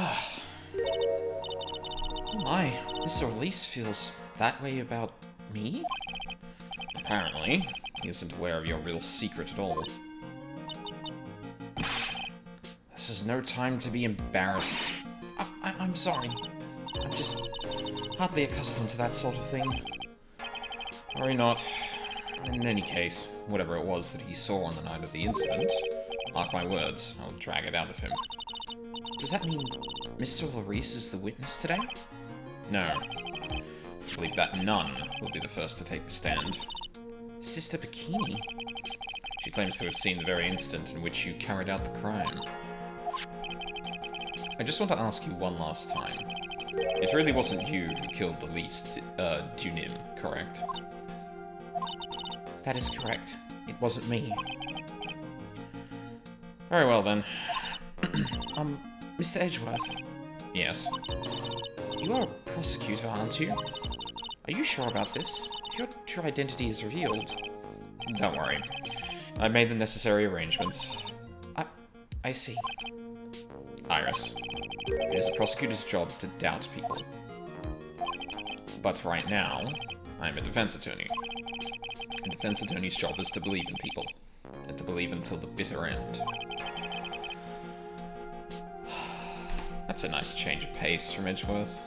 Oh my, Mr. Elise feels that way about me? Apparently, he isn't aware of your real secret at all. This is no time to be embarrassed. I'm sorry. I'm just hardly accustomed to that sort of thing. Worry not. In any case, whatever it was that he saw on the night of the incident, mark my words, I'll drag it out of him. Does that mean Mr. Larice is the witness today? No. I believe that none will be the first to take the stand. Sister Bikini? She claims to have seen the very instant in which you carried out the crime. I just want to ask you one last time. It really wasn't you who killed Elise Dunim, correct? That is correct. It wasn't me. Very well then. Mr. Edgeworth? Yes? You are a prosecutor, aren't you? Are you sure about this? If your true identity is revealed... Don't worry. I've made the necessary arrangements. I see. Iris, it is a prosecutor's job to doubt people. But right now, I'm a defense attorney. A defense attorney's job is to believe in people, and to believe until the bitter end. That's a nice change of pace from Edgeworth.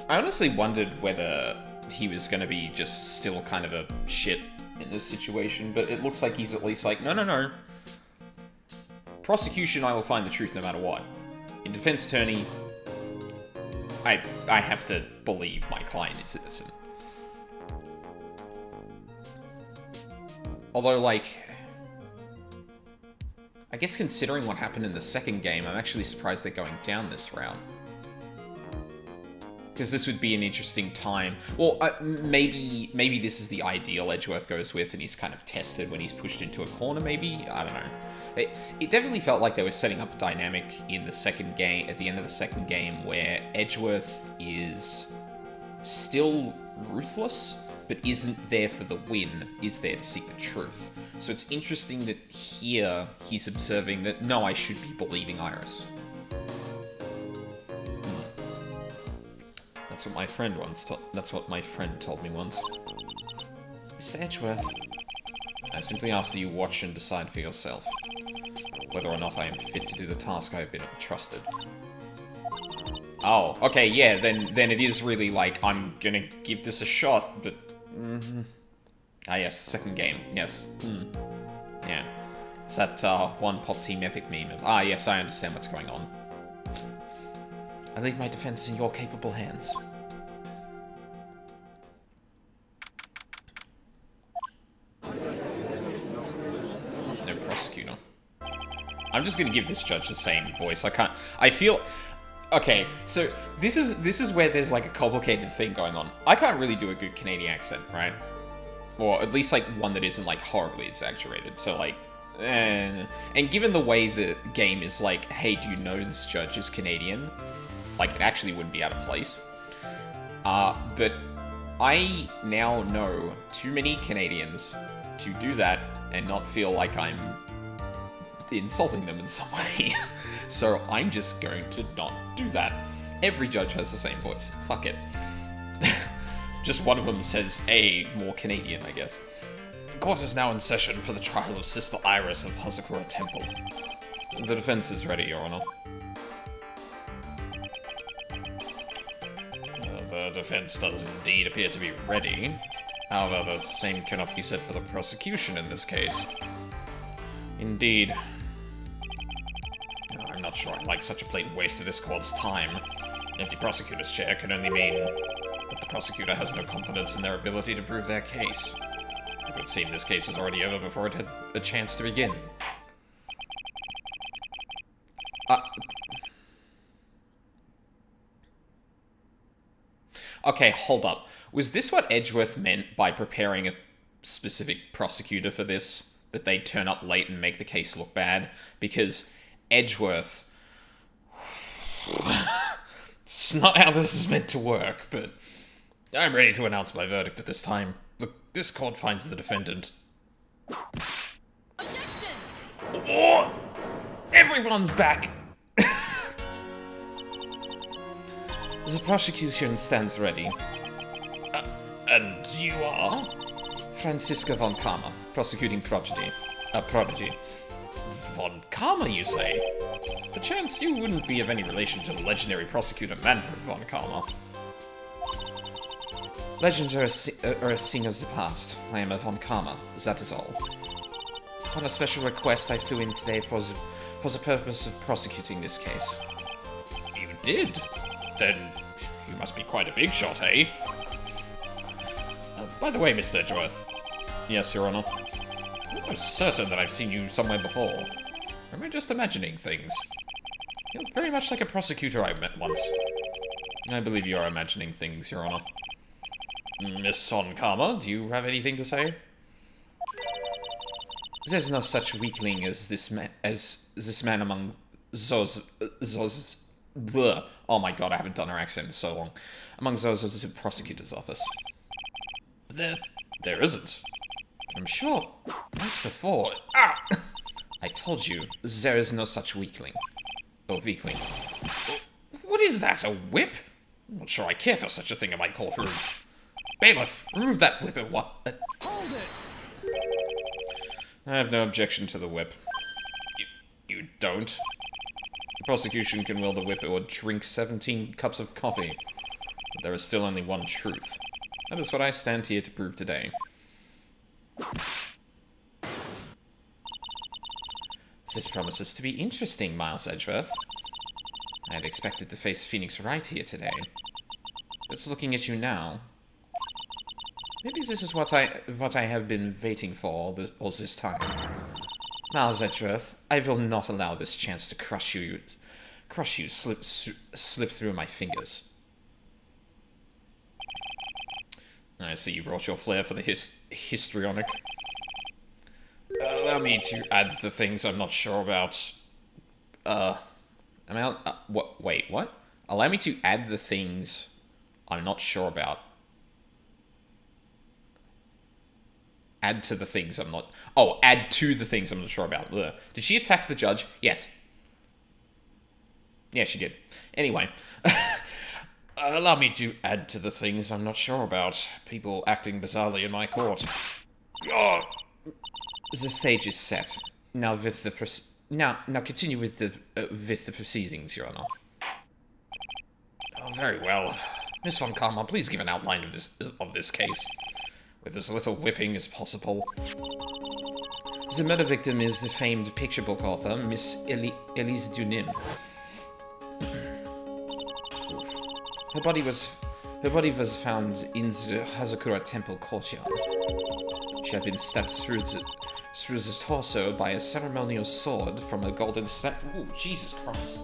I honestly wondered whether he was going to be just still kind of a shit in this situation, but it looks like he's at least like, no. Prosecution, I will find the truth no matter what. In defense attorney, I have to believe my client is innocent. Although, like, I guess considering what happened in the second game, I'm actually surprised they're going down this route. Because this would be an interesting time. Well, maybe this is the ideal Edgeworth goes with, and he's kind of tested when he's pushed into a corner, maybe? I don't know. It definitely felt like they were setting up a dynamic in the second game, at the end of the second game, where Edgeworth is still ruthless, but isn't there for the win, is there to seek the truth. So it's interesting that here he's observing that, no, I should be believing Iris. That's what my friend told me once. Mr. Edgeworth, I simply ask that you watch and decide for yourself whether or not I am fit to do the task I have been entrusted. Oh, okay, yeah, then it is really like, I'm gonna give this a shot, but... Ah, yes, second game, yes. Yeah. It's that one Pop Team Epic meme of, ah, yes, I understand what's going on. I leave my defense in your capable hands. No prosecutor. I'm just gonna give this judge the same voice. I feel... Okay, so this is where there's like a complicated thing going on. I can't really do a good Canadian accent, right? Or at least like one that isn't like horribly exaggerated. So like, and given the way the game is like, hey, do you know this judge is Canadian? Like, it actually wouldn't be out of place. But I now know too many Canadians to do that and not feel like I'm insulting them in some way. So I'm just going to not do that. Every judge has the same voice. Fuck it. Just one of them says a more Canadian, I guess. The court is now in session for the trial of Sister Iris of Hazakura Temple. The defense is ready, Your Honor. The defense does indeed appear to be ready. However, the same cannot be said for the prosecution in this case. Indeed. I'm not sure I like such a blatant waste of this court's time. An empty prosecutor's chair can only mean that the prosecutor has no confidence in their ability to prove their case. It would seem this case is already over before it had a chance to begin. Okay, hold up. Was this what Edgeworth meant by preparing a specific prosecutor for this? That they'd turn up late and make the case look bad? Because Edgeworth... It's not how this is meant to work, but... I'm ready to announce my verdict at this time. This court finds the defendant... Objection! Oh! Everyone's back! The prosecution stands ready. And you are? Franziska von Karma, prosecuting prodigy. Prodigy. Von Karma, you say? Perchance you wouldn't be of any relation to the legendary prosecutor Manfred von Karma. Legends are a thing of the past. I am a von Karma, that is all. On a special request, I flew in today for the purpose of prosecuting this case. You did? Then you must be quite a big shot, eh? By the way, Mr. Edgeworth. Yes, Your Honor. I'm certain that I've seen you somewhere before. Or am I just imagining things? You look very much like a prosecutor I met once. I believe you are imagining things, Your Honor. Miss von Karma, do you have anything to say? There's no such weakling as this man among those. Bleh. Oh my god, I haven't done her accent in so long. Among those of the prosecutor's office. There isn't. I'm sure. Once before. Ah! I told you, there is no such weakling. Or weakling. What is that, a whip? I'm not sure I care for such a thing in my courtroom. Bailiff, remove that whip at what? Hold it! I have no objection to the whip. You don't? The prosecution can wield a whip or drink 17 cups of coffee. But there is still only one truth. That is what I stand here to prove today. This promises to be interesting, Miles Edgeworth. I had expected to face Phoenix Wright here today. But looking at you now... Maybe this is what I have been waiting for all this time. Miles Edgeworth, I will not allow this chance to crush you slip through my fingers. I see you brought your flair for the histrionic. Allow me to add the things I'm not sure about. Wait, what? Allow me to add the things I'm not sure about. Add to the things I'm not... Oh, add to the things I'm not sure about. Ugh. Did she attack the judge? Yes. Yeah, she did. Anyway. Allow me to add to the things I'm not sure about. People acting bizarrely in my court. Oh. The stage is set. Now with the now continue with the proceedings, Your Honor. Oh, very well. Miss von Karma, please give an outline of this case. With as little whipping as possible. The murder victim is the famed picture book author, Miss Elise Dunim. Her body was found in the Hazakura Temple courtyard. She had been stabbed through the torso by a ceremonial sword from a golden step. Ooh, Jesus Christ.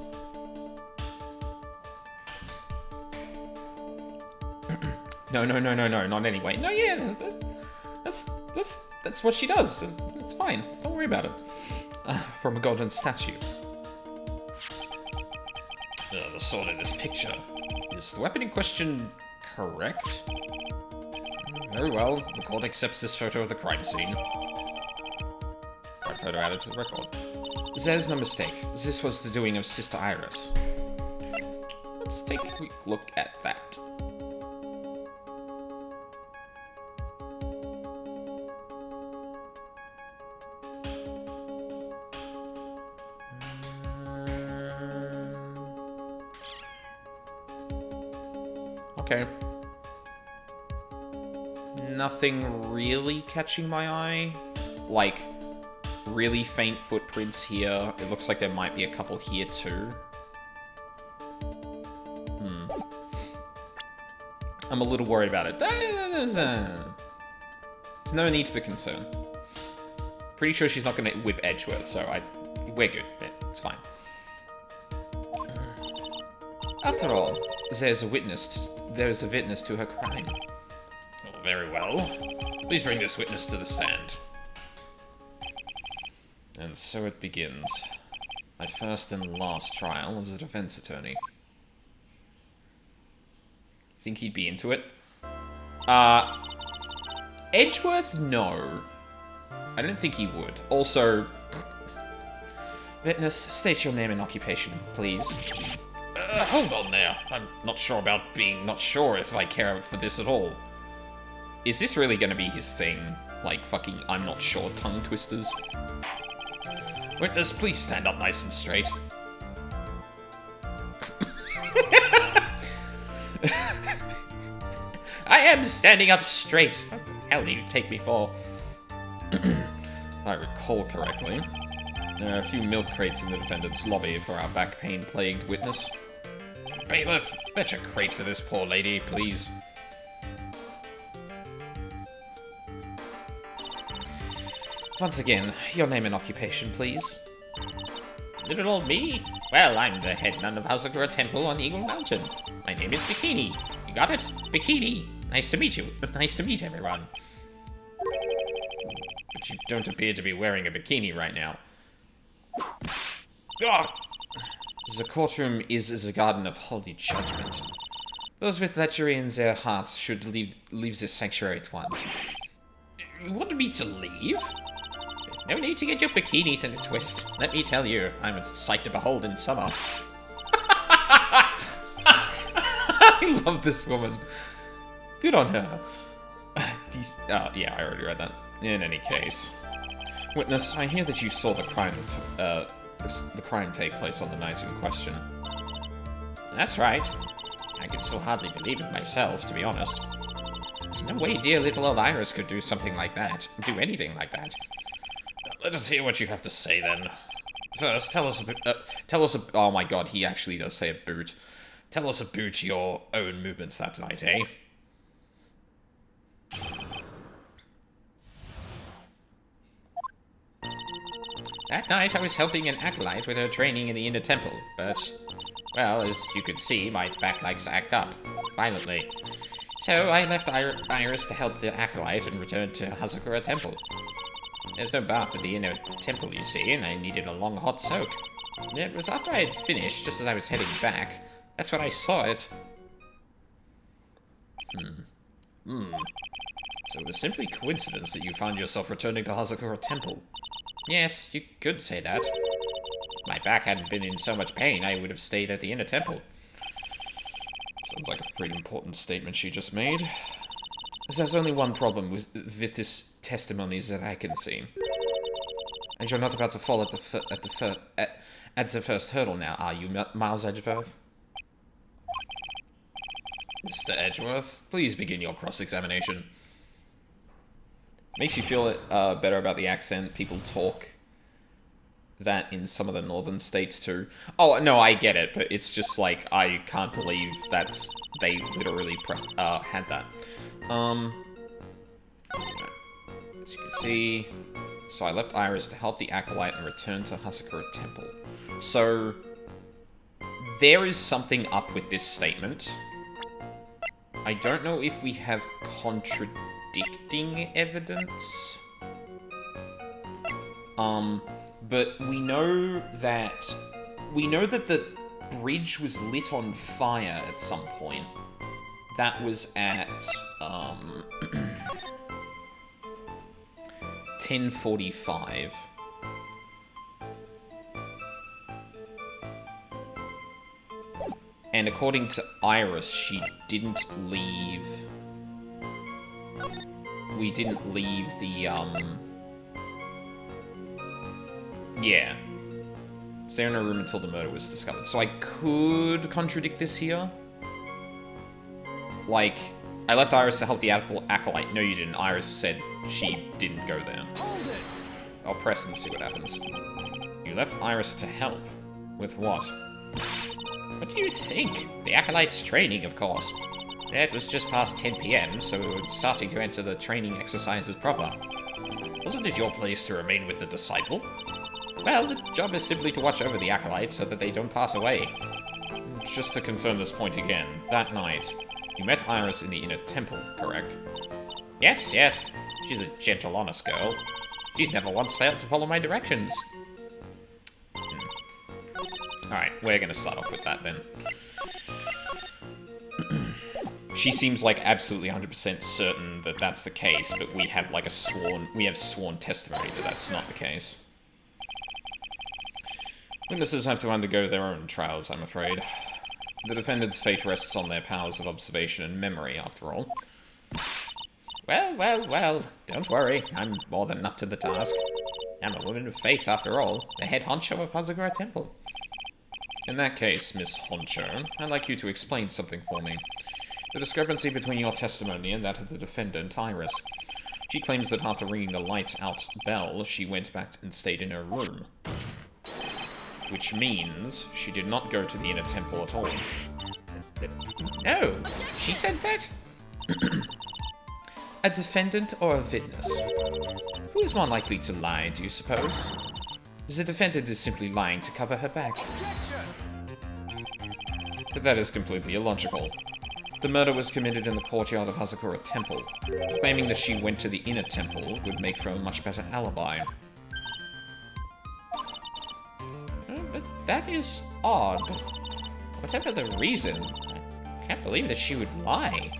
No, not anyway. No, yeah, that's what she does. It's fine. Don't worry about it. From a golden statue. The sword in this picture. Is the weapon in question correct? Very well. The court accepts this photo of the crime scene. Right photo added to the record. There's no mistake. This was the doing of Sister Iris. Let's take a quick look at that. Okay. Nothing really catching my eye. Like, really faint footprints here. It looks like there might be a couple here too. I'm a little worried about it. There's no need for concern. Pretty sure she's not going to whip Edgeworth, so we're good. It's fine. After all, there's a witness to her crime. Oh, very well. Please bring this witness to the stand. And so it begins. My first and last trial as a defense attorney. Think he'd be into it? Edgeworth, no. I don't think he would. Also, witness, state your name and occupation, please. Hold on there. I'm not sure about being not sure if I care for this at all. Is this really gonna be his thing? Like, fucking I'm not sure tongue twisters? Witness, please stand up nice and straight. I am standing up straight. What the hell do you take me for? If I recall correctly, there are a few milk crates in the defendant's lobby for our back pain-plagued witness. Bailiff, fetch a crate for this poor lady, please. Once again, your name and occupation, please. Little old me? Well, I'm the head nun of Hazakura Temple on Eagle Mountain. My name is Bikini. You got it? Bikini. Nice to meet you. Nice to meet everyone. But you don't appear to be wearing a bikini right now. Ah! The courtroom is as a garden of holy judgment. Those with lechery in their hearts should leave this sanctuary at once. You want me to leave? No need to get your bikinis in a twist. Let me tell you, I'm a sight to behold in summer. I love this woman. Good on her. Yeah, I already read that. In any case. Witness, I hear that you saw the crime take place on the night in question. That's right. I can still hardly believe it myself, to be honest. There's no way dear little old Iris could do something like that. Do anything like that. Let us hear what you have to say, then. First, tell us oh my god, he actually does say a boot. Tell us about your own movements that night, eh? That night I was helping an acolyte with her training in the inner temple, but, well, as you could see, my back likes to act up, violently. So I left Iris to help the acolyte and returned to Hazakura Temple. There's no bath at the inner temple, you see, and I needed a long hot soak. It was after I had finished, just as I was heading back. That's when I saw it. So it was simply coincidence that you found yourself returning to Hazakura Temple. Yes, you could say that. If my back hadn't been in so much pain, I would have stayed at the inner temple. Sounds like a pretty important statement she just made. There's only one problem with this testimony that I can see. And you're not about to fall at the first hurdle now, are you, Miles Edgeworth? Mr. Edgeworth, please begin your cross-examination. Makes you feel better about the accent. People talk that in some of the northern states too. Oh, no, I get it, but it's just like, I can't believe they literally had that. As you can see, so I left Iris to help the acolyte and returned to Hazakura Temple. So, there is something up with this statement. I don't know if we have contradicting evidence. But we know that the bridge was lit on fire at some point. That was at 10:45. And according to Iris, she didn't leave. We didn't leave the, yeah. Stay in a room until the murder was discovered. So I could contradict this here. Like, I left Iris to help the acolyte. No, you didn't. Iris said she didn't go there. I'll press and see what happens. You left Iris to help. With what? What do you think? The acolyte's training, of course. It was just past 10 PM, so we were starting to enter the training exercises proper. Wasn't it your place to remain with the disciple? Well, the job is simply to watch over the acolyte so that they don't pass away. Just to confirm this point again, that night, you met Iris in the inner temple, correct? Yes, yes. She's a gentle, honest girl. She's never once failed to follow my directions. Alright, we're gonna start off with that then. She seems like absolutely 100% certain that that's the case, but we have like sworn testimony that that's not the case. Witnesses have to undergo their own trials, I'm afraid. The defendant's fate rests on their powers of observation and memory, after all. Well, don't worry. I'm more than up to the task. I'm a woman of faith, after all. The head honcho of Hazagura Temple. In that case, Miss Honcho, I'd like you to explain something for me. The discrepancy between your testimony and that of the defendant, Iris. She claims that after ringing the lights-out bell, she went back and stayed in her room. Which means she did not go to the inner temple at all. No, she said that? A defendant or a witness? Who is more likely to lie, do you suppose? The defendant is simply lying to cover her back. But that is completely illogical. The murder was committed in the courtyard of Hazakura Temple. Claiming that she went to the inner temple would make for a much better alibi. But that is odd. Whatever the reason, I can't believe that she would lie.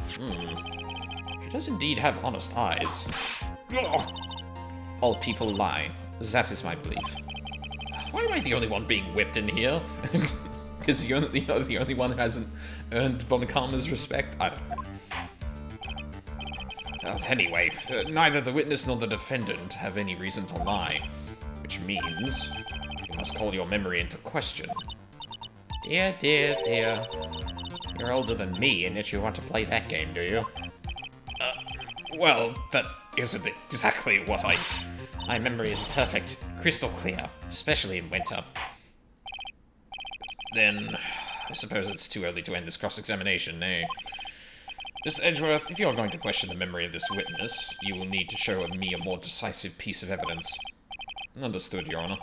She does indeed have honest eyes. All people lie. That is my belief. Why am I the only one being whipped in here? Because you're the only one who hasn't earned Von Karma's respect? I don't know. Anyway, neither the witness nor the defendant have any reason to lie. Which means you must call your memory into question. Dear. You're older than me, and yet you want to play that game, do you? Well, that isn't exactly what My memory is perfect, crystal clear, especially in winter. Then, I suppose it's too early to end this cross-examination, eh? Miss Edgeworth, if you are going to question the memory of this witness, you will need to show me a more decisive piece of evidence. Understood, Your Honor.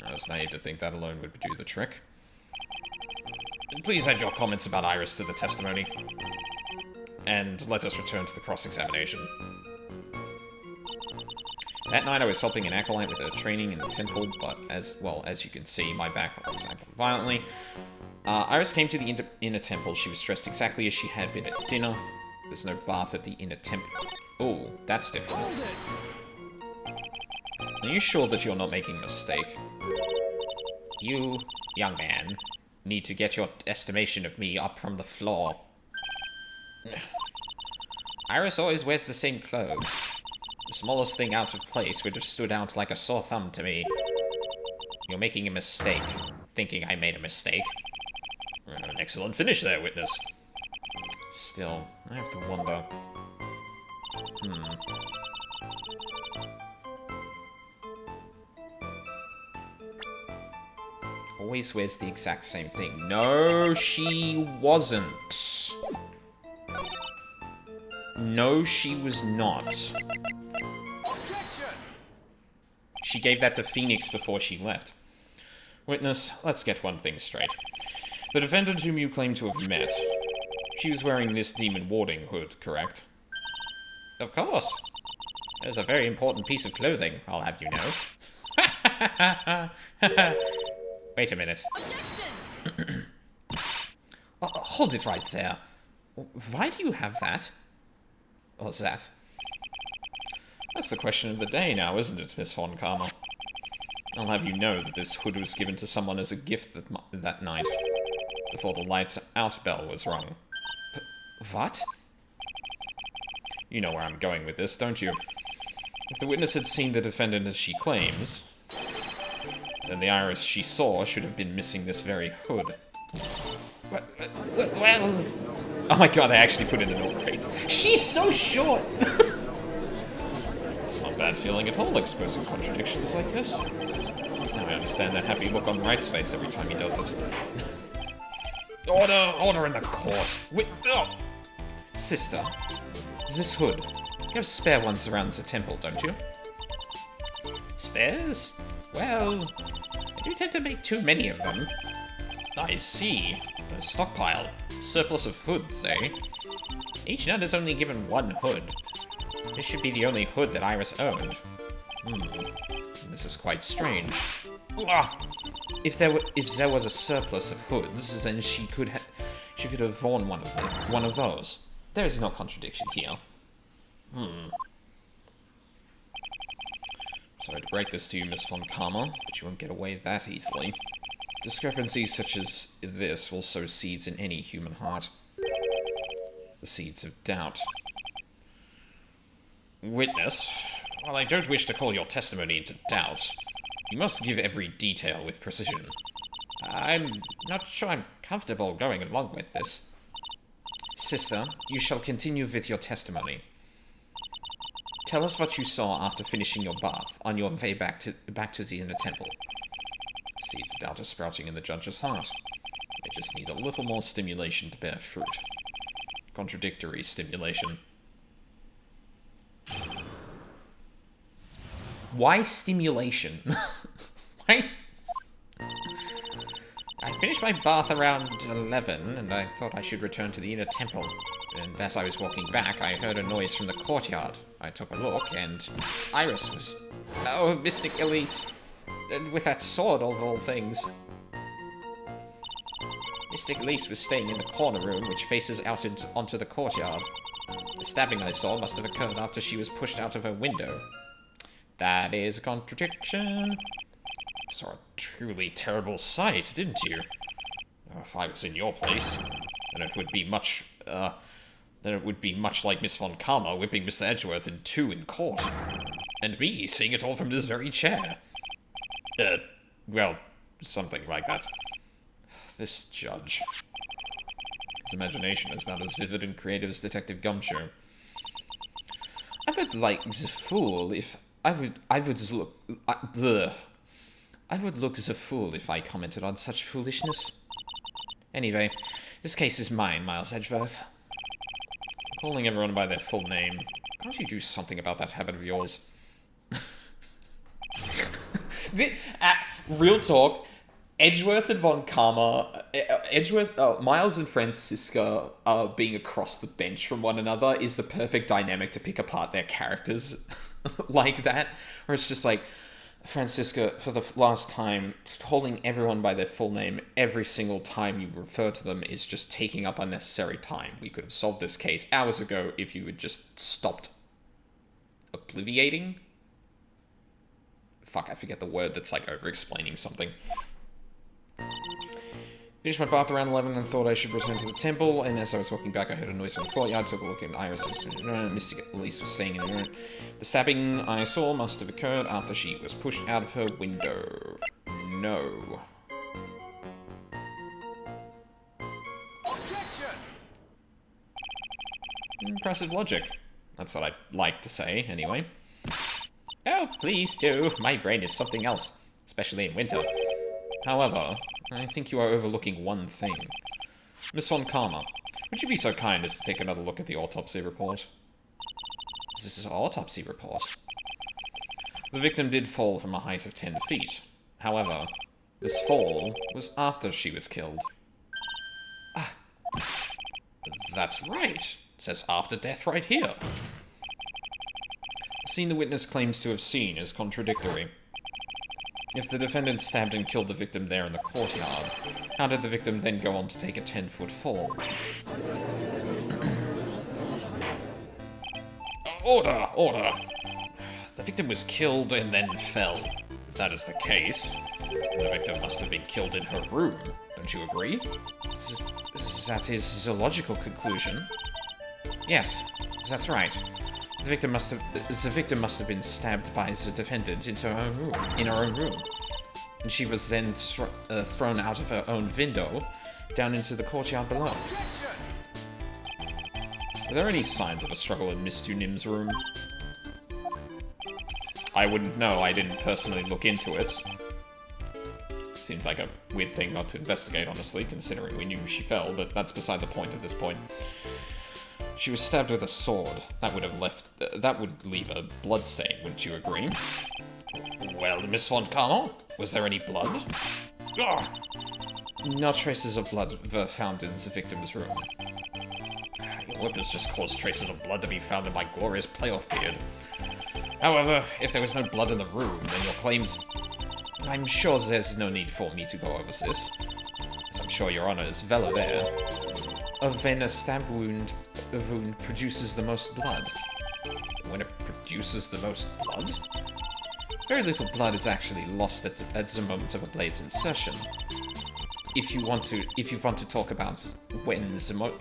I was naive to think that alone would do the trick. Please add your comments about Iris to the testimony. And let us return to the cross-examination. That night I was helping an acolyte with her training in the temple, but as you can see, my back was acting violently. Iris came to the inner temple. She was dressed exactly as she had been at dinner. There's no bath at the inner temple. Oh, that's different. Are you sure that you're not making a mistake? You, young man, need to get your estimation of me up from the floor. Iris always wears the same clothes. The smallest thing out of place would have stood out like a sore thumb to me. You're making a mistake, thinking I made a mistake. An excellent finish there, witness. Still, I have to wonder. Always wears the exact same thing. No, she wasn't. No, she was not. She gave that to Phoenix before she left. Witness, let's get one thing straight. The defendant whom you claim to have met, she was wearing this demon warding hood, correct? Of course. It is a very important piece of clothing, I'll have you know. Wait a minute. Hold it right there. Why do you have that? What's that? That's the question of the day now, isn't it, Miss Von Karma? I'll have you know that this hood was given to someone as a gift that night, before the lights-out bell was rung. What? You know where I'm going with this, don't you? If the witness had seen the defendant as she claims, then the Iris she saw should have been missing this very hood. Well... Oh my god, I actually put it in all grades. She's so short! It's not a bad feeling at all, exposing contradictions like this. Now I understand that happy look on Wright's face every time he does it. Order in the court. Sister, this hood. You have spare ones around the temple, don't you? Spares? Well, I do tend to make too many of them. I see. A stockpile. Surplus of hoods, eh? Each nun is only given one hood. This should be the only hood that Iris owned. This is quite strange. If there was a surplus of hoods, then she could have worn one of those. There is no contradiction here. Sorry to break this to you, Miss Von Karma, but you won't get away that easily. Discrepancies such as this will sow seeds in any human heart. The seeds of doubt. Witness, while I don't wish to call your testimony into doubt, you must give every detail with precision. I'm not sure I'm comfortable going along with this. Sister, you shall continue with your testimony. Tell us what you saw after finishing your bath on your way back to the inner temple. Seeds of doubt are sprouting in the judge's heart. They just need a little more stimulation to bear fruit. Contradictory stimulation. Why stimulation? Why? I finished my bath around 11, and I thought I should return to the inner temple. And as I was walking back, I heard a noise from the courtyard. I took a look, and Iris was... Oh, Mystic Elise! And with that sword of all things. Mystic Elise was staying in the corner room, which faces out onto the courtyard. The stabbing I saw must have occurred after she was pushed out of her window. That is a contradiction. You saw a truly terrible sight, didn't you? If I was in your place, then it would be much, like Miss Von Karma whipping Mr. Edgeworth in two in court. And me seeing it all from this very chair. Well, something like that. This judge. His imagination is about as vivid and creative as Detective Gumshoe. I would like the fool if... I would look as a fool if I commented on such foolishness. Anyway, this case is mine, Miles Edgeworth. Calling everyone by their full name. Can't you do something about that habit of yours? Real talk, Edgeworth and Von Karma, Miles and Francisca being across the bench from one another is the perfect dynamic to pick apart their characters like that. Where it's just like, Francisca, for the last time, calling everyone by their full name every single time you refer to them is just taking up unnecessary time. We could have solved this case hours ago if you had just stopped obliviating. Fuck, I forget the word that's like over-explaining something. Finished my bath around 11 and thought I should return to the temple, and as I was walking back I heard a noise from the courtyard, took a look and Iris was... Mystic Elise was staying in the room. The stabbing I saw must have occurred after she was pushed out of her window. No. Objection! Impressive logic. That's what I'd like to say, anyway. Oh, please do. My brain is something else, especially in winter. However, I think you are overlooking one thing. Miss Von Karma, would you be so kind as to take another look at the autopsy report? Is this an autopsy report? The victim did fall from a height of 10 feet. However, this fall was after she was killed. Ah, that's right. It says after death right here. The scene the witness claims to have seen is contradictory. If the defendant stabbed and killed the victim there in the courtyard, how did the victim then go on to take a 10-foot fall? Order! Order! The victim was killed and then fell. If that is the case, the victim must have been killed in her room. Don't you agree? That is a logical conclusion. Yes, that's right. The victim must have been stabbed by the defendant in her own room, and she was then thrown out of her own window down into the courtyard below. Are there any signs of a struggle in Miss Dunim's room? I wouldn't know. I didn't personally look into it. Seems like a weird thing not to investigate, honestly, considering we knew she fell, but that's beside the point at this point. She was stabbed with a sword. That would leave a blood stain, wouldn't you agree? Well, Miss Von Karma, was there any blood? Ugh. No traces of blood were found in the victim's room. Your weapons just caused traces of blood to be found in my glorious playoff beard. However, if there was no blood in the room, then your claims... I'm sure there's no need for me to go over this, as I'm sure Your Honor is well aware. When a stab wound produces the most blood. When it produces the most blood? Very little blood is actually lost at the moment of a blade's insertion. if you want to talk about when the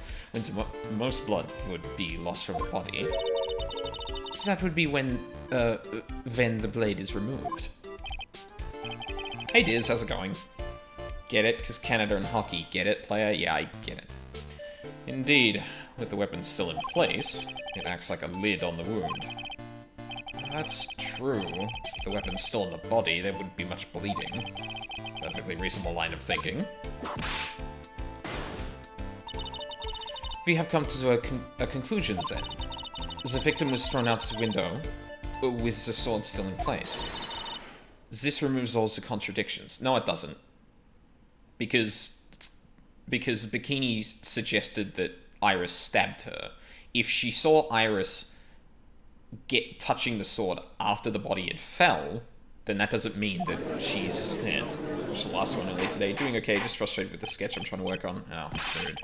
most blood would be lost from the body, that would be when the blade is removed. Hey Diz, how's it going? Get it? Because Canada and hockey. Get it, player? Yeah, I get it. Indeed, with the weapon still in place, it acts like a lid on the wound. That's true. If the weapon's still in the body, there wouldn't be much bleeding. Perfectly reasonable line of thinking. We have come to a conclusion then. The victim was thrown out the window with the sword still in place. This removes all the contradictions. No, it doesn't. Because Bikini suggested that Iris stabbed her. If she saw Iris touching the sword after the body had fell, then that doesn't mean that she's... Yeah, she's the last one early today. Doing okay, just frustrated with the sketch I'm trying to work on. Oh, rude.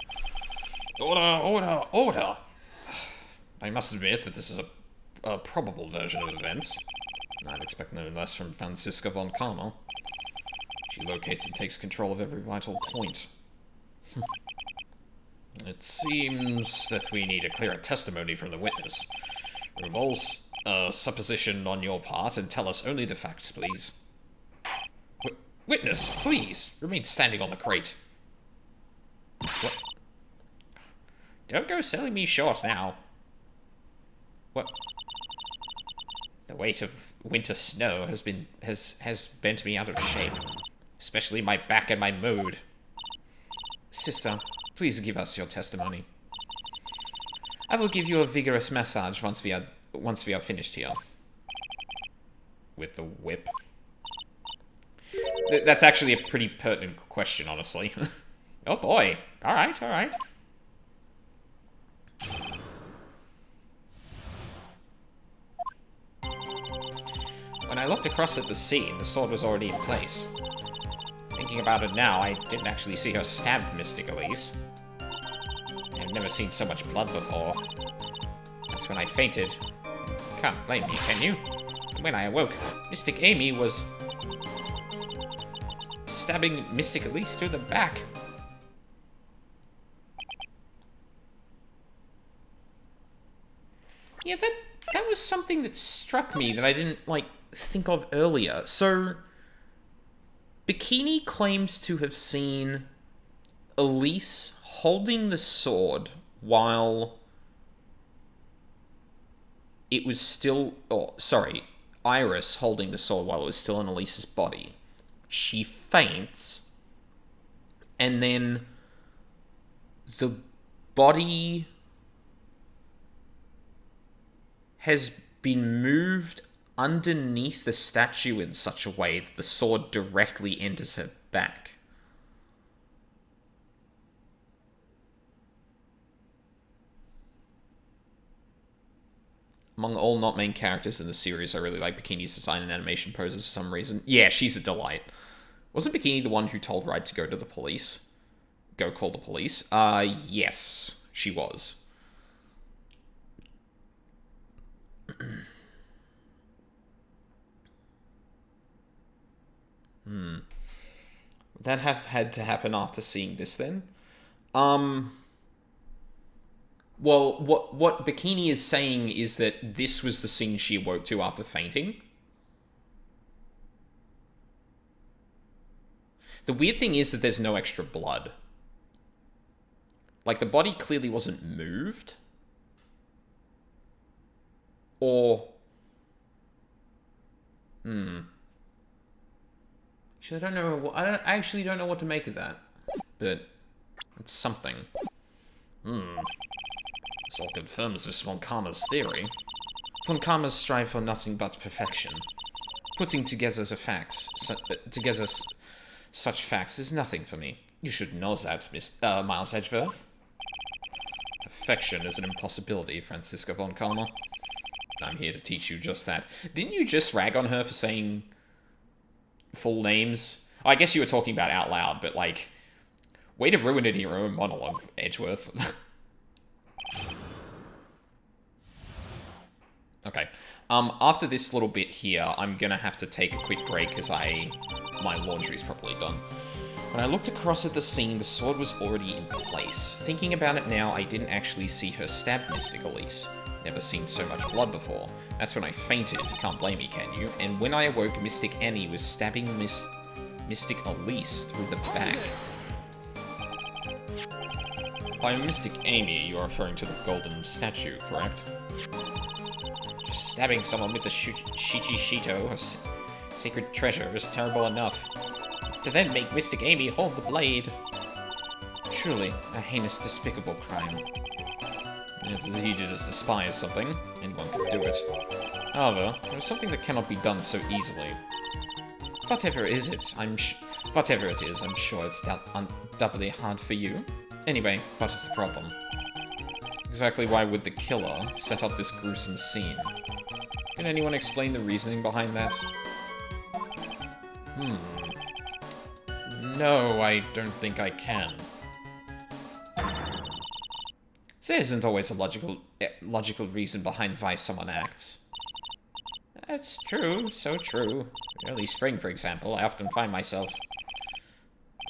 Order! I must admit that this is a probable version of events. I'd expect no less from Franziska von Karma. She locates and takes control of every vital point. It seems that we need a clearer testimony from the witness. Remove all supposition on your part and tell us only the facts, please. Witness, please, remain standing on the crate. What? Don't go selling me short now. What? The weight of winter snow has bent me out of shape, especially my back and my mood. Sister, please give us your testimony. I will give you a vigorous massage once we are finished here. With the whip. That's actually a pretty pertinent question, honestly. Oh boy. Alright. When I looked across at the scene, the sword was already in place. Thinking about it now, I didn't actually see her stabbed Mystic Elise. I've never seen so much blood before. That's when I fainted. You can't blame me, can you? And when I awoke, Mystic Amy was stabbing Mystic Elise through the back. Yeah, that was something that struck me that I didn't, think of earlier. So, Bikini claims to have seen Elise holding the sword while it was still... Iris holding the sword while it was still in Elise's body. She faints, and then the body has been moved underneath the statue in such a way that the sword directly enters her back. Among all not main characters in the series, I really like Bikini's design and animation poses for some reason. Yeah, she's a delight. Wasn't Bikini the one who told Ride to go to the police? Go call the police? Yes, she was. Would that have had to happen after seeing this then? Well, what Bikini is saying is that this was the scene she awoke to after fainting. The weird thing is that there's no extra blood. Like, the body clearly wasn't moved. Or... Actually, I don't know. I actually don't know what to make of that. But it's something. This all confirms Miss Von Karma's theory. Von Karma's strive for nothing but perfection. Putting together such facts is nothing for me. You should know that, Miles Edgeworth. Perfection is an impossibility, Franziska Von Karma. I'm here to teach you just that. Didn't you just rag on her for saying full names? I guess you were talking about out loud, but, like, way to ruin it in your own monologue, Edgeworth. Okay. After this little bit here, I'm gonna have to take a quick break because my laundry's probably done. When I looked across at the scene, the sword was already in place. Thinking about it now, I didn't actually see her stab Mystic Elise. Never seen so much blood before. That's when I fainted. You can't blame me, can you? And when I awoke, Mystic Annie was stabbing Mystic Elise through the back. By Mystic Amy, you're referring to the golden statue, correct? Just stabbing someone with the Shichi Shito, a sacred treasure, is terrible enough. To then make Mystic Amy hold the blade. Truly, a heinous, despicable crime. It's as easy to despise something. Anyone can do it. However, there's something that cannot be done so easily. Whatever it is, I'm sure it's doubly hard for you. Anyway, what is the problem? Exactly why would the killer set up this gruesome scene? Can anyone explain the reasoning behind that? No, I don't think I can. There isn't always a logical reason behind why someone acts. That's true, so true. Early spring, for example, I often find myself...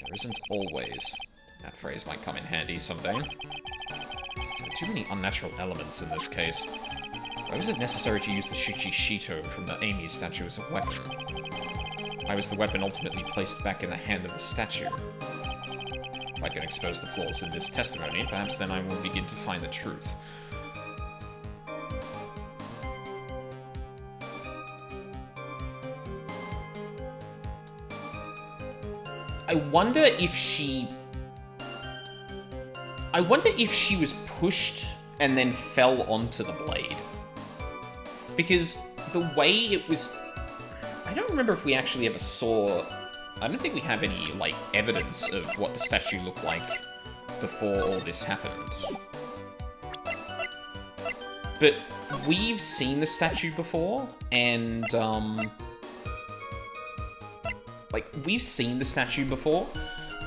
There isn't always. That phrase might come in handy someday. There are too many unnatural elements in this case. Why was it necessary to use the Shichi Shito from the Amy statue as a weapon? Why was the weapon ultimately placed back in the hand of the statue? If I can expose the flaws in this testimony, perhaps then I will begin to find the truth. I wonder if she was pushed and then fell onto the blade. Because the way it was... I don't remember if we actually ever saw... I don't think we have any, like, evidence of what the statue looked like before all this happened. But we've seen the statue before, and, like, we've seen the statue before,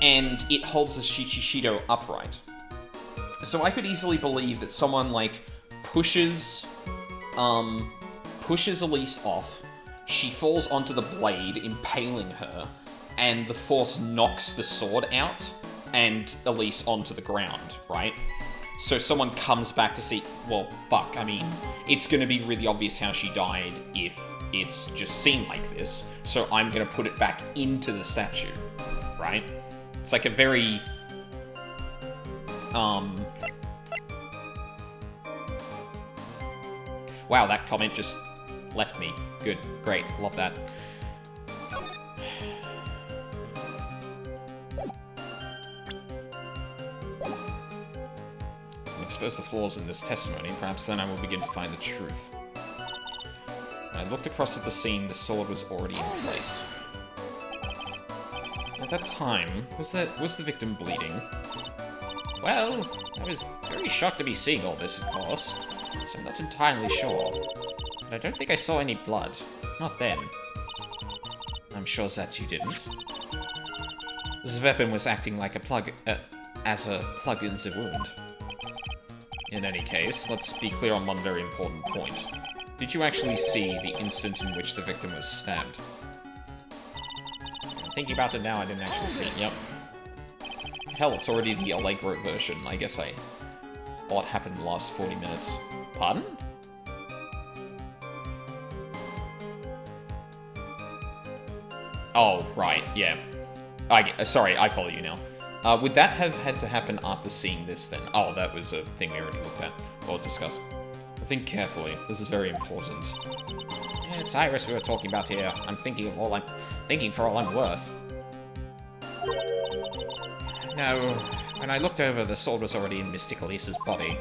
and it holds the Shichido upright. So I could easily believe that someone, like, pushes Elise off, she falls onto the blade, impaling her, and the force knocks the sword out, and Elise onto the ground, right? So someone comes back to see, well, fuck, I mean, it's gonna be really obvious how she died if it's just seen like this, so I'm gonna put it back into the statue, right? It's like a very, wow, that comment just left me. Good, great, love that. Expose the flaws in this testimony, perhaps then I will begin to find the truth. When I looked across at the scene, the sword was already in place. At that time, was the victim bleeding? Well, I was very shocked to be seeing all this, of course, so I'm not entirely sure. But I don't think I saw any blood. Not then. I'm sure that you didn't. This weapon was acting like a plug, as a plug in the wound. In any case, let's be clear on one very important point. Did you actually see the instant in which the victim was stabbed? Thinking about it now, I didn't actually see it. Yep. Hell, it's already the Allegro version. I guess what happened in the last 40 minutes. Pardon? Oh, right, yeah. Sorry, I follow you now. Would that have had to happen after seeing this, then? Oh, that was a thing we already looked at, or discussed. Think carefully. This is very important. Yeah, it's Iris we were talking about here. I'm thinking for all I'm worth. No, when I looked over, the sword was already in Mystic Elise's body.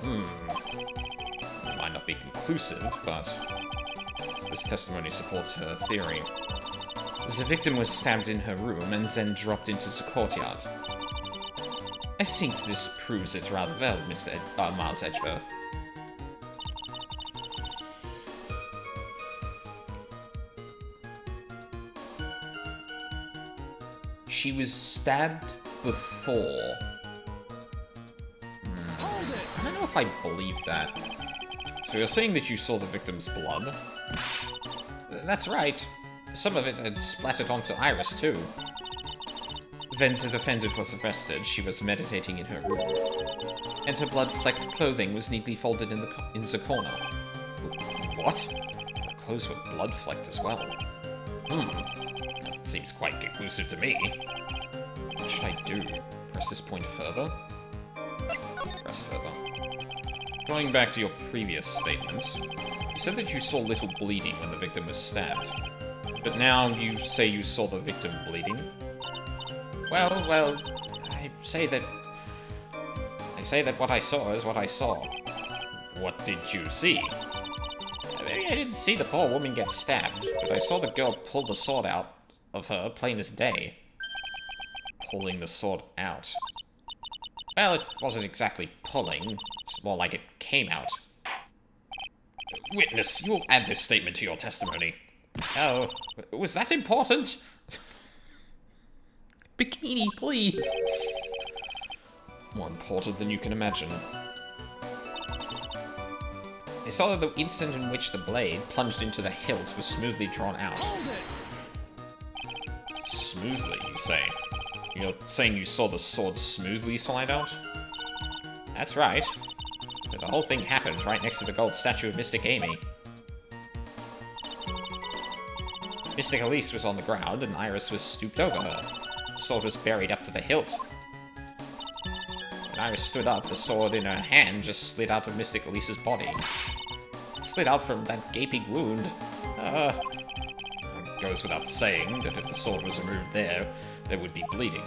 It might not be conclusive, but this testimony supports her theory. The victim was stabbed in her room and then dropped into the courtyard. I think this proves it rather well, Mr. Miles Edgeworth. She was stabbed before. I don't know if I believe that. So you're saying that you saw the victim's blood? That's right. Some of it had splattered onto Iris, too. When the defendant was arrested, she was meditating in her room, and her blood-flecked clothing was neatly folded in the corner. What? Her clothes were blood-flecked as well. That seems quite conclusive to me. What should I do? Press this point further? Press further. Going back to your previous statements, you said that you saw little bleeding when the victim was stabbed. But now you say you saw the victim bleeding? Well, I say that what I saw is what I saw. What did you see? I didn't see the poor woman get stabbed, but I saw the girl pull the sword out of her, plain as day. Pulling the sword out. Well, it wasn't exactly pulling. It's more like it came out. Witness, you'll add this statement to your testimony. Oh, was that important? Bikini, please. More important than you can imagine. They saw that the instant in which the blade plunged into the hilt was smoothly drawn out. Smoothly, you say? You're saying you saw the sword smoothly slide out? That's right. But the whole thing happened right next to the gold statue of Mystic Amy. Mystic Elise was on the ground, and Iris was stooped over her. The sword was buried up to the hilt. When Iris stood up, the sword in her hand just slid out of Mystic Elise's body. It slid out from that gaping wound. It goes without saying that if the sword was removed there would be bleeding.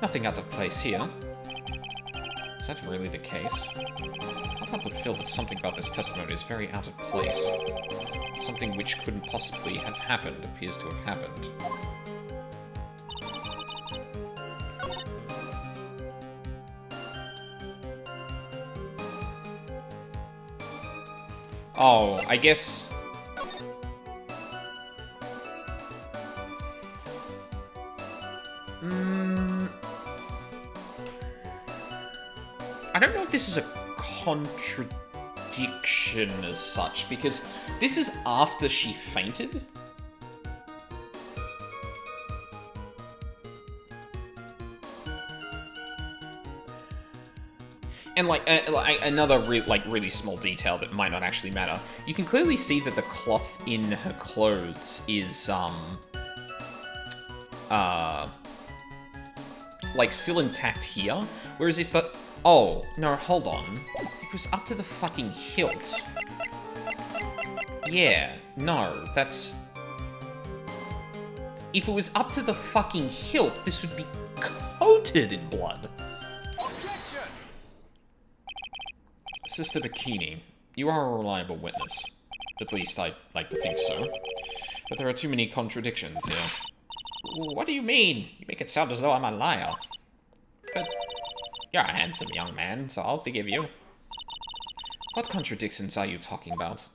Nothing out of place here. Is that really the case? I can't help but feel that something about this testimony is very out of place. Something which couldn't possibly have happened appears to have happened. Oh, I guess... I don't know if this is a contradiction as such, because this is after she fainted. And another really small detail that might not actually matter. You can clearly see that the cloth in her clothes is still intact here, whereas if the... Oh, no, hold on. It was up to the fucking hilt. Yeah, no, that's... If it was up to the fucking hilt, this would be coated in blood. Objection! Sister Bikini, you are a reliable witness. At least I'd like to think so. But there are too many contradictions here. What do you mean? You make it sound as though I'm a liar. But you're a handsome young man, so I'll forgive you. What contradictions are you talking about?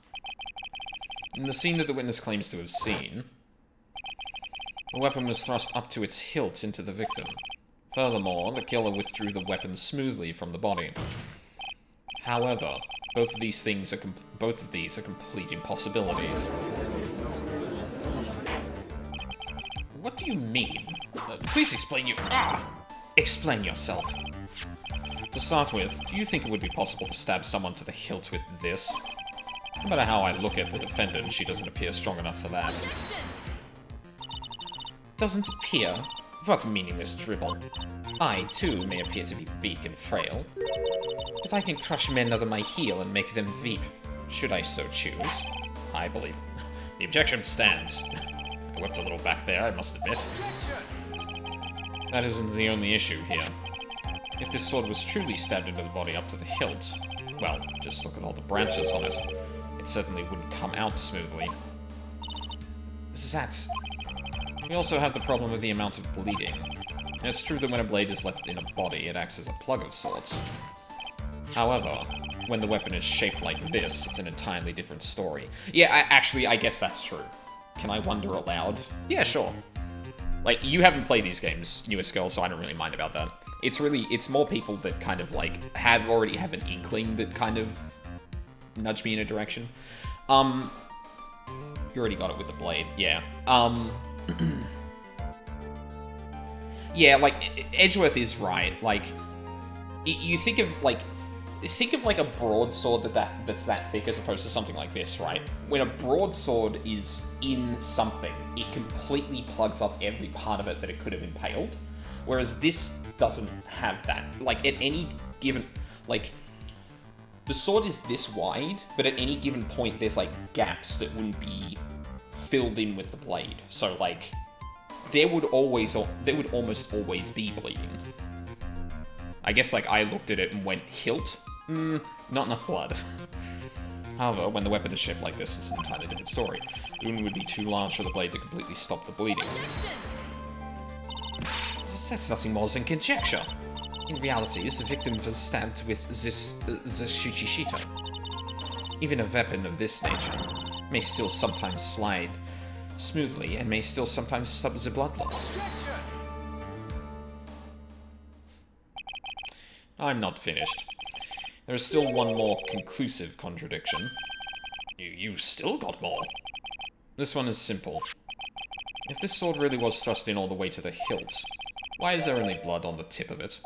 In the scene that the witness claims to have seen, the weapon was thrust up to its hilt into the victim. Furthermore, the killer withdrew the weapon smoothly from the body. However, both of these are complete impossibilities. What do you mean? Please explain explain yourself. To start with, do you think it would be possible to stab someone to the hilt with this? No matter how I look at the defendant, she doesn't appear strong enough for that. Doesn't appear? What meaningless dribble. I, too, may appear to be weak and frail, but I can crush men under my heel and make them weep, should I so choose. I believe. The objection stands. I wept a little back there, I must admit. That isn't the only issue here. If this sword was truly stabbed into the body up to the hilt, well, just look at all the branches on it. It certainly wouldn't come out smoothly. Zats. We also have the problem of the amount of bleeding. It's true that when a blade is left in a body, it acts as a plug of sorts. However, when the weapon is shaped like this, it's an entirely different story. Yeah, I guess that's true. Can I wonder aloud? Yeah, sure. Like, you haven't played these games, newest girl, so I don't really mind about that. It's more people that kind of, like, already have an inkling that kind of nudge me in a direction. You already got it with the blade, yeah. Yeah, like, Edgeworth is right. Like, you think of, like... Think of, like, a broadsword that's that thick as opposed to something like this, right? When a broadsword is in something, it completely plugs up every part of it that it could have impaled. Whereas this doesn't have that. Like, at any given... Like, the sword is this wide, but at any given point, there's, like, gaps that wouldn't be filled in with the blade. So, like, there would almost always be bleeding. I guess, like, I looked at it and went, hilt? Not enough blood. However, when the weapon is shaped like this, it's an entirely different story. The wound would be too large for the blade to completely stop the bleeding. That's nothing more than conjecture. In reality, the victim was stabbed with the Shuchishito. Even a weapon of this nature may still sometimes slide smoothly and may still sometimes stop the blood loss. I'm not finished. There is still one more conclusive contradiction. You still got more. This one is simple. If this sword really was thrust in all the way to the hilt, why is there only blood on the tip of it?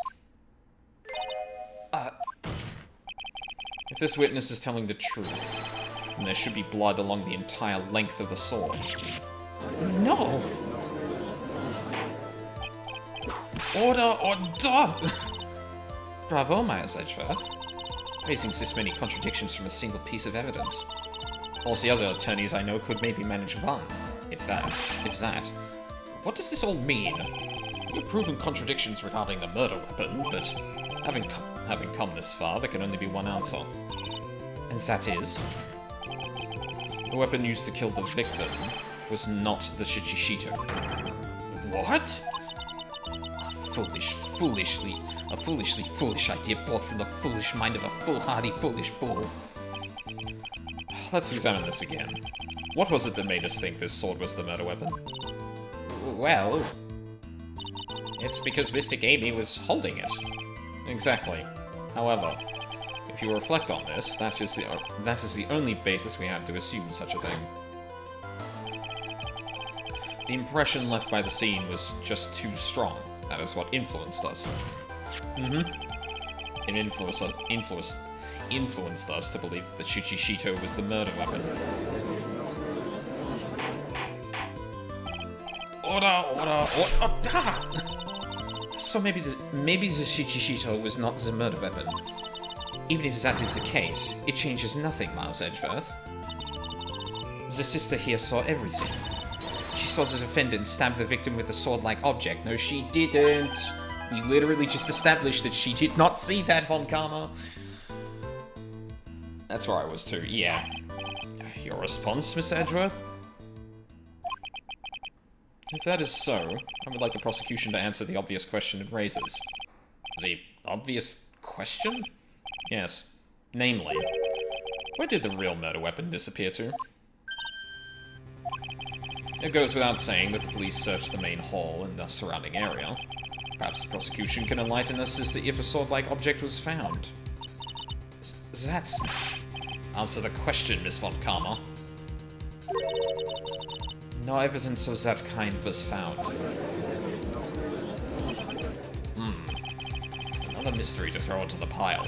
If this witness is telling the truth, then there should be blood along the entire length of the sword. No! Order! Bravo, Myers Edgeworth. Raising this many contradictions from a single piece of evidence. All the other attorneys I know could maybe manage one, if that. What does this all mean? You've proven contradictions regarding the murder weapon, but having come this far, there can only be one answer. And that is... the weapon used to kill the victim was not the Shichishito. What? A foolishly foolish idea brought from the foolish mind of a foolhardy foolish fool. Let's examine this again. What was it that made us think this sword was the murder weapon? Well... it's because Mystic Amy was holding it. Exactly. However, if you reflect on this, that is the only basis we have to assume such a thing. The impression left by the scene was just too strong. That is what influenced us. It influenced us to believe that the Shuchishito was the murder weapon. Order! So maybe the Shuchishito was not the murder weapon. Even if that is the case, it changes nothing, Miles Edgeworth. The sister here saw everything. She saw the defendant stab the victim with a sword-like object. No, she didn't. We literally just established that she did not see that, Von Karma. That's where I was too, yeah. Your response, Mr. Edgeworth? If that is so, I would like the prosecution to answer the obvious question it raises. The obvious question? Yes. Namely, where did the real murder weapon disappear to? It goes without saying that the police searched the main hall and the surrounding area. Perhaps the prosecution can enlighten us as to if a sword-like object was found. That's... Answer the question, Miss Von Karma. No evidence of that kind was found. Another mystery to throw onto the pile.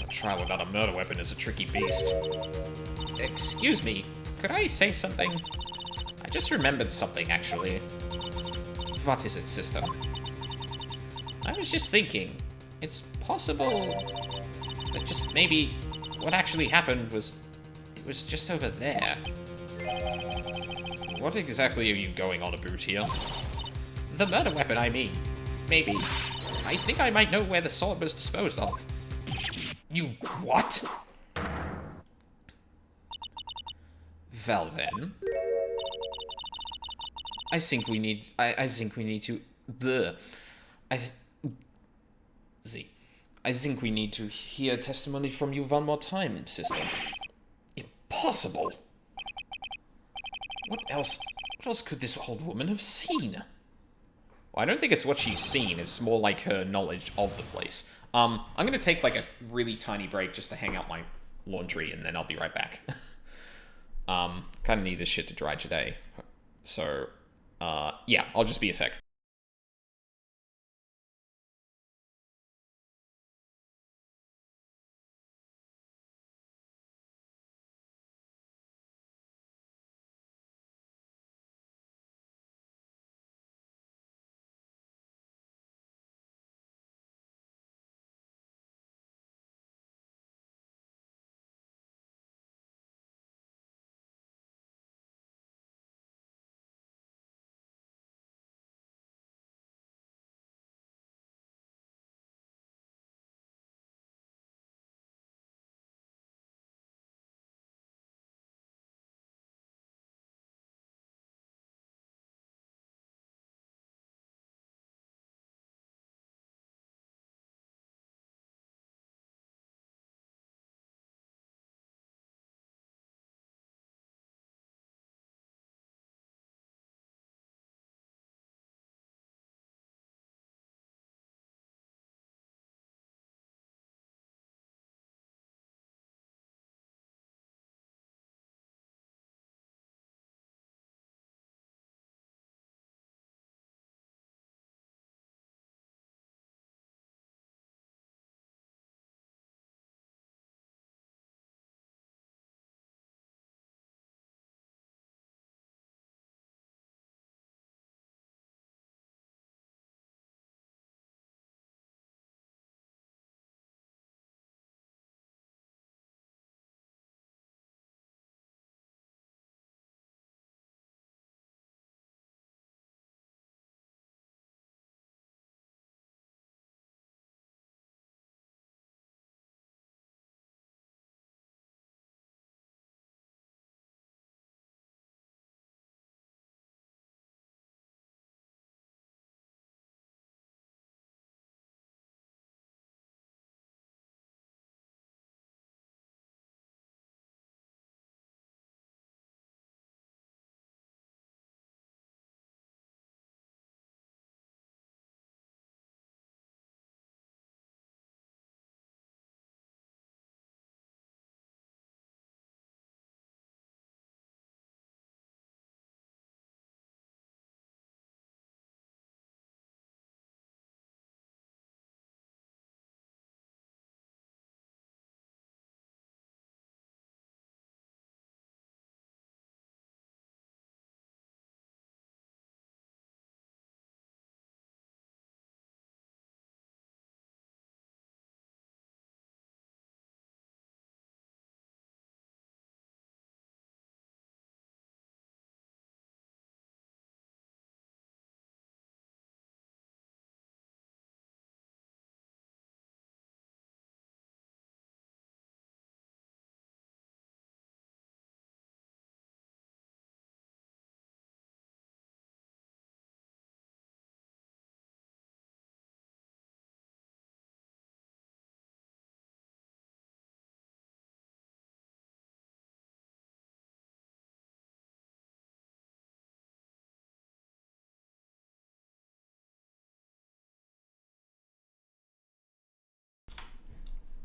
A trial without a murder weapon is a tricky beast. Excuse me, could I say something? I just remembered something, actually. What is it, sister? I was just thinking, it's possible that just maybe what actually happened was... it was just over there. What exactly are you going on about here? The murder weapon, I mean. Maybe. I think I might know where the sword was disposed of. You what? Well then... I think we need to... I think we need to hear testimony from you one more time, sister. Impossible! What else could this old woman have seen? Well, I don't think it's what she's seen, it's more like her knowledge of the place. I'm gonna take like a really tiny break just to hang out my laundry and then I'll be right back. Kinda need this shit to dry today. So, yeah, I'll just be a sec.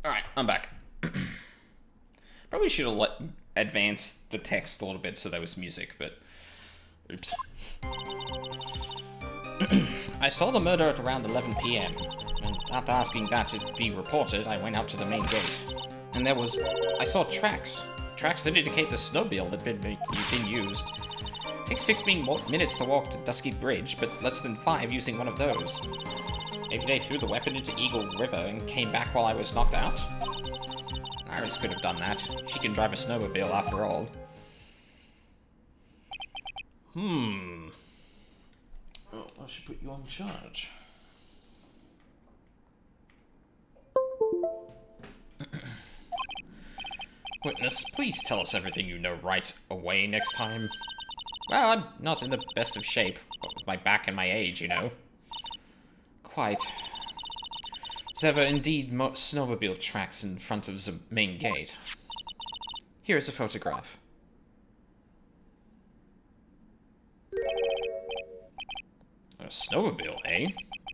Alright, I'm back. Probably should have advanced the text a little bit so there was music, but... Oops. I saw the murder at around 11 PM, and after asking that it be reported, I went out to the main gate. And I saw tracks. Tracks that indicate the snowmobile had been used. It takes 15 minutes to walk to Dusky Bridge, but less than 5 using one of those. Maybe they threw the weapon into Eagle River and came back while I was knocked out? Iris could have done that. She can drive a snowmobile after all. Oh, I should put you on charge. Witness, please tell us everything you know right away next time. Well, I'm not in the best of shape, but with my back and my age, you know. Quite. There were indeed snowmobile tracks in front of the main gate. Here is a photograph. A snowmobile, eh?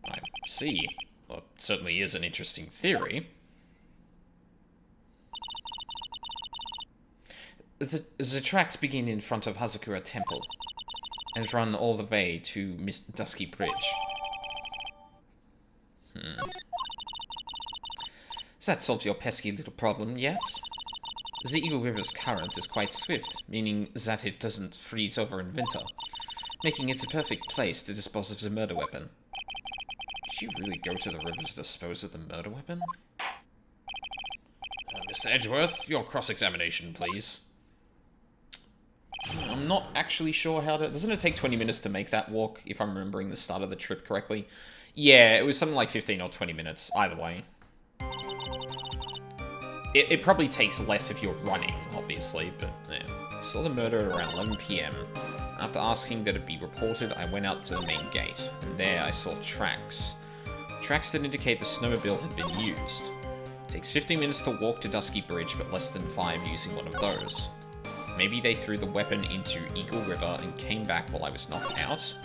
I see. Well, it certainly is an interesting theory. The tracks begin in front of Hazakura Temple and run all the way to Dusky Bridge. Has that solved your pesky little problem yet? The Eagle River's current is quite swift, meaning that it doesn't freeze over in winter, making it a perfect place to dispose of the murder weapon. Did you really go to the river to dispose of the murder weapon? Mr. Edgeworth, your cross-examination, please. I'm not actually sure how to... Doesn't it take 20 minutes to make that walk, if I'm remembering the start of the trip correctly? Yeah, it was something like 15 or 20 minutes, either way. It probably takes less if you're running, obviously, but yeah. I saw the murder at around 11 PM. After asking that it be reported, I went out to the main gate, and there I saw tracks. Tracks that indicate the snowmobile had been used. It takes 15 minutes to walk to Dusky Bridge, but less than 5 using one of those. Maybe they threw the weapon into Eagle River and came back while I was knocked out?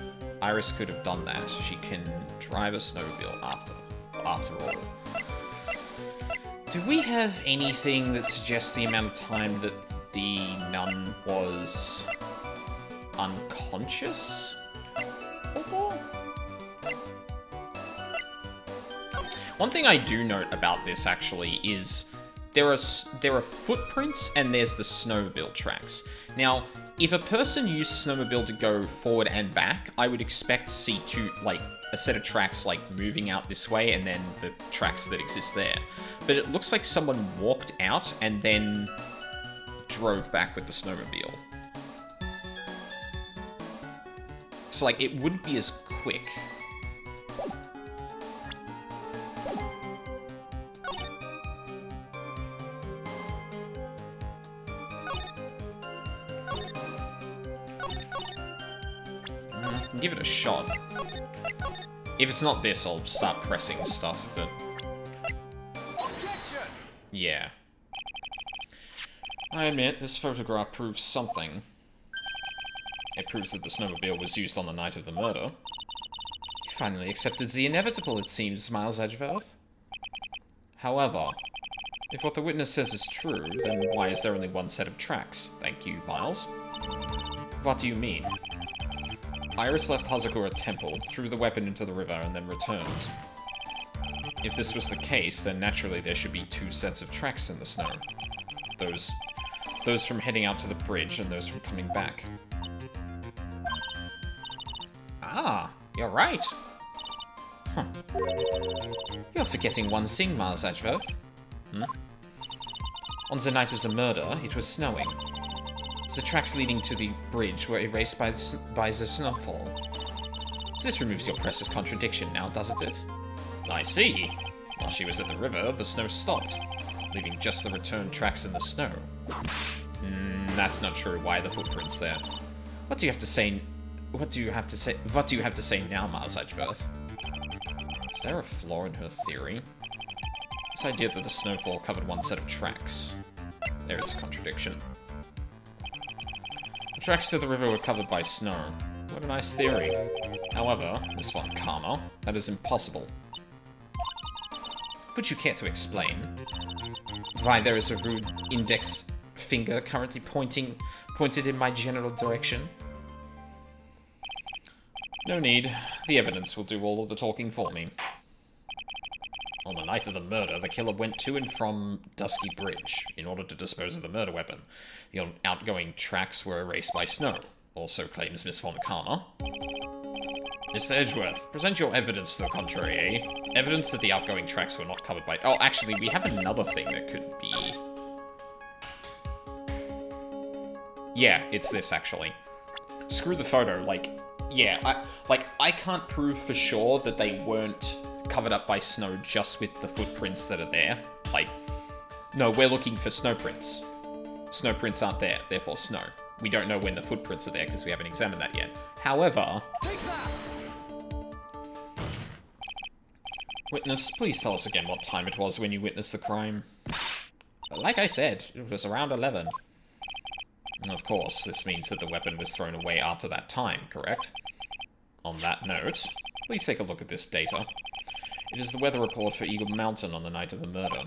Iris could have done that. She can drive a snowmobile after all. Do we have anything that suggests the amount of time that the nun was unconscious? One thing I do note about this, actually, is there are footprints and there's the snowmobile tracks. Now, if a person used snowmobile to go forward and back, I would expect to see a set of tracks moving out this way and then the tracks that exist there. But it looks like someone walked out and then drove back with the snowmobile. So it wouldn't be as quick. Give it a shot. If it's not this, I'll start pressing stuff, but... yeah. I admit, this photograph proves something. It proves that the snowmobile was used on the night of the murder. You finally accepted the inevitable, it seems, Miles Edgeworth. However, if what the witness says is true, then why is there only one set of tracks? Thank you, Miles. What do you mean? Iris left Hazakura Temple, threw the weapon into the river, and then returned. If this was the case, then naturally there should be 2 sets of tracks in the snow. Those from heading out to the bridge, and those from coming back. Ah, you're right. Huh. You're forgetting one thing, Miles Edgeworth. On the night of the murder, it was snowing. The tracks leading to the bridge were erased by the snowfall. This removes your precious contradiction now, doesn't it? I see. While she was at the river, the snow stopped, leaving just the return tracks in the snow. That's not true. Why are the footprints there? What do you have to say? What do you have to say now, Miles Edgeworth? Is there a flaw in her theory? This idea that the snowfall covered one set of tracks. There is a contradiction. The tracks to the river were covered by snow. What a nice theory. However, this one, Karma, that is impossible. Would you care to explain why there is a rude index finger currently pointed in my general direction? No need. The evidence will do all of the talking for me. On the night of the murder, the killer went to and from Dusky Bridge in order to dispose of the murder weapon. The outgoing tracks were erased by snow, also claims Miss Von Karma. Mr. Edgeworth, present your evidence to the contrary, eh? Evidence that the outgoing tracks were not covered by... Oh, actually, we have another thing that could be... Yeah, it's this, actually. Screw the photo, like... Yeah, I can't prove for sure that they weren't covered up by snow just with the footprints that are there. Like, no, we're looking for snow prints. Snow prints aren't there, therefore snow. We don't know when the footprints are there because we haven't examined that yet. However... Witness, please tell us again what time it was when you witnessed the crime. Like I said, it was around 11. And of course, this means that the weapon was thrown away after that time, correct? On that note, please take a look at this data. It is the weather report for Eagle Mountain on the night of the murder.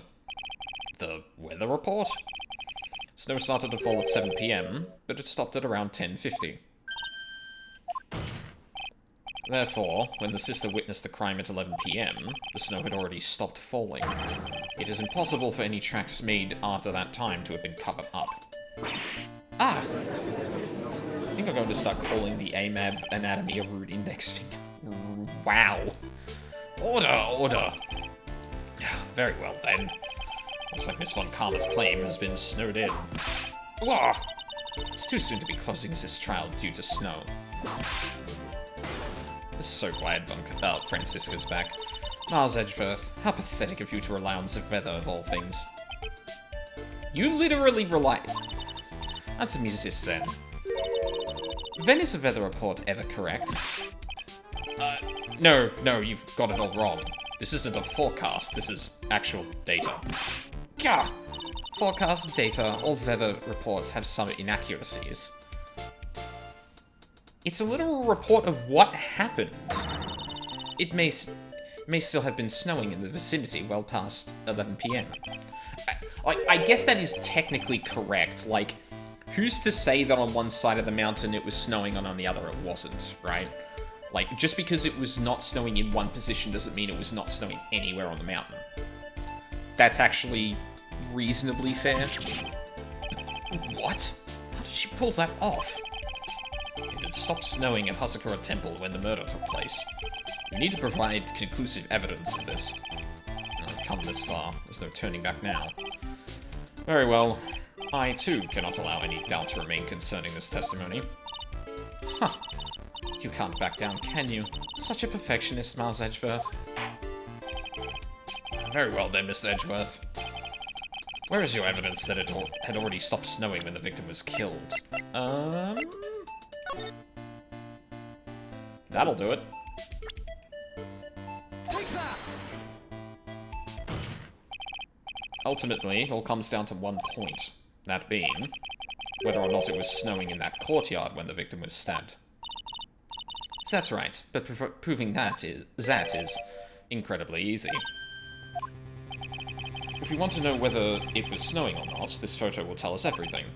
The weather report? Snow started to fall at 7 PM, but it stopped at around 10:50. Therefore, when the sister witnessed the crime at 11 PM, the snow had already stopped falling. It is impossible for any tracks made after that time to have been covered up. Ah! I think I'm going to start calling the AMAB anatomy a rude index finger. Wow. Order! Very well, then. Looks like Miss Von Karma's claim has been snowed in. Whoa! It's too soon to be closing this trial due to snow. I'm so glad Francisca's back. Miles Edgeworth, how pathetic of you to rely on the weather of all things. You literally rely... Answer me this, then. When is the weather report ever correct? No, you've got it all wrong. This isn't a forecast, this is actual data. Gah! Forecast data, all weather reports have some inaccuracies. It's a literal report of what happened. It may still have been snowing in the vicinity well past 11 PM. I guess that is technically correct. Like, who's to say that on one side of the mountain it was snowing and on the other it wasn't, right? Like, just because it was not snowing in one position doesn't mean it was not snowing anywhere on the mountain. That's actually reasonably fair. What? How did she pull that off? It had stopped snowing at Hasakura Temple when the murder took place. We need to provide conclusive evidence of this. I've come this far. There's no turning back now. Very well. I, too, cannot allow any doubt to remain concerning this testimony. Huh. You can't back down, can you? Such a perfectionist, Miles Edgeworth. Very well then, Mr. Edgeworth. Where is your evidence that it had already stopped snowing when the victim was killed? That'll do it. Ultimately, it all comes down to one point. That being, whether or not it was snowing in that courtyard when the victim was stabbed. That's right, but proving that is incredibly easy. If we want to know whether it was snowing or not, this photo will tell us everything.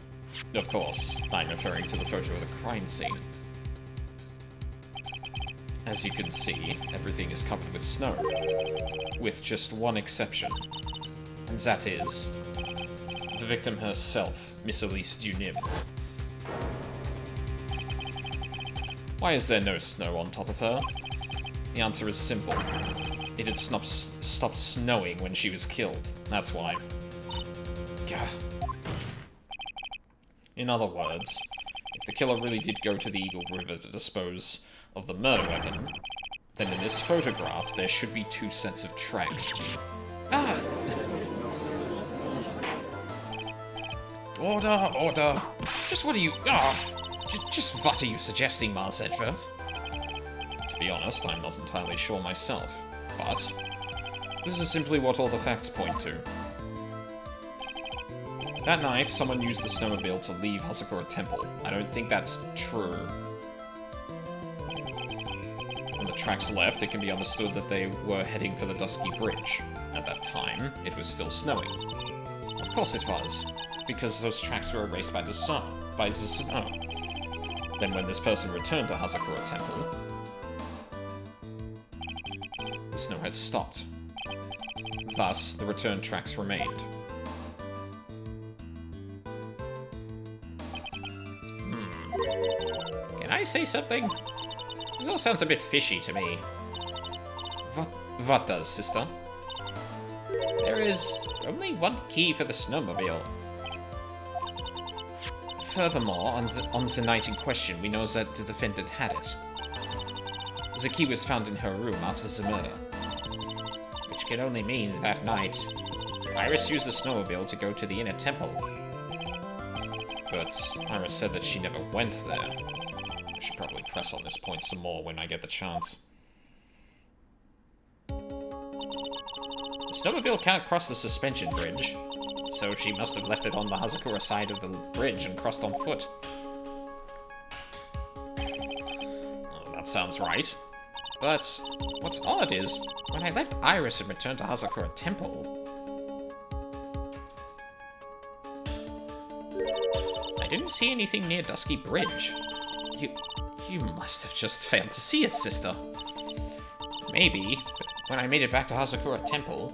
Of course, I'm referring to the photo of the crime scene. As you can see, everything is covered with snow, with just one exception, and that is the victim herself, Miss Elise Dunim. Why is there no snow on top of her? The answer is simple. It had stopped snowing when she was killed. That's why. Gah. In other words, if the killer really did go to the Eagle River to dispose of the murder weapon, then in this photograph there should be two sets of tracks. Ah! Order! Just what are you... Just what are you suggesting, Miles Edgeworth? To be honest, I'm not entirely sure myself, but this is simply what all the facts point to. That night, someone used the snowmobile to leave Hasakura Temple. I don't think that's true. When the tracks left, it can be understood that they were heading for the Dusky Bridge. At that time, it was still snowing. Of course it was, because those tracks were erased by the sun, by the snow. Then when this person returned to Hazakura Temple, the snow had stopped. Thus, the return tracks remained. Can I say something? This all sounds a bit fishy to me. What does, sister? There is only one key for the snowmobile. Furthermore, on the night in question, we know that the defendant had it. The key was found in her room after the murder. Which can only mean that night, Iris used the snowmobile to go to the inner temple. But Iris said that she never went there. I should probably press on this point some more when I get the chance. The snowmobile can't cross the suspension bridge, so she must have left it on the Hazakura side of the bridge and crossed on foot. Well, that sounds right. But what's odd is, when I left Iris and returned to Hazakura Temple, I didn't see anything near Dusky Bridge. You must have just failed to see it, sister. Maybe, but when I made it back to Hazakura Temple,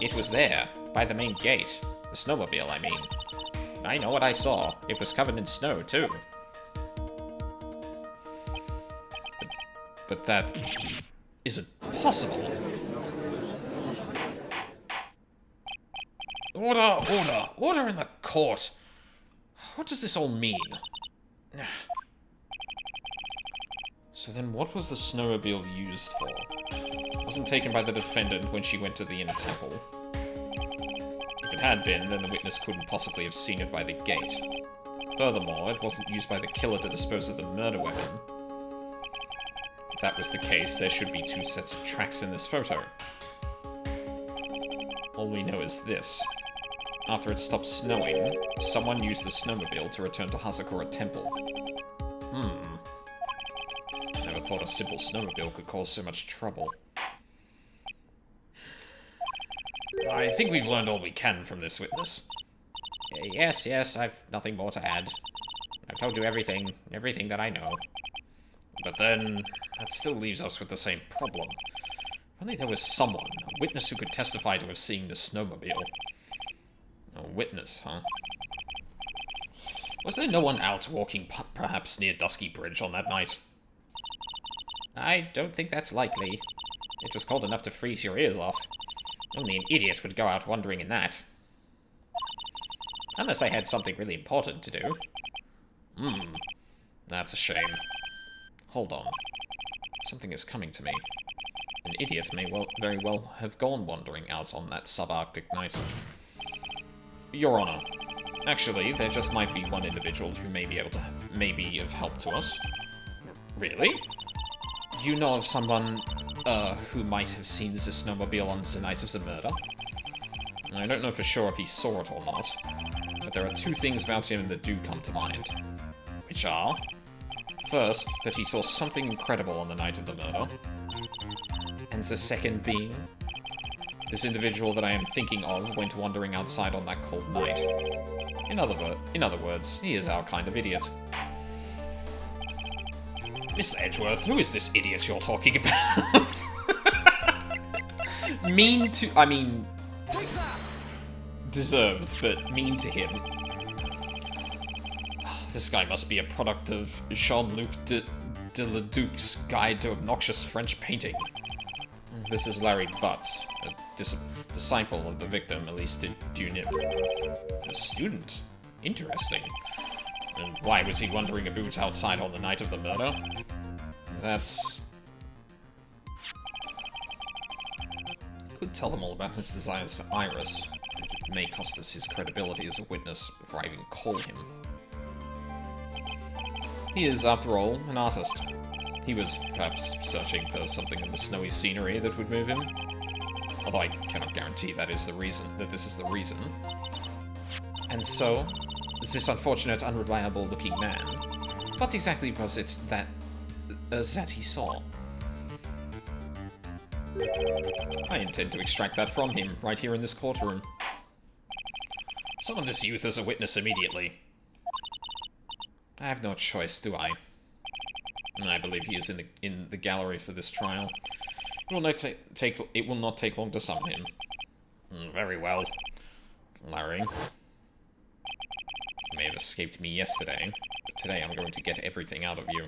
it was there, by the main gate. The snowmobile, I mean. I know what I saw. It was covered in snow, too. But that isn't possible. Order in the court. What does this all mean? So then what was the snowmobile used for? It wasn't taken by the defendant when she went to the inner temple. If it had been, then the witness couldn't possibly have seen it by the gate. Furthermore, it wasn't used by the killer to dispose of the murder weapon. If that was the case, there should be 2 sets of tracks in this photo. All we know is this. After it stopped snowing, someone used the snowmobile to return to Hazakura Temple. Never thought a simple snowmobile could cause so much trouble. I think we've learned all we can from this witness. Yes, I've nothing more to add. I've told you everything that I know. But then, that still leaves us with the same problem. If only there was someone, a witness who could testify to have seen the snowmobile. A witness, huh? Was there no one out walking perhaps near Dusky Bridge on that night? I don't think that's likely. It was cold enough to freeze your ears off. Only an idiot would go out wandering in that. Unless I had something really important to do. That's a shame. Hold on. Something is coming to me. An idiot may very well have gone wandering out on that subarctic night. Your Honor, actually, there just might be one individual who may be able to maybe of help to us. Really? You know of someone, who might have seen the snowmobile on the night of the murder? I don't know for sure if he saw it or not, but there are 2 things about him that do come to mind. Which are, first, that he saw something incredible on the night of the murder, and the second being, this individual that I am thinking of went wandering outside on that cold night. In other words, he is our kind of idiot. Mr. Edgeworth, who is this idiot you're talking about? I mean, deserved, but mean to him. This guy must be a product of Jean-Luc de Leduc's Guide to Obnoxious French Painting. This is Larry Butts, a disciple of the victim, Elise de Dunip. A student? Interesting. And why was he wandering about outside on the night of the murder? That's... Could tell them all about his desires for Iris. It may cost us his credibility as a witness before I even call him. He is, after all, an artist. He was perhaps searching for something in the snowy scenery that would move him. Although I cannot guarantee that this is the reason. And so, this unfortunate, unreliable-looking man, what exactly was it that that he saw. I intend to extract that from him, right here in this courtroom. Summon this youth as a witness immediately. I have no choice, do I? I believe he is in the gallery for this trial. It will not take long to summon him. Very well. Larry. You may have escaped me yesterday, but today I'm going to get everything out of you.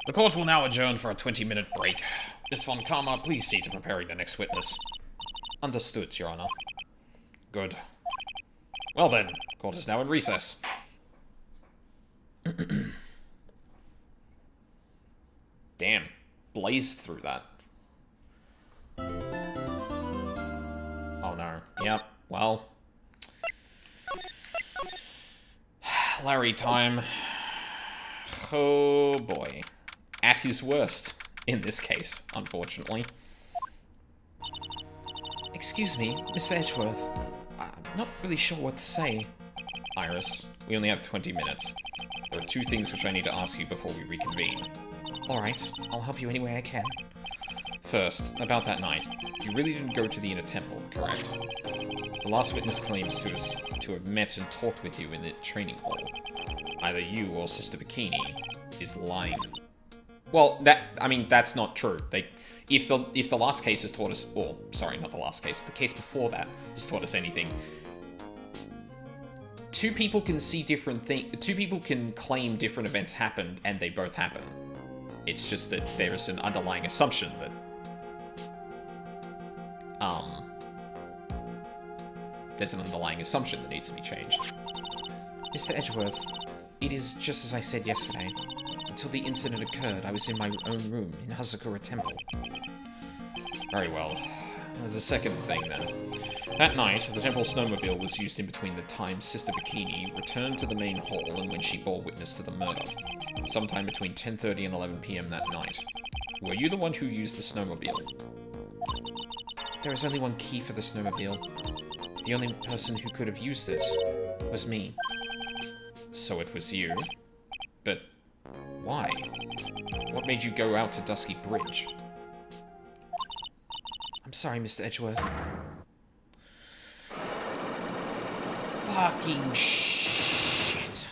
The court will now adjourn for a 20-minute break. Miss Von Karma, please see to preparing the next witness. Understood, Your Honor. Good. Well then, court is now in recess. Damn. Blazed through that. Oh no. Yep. Well. Larry time. Oh boy. At his worst, in this case, unfortunately. Excuse me, Mr. Edgeworth. I'm not really sure what to say. Iris, we only have 20 minutes. There are 2 things which I need to ask you before we reconvene. Alright, I'll help you any way I can. First, about that night. You really didn't go to the Inner Temple, correct? The last witness claims to have met and talked with you in the training hall. Either you or Sister Bikini is lying. Well, that's not true. If the last case has taught us, or sorry, not the last case, the case before that has taught us anything, 2 people can see different things. 2 people can claim different events happened, and they both happen. It's just that there is an underlying assumption that, there's an underlying assumption that needs to be changed. Mr. Edgeworth, it is just as I said yesterday. Until the incident occurred, I was in my own room in Hazakura Temple. Very well. The second thing, then. That night, the temple snowmobile was used in between the times Sister Bikini returned to the main hall and when she bore witness to the murder, sometime between 10:30 and 11 PM that night. Were you the one who used the snowmobile? There is only one key for the snowmobile. The only person who could have used it was me. So it was you? But why? What made you go out to Dusky Bridge? I'm sorry, Mr. Edgeworth. Fucking shit.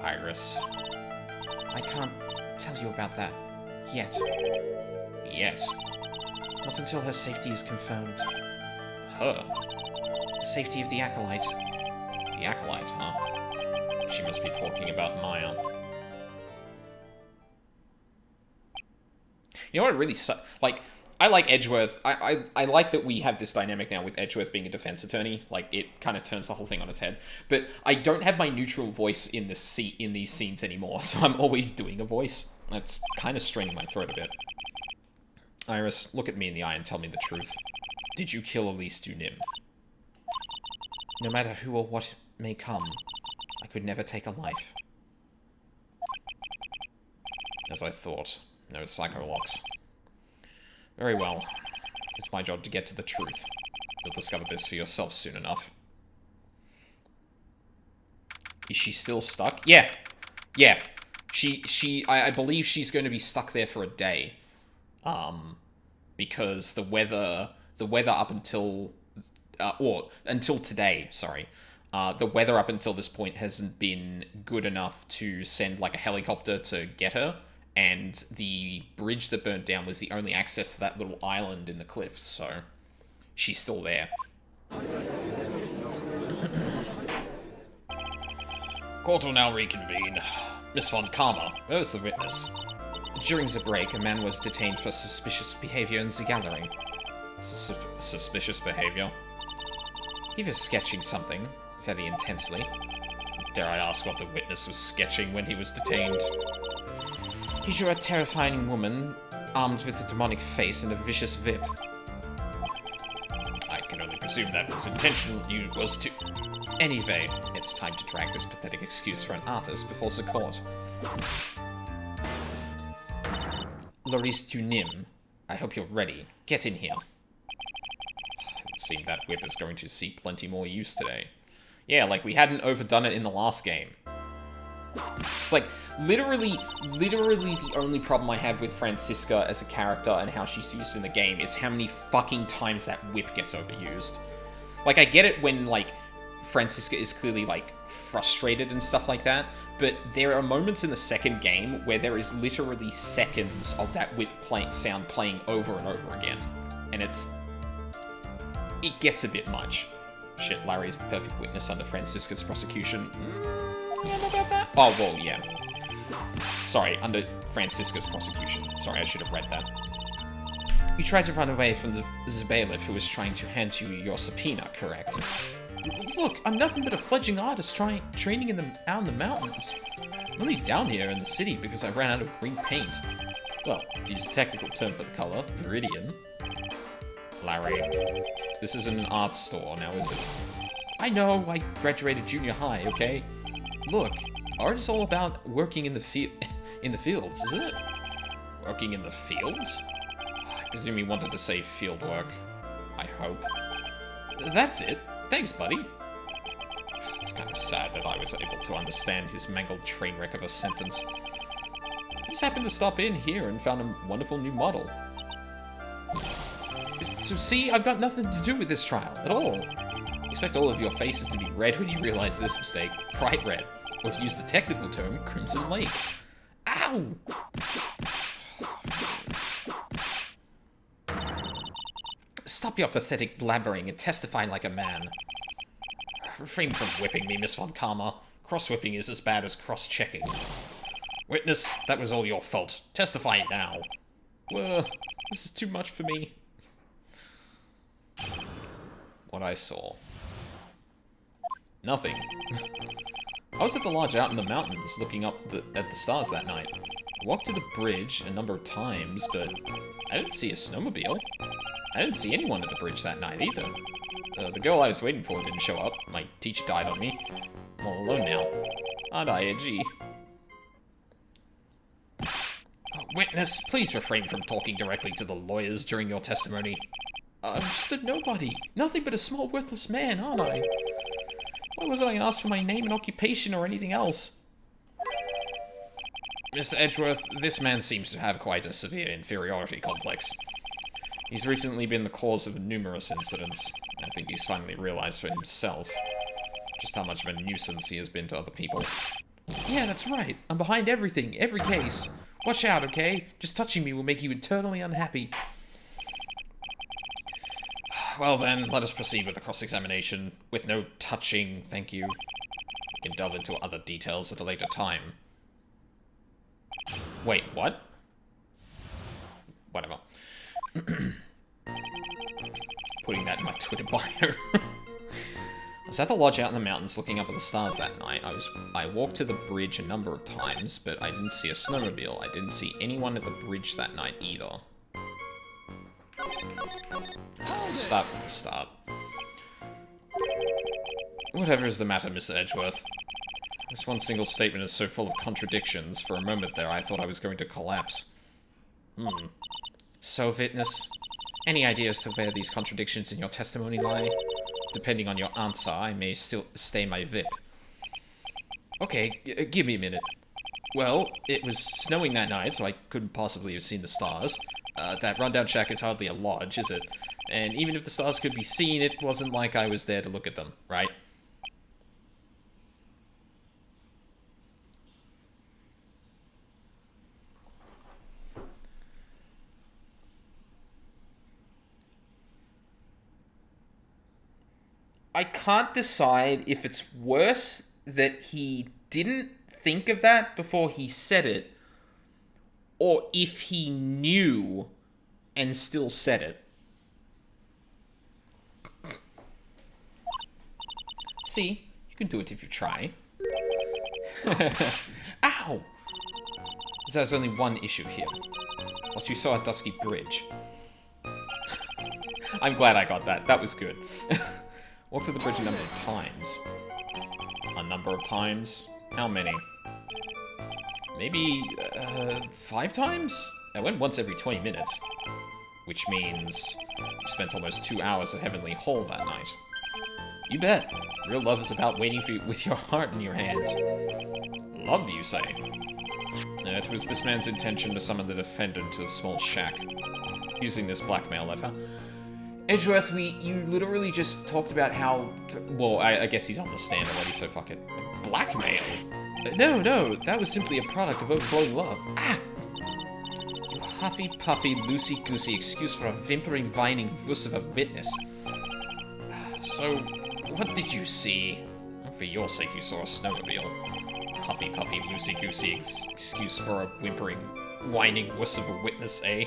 Iris. I can't tell you about that yet. Yet? Not until her safety is confirmed. Her? The safety of the Acolyte. The Acolyte, huh? She must be talking about Maya. You know what really like, I like Edgeworth. I like that we have this dynamic now with Edgeworth being a defense attorney. Like, it kind of turns the whole thing on its head. But I don't have my neutral voice in these scenes anymore, so I'm always doing a voice. That's kind of straining my throat a bit. Iris, look at me in the eye and tell me the truth. Did you kill Elise Dunim? No matter who or what may come, I could never take a life. As I thought. No psycholocks. Very well. It's my job to get to the truth. You'll discover this for yourself soon enough. Is she still stuck? Yeah. Yeah. I believe she's going to be stuck there for a day. Because the weather up until, or until today, sorry. The weather up until this point hasn't been good enough to send, like, a helicopter to get her. And the bridge that burnt down was the only access to that little island in the cliffs, so she's still there. Court will now reconvene. Miss Von Karma, where was the witness? During the break, a man was detained for suspicious behavior in the gallery. Suspicious behavior? He was sketching something, very intensely. Dare I ask what the witness was sketching when he was detained? He drew a terrifying woman, armed with a demonic face and a vicious whip. I can only presume that was intentional. You was to... Anyway, it's time to drag this pathetic excuse for an artist before the court. Laurice Dunim, I hope you're ready. Get in here. It seems that whip is going to see plenty more use today. Yeah, like we hadn't overdone it in the last game. It's like, literally the only problem I have with Francisca as a character and how she's used in the game is how many fucking times that whip gets overused. Like, I get it when, like, Francisca is clearly, like, frustrated and stuff like that, but there are moments in the second game where there is literally seconds of that whip sound playing over and over again. And it gets a bit much. Shit, Larry's the perfect witness under Francisca's prosecution. I don't know about that. Oh, well, yeah. Sorry, under Francisca's prosecution. Sorry, I should have read that. You tried to run away from the bailiff who was trying to hand you your subpoena, correct? Look, I'm nothing but a fledgling artist training out in the mountains. I'm only down here in the city because I ran out of green paint. Well, to use the technical term for the color, viridian. Larry, this isn't an art store now, is it? I know, I graduated junior high, okay? Look, art is all about working in the fields, isn't it? Working in the fields? I presume he wanted to say field work. I hope. That's it. Thanks, buddy. It's kind of sad that I was able to understand his mangled train wreck of a sentence. I just happened to stop in here and found a wonderful new model. So see, I've got nothing to do with this trial, at all. I expect all of your faces to be red when you realize this mistake. Bright red. Or to use the technical term, Crimson Lake. Ow! Stop your pathetic blabbering and testify like a man. Refrain from whipping me, Miss Von Karma. Cross-whipping is as bad as cross-checking. Witness, that was all your fault. Testify now. Well, this is too much for me. What I saw. Nothing. I was at the lodge out in the mountains, looking up at the stars that night. I walked to the bridge a number of times, but I didn't see a snowmobile. I didn't see anyone at the bridge that night, either. The girl I was waiting for didn't show up. My teacher died on me. I'm all alone now. Aren't I, Edgy? Witness, please refrain from talking directly to the lawyers during your testimony. I'm just a nobody. Nothing but a small, worthless man, aren't I? Why wasn't I asked for my name and occupation or anything else? Mr. Edgeworth, this man seems to have quite a severe inferiority complex. He's recently been the cause of numerous incidents. I think he's finally realized for himself just how much of a nuisance he has been to other people. Yeah, that's right. I'm behind everything, every case. Watch out, okay? Just touching me will make you eternally unhappy. Well then, let us proceed with the cross-examination. With no touching, thank you. We can delve into other details at a later time. Wait, what? Whatever. Putting that in my Twitter bio. I was at the lodge out in the mountains looking up at the stars that night. I walked to the bridge a number of times, but I didn't see a snowmobile. I didn't see anyone at the bridge that night either. Start from the start. Whatever is the matter, Mr. Edgeworth? This one single statement is so full of contradictions. For a moment there, I thought I was going to collapse. So, witness, any idea as to where these contradictions in your testimony lie? Depending on your answer, I may still stay my VIP. Okay, give me a minute. Well, it was snowing that night, so I couldn't possibly have seen the stars. That rundown shack is hardly a lodge, is it? And even if the stars could be seen, it wasn't like I was there to look at them, right? I can't decide if it's worse that he didn't think of that before he said it, or if he knew and still said it. See, you can do it if you try. Ow! There's only one issue here. What you saw at Dusky Bridge. I'm glad I got that. That was good. Walked to the bridge a number of times. A number of times? How many? Maybe, 5 times? I went once every 20 minutes. Which means you spent almost 2 hours at Heavenly Hall that night. You bet. Real love is about waiting for you with your heart in your hands. Love, you say? It was this man's intention to summon the defendant to a small shack, using this blackmail letter. Edgeworth, you literally just talked about how... Well, I guess he's on the stand already, so fuck it. Blackmail? No, that was simply a product of overflowing love. Ah! You huffy-puffy, loosey-goosey excuse for a whimpering, whining vuss of a witness. So, what did you see? For your sake, you saw a snowmobile. Huffy-puffy, loosey-goosey excuse for a whimpering, whining wuss of a witness, eh?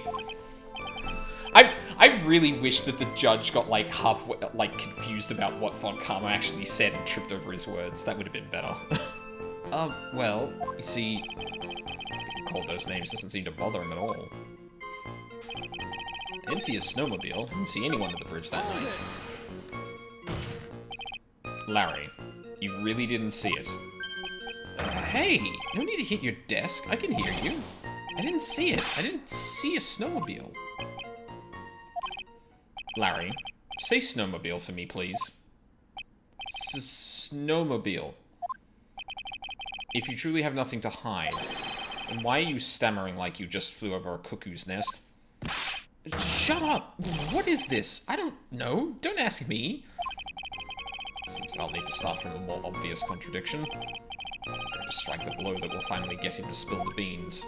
I really wish that the judge got, like, confused about what Von Karma actually said and tripped over his words. That would have been better. Well, you see, being called those names doesn't seem to bother him at all. I didn't see a snowmobile. I didn't see anyone at the bridge that night. Larry, you really didn't see it. Hey, no need to hit your desk. I can hear you. I didn't see it. I didn't see a snowmobile. Larry, say snowmobile for me, please. Snowmobile. If you truly have nothing to hide, then why are you stammering like you just flew over a cuckoo's nest? Shut up! What is this? I don't know. Don't ask me. Seems I'll need to start from a more obvious contradiction. To strike the blow that will finally get him to spill the beans.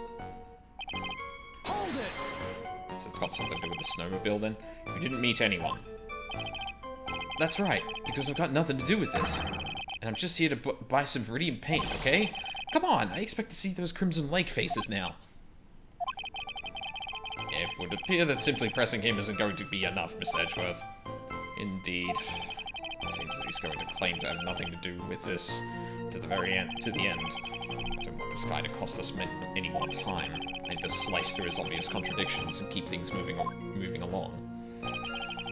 Hold it! So it's got something to do with the snowmobile then? You didn't meet anyone. That's right, because I've got nothing to do with this. And I'm just here to buy some Viridian paint, okay? Come on, I expect to see those Crimson Lake faces now. It would appear that simply pressing him isn't going to be enough, Mr. Edgeworth. Indeed. It seems that he's going to claim to have nothing to do with this to the very end. I don't want this guy to cost us any more time. I need to slice through his obvious contradictions and keep things moving along.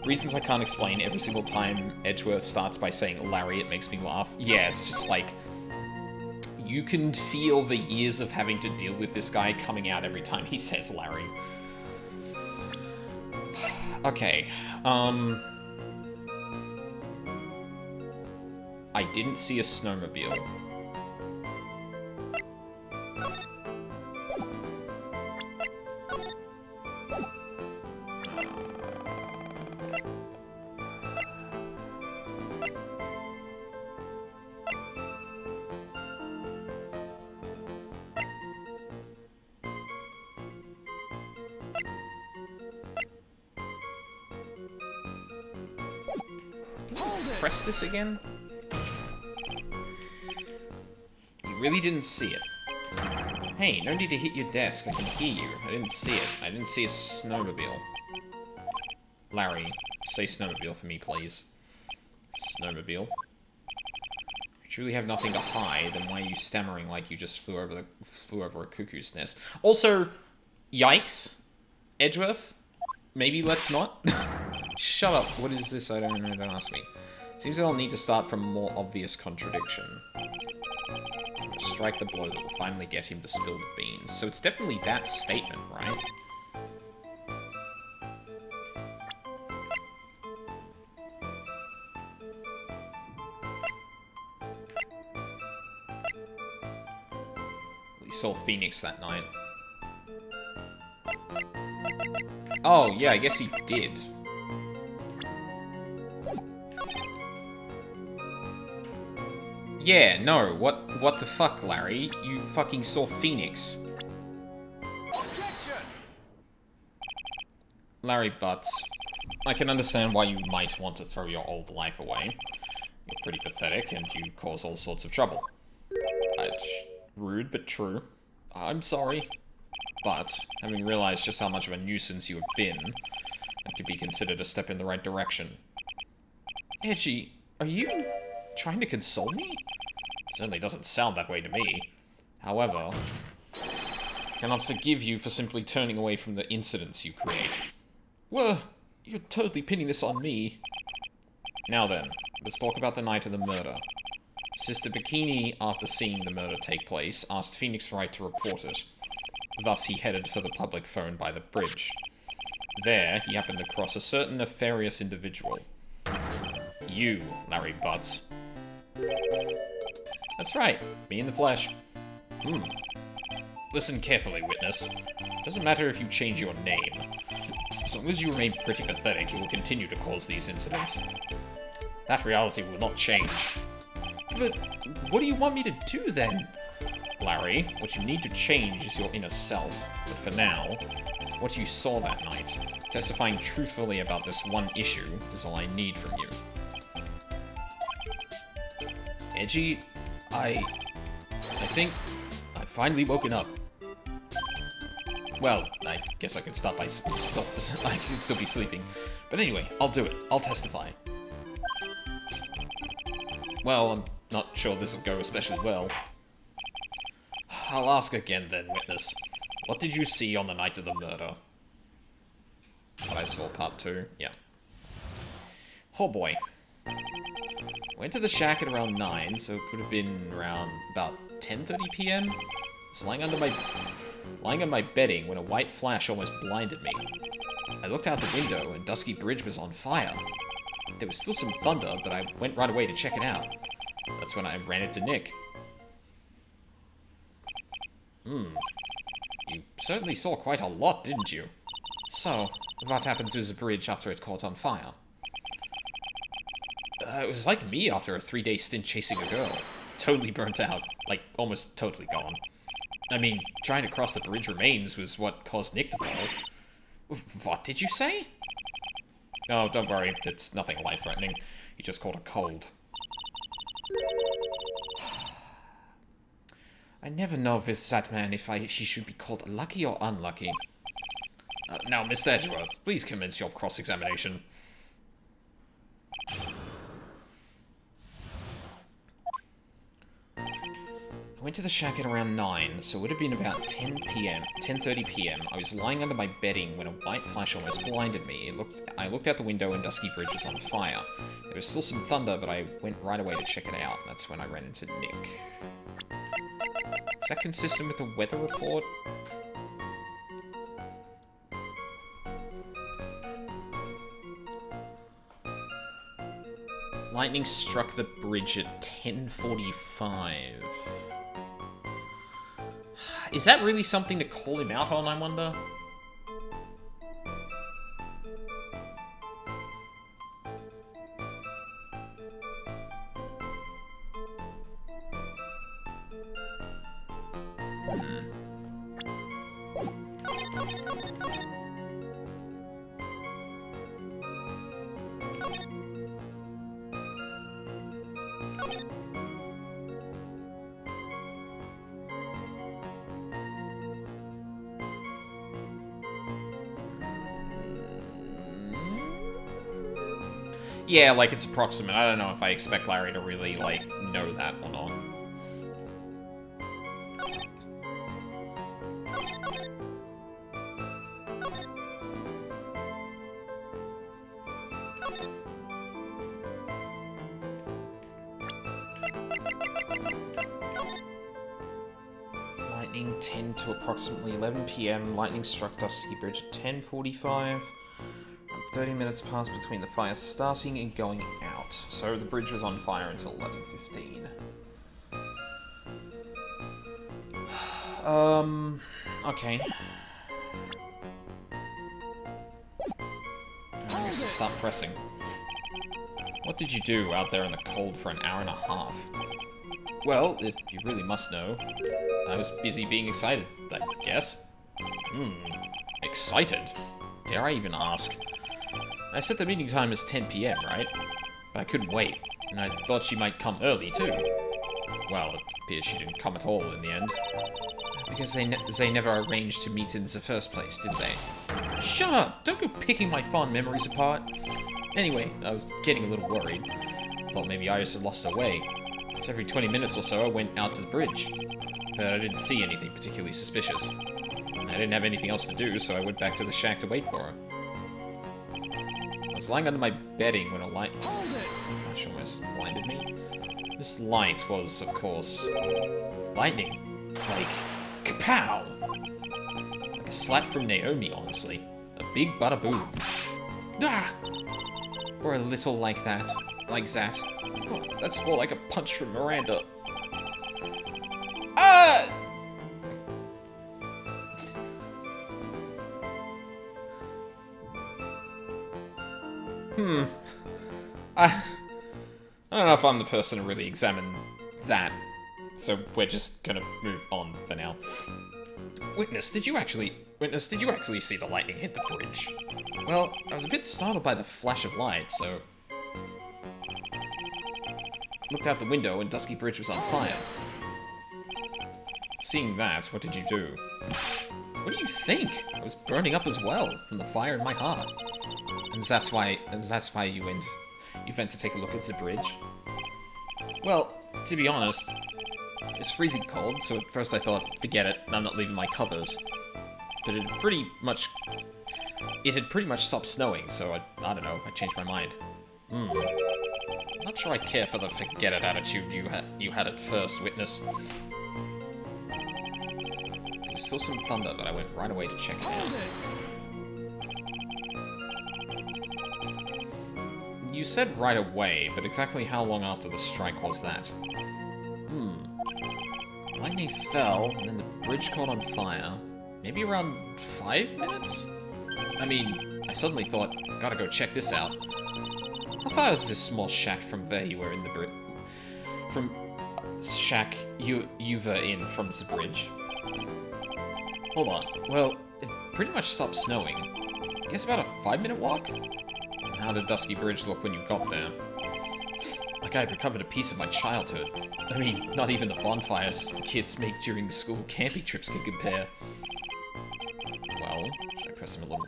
Reasons I can't explain. Every single time Edgeworth starts by saying Larry, it makes me laugh. Yeah, it's just like... You can feel the years of having to deal with this guy coming out every time he says Larry. Okay, I didn't see a snowmobile. Press this again? You really didn't see it. Hey, no need to hit your desk. I can hear you. I didn't see it. I didn't see a snowmobile. Larry, say snowmobile for me, please. Snowmobile. If you truly have nothing to hide, then why are you stammering like you just flew over a cuckoo's nest? Also, yikes, Edgeworth. Maybe let's not. Shut up. What is this? I don't know. Don't ask me. Seems I'll need to start from a more obvious contradiction. Strike the blow that will finally get him to spill the beans. So it's definitely that statement, right? We saw Phoenix that night. Oh, yeah, I guess he did. Yeah, no, what the fuck, Larry? You fucking saw Phoenix. Objection! Larry Butts, I can understand why you might want to throw your old life away. You're pretty pathetic, and you cause all sorts of trouble. It's rude, but true. I'm sorry. But, having realized just how much of a nuisance you have been, that could be considered a step in the right direction. Edgy, are you trying to console me? Certainly doesn't sound that way to me. However, I cannot forgive you for simply turning away from the incidents you create. Well, you're totally pinning this on me. Now then, let's talk about the night of the murder. Sister Bikini, after seeing the murder take place, asked Phoenix Wright to report it. Thus, he headed for the public phone by the bridge. There, he happened to cross a certain nefarious individual. You, Larry Butts. That's right, me in the flesh. Listen carefully, witness. Doesn't matter if you change your name. As long as you remain pretty pathetic, you will continue to cause these incidents. That reality will not change. But what do you want me to do then? Larry, what you need to change is your inner self. But for now, what you saw that night, testifying truthfully about this one issue, is all I need from you. Edgy, I think I've finally woken up. Well, I guess I could stop by I could still be sleeping. But anyway, I'll do it. I'll testify. Well, I'm not sure this'll go especially well. I'll ask again then, witness. What did you see on the night of the murder? What I saw, part 2, yeah. Oh boy. Went to the shack at around 9, so it could have been around about 10:30 p.m. I was lying on my bedding when a white flash almost blinded me. I looked out the window and Dusky Bridge was on fire. There was still some thunder, but I went right away to check it out. That's when I ran into Nick. You certainly saw quite a lot, didn't you? So, what happened to the bridge after it caught on fire? It was like me after a 3-day stint chasing a girl. Totally burnt out. Like, almost totally gone. I mean, trying to cross the bridge remains was what caused Nick to fall. What did you say? Oh, don't worry. It's nothing life-threatening. He just caught a cold. I never know with that man if he should be called lucky or unlucky. Now, Mr. Edgeworth, please commence your cross-examination. I went to the shack at around 9, so it would have been about 10:30 p.m. I was lying under my bedding when a white flash almost blinded me. I looked out the window and Dusky Bridge was on fire. There was still some thunder, but I went right away to check it out. That's when I ran into Nick. Is that consistent with the weather report? Lightning struck the bridge at 10:45. Is that really something to call him out on, I wonder? Yeah, like, it's approximate. I don't know if I expect Larry to really, like, know that or not. Lightning 10 to approximately 11 p.m. Lightning struck Dusky Bridge at 10:45. 30 minutes passed between the fire starting and going out, so the bridge was on fire until 11:15. Okay. I guess I'll start pressing. What did you do out there in the cold for an hour and a half? Well, if you really must know, I was busy being excited, I guess. Excited? Dare I even ask? I set the meeting time as 10 p.m., right? But I couldn't wait, and I thought she might come early, too. Well, it appears she didn't come at all in the end. Because they never arranged to meet in the first place, did they? Shut up! Don't go picking my fond memories apart! Anyway, I was getting a little worried. Thought maybe Iris had lost her way. So every 20 minutes or so I went out to the bridge. But I didn't see anything particularly suspicious. I didn't have anything else to do, so I went back to the shack to wait for her. I was lying under my bedding when a light flash almost blinded me. This light was, of course, lightning. Like, kapow! Like a slap from Naomi, honestly. A big bada boom. Ah! Or a little like that. Like that. Oh, that's more like a punch from Miranda. Ah! I don't know if I'm the person to really examine that, so we're just gonna move on for now. Witness, did you actually see the lightning hit the bridge? Well, I was a bit startled by the flash of light, so... Looked out the window and Dusky Bridge was on fire. Seeing that, what did you do? What do you think? I was burning up as well, from the fire in my heart. And that's why you went to take a look at the bridge? Well, to be honest, it's freezing cold, so at first I thought, forget it, I'm not leaving my covers. But it had pretty much stopped snowing, so I don't know, I changed my mind. Not sure I care for the forget it attitude you had at first, Witness. There was still some thunder, but I went right away to check it out. You said right away, but exactly how long after the strike was that? Lightning fell, and then the bridge caught on fire. Maybe around 5 minutes? I mean, I suddenly thought, gotta go check this out. How far is this small shack from where you were in the bridge? From shack you were in from the bridge? Hold on. Well, it pretty much stopped snowing. I guess about a 5-minute walk? How did Dusky Bridge look when you got there? Like I had recovered a piece of my childhood. I mean, not even the bonfires kids make during school camping trips can compare. Well, should I press him a little...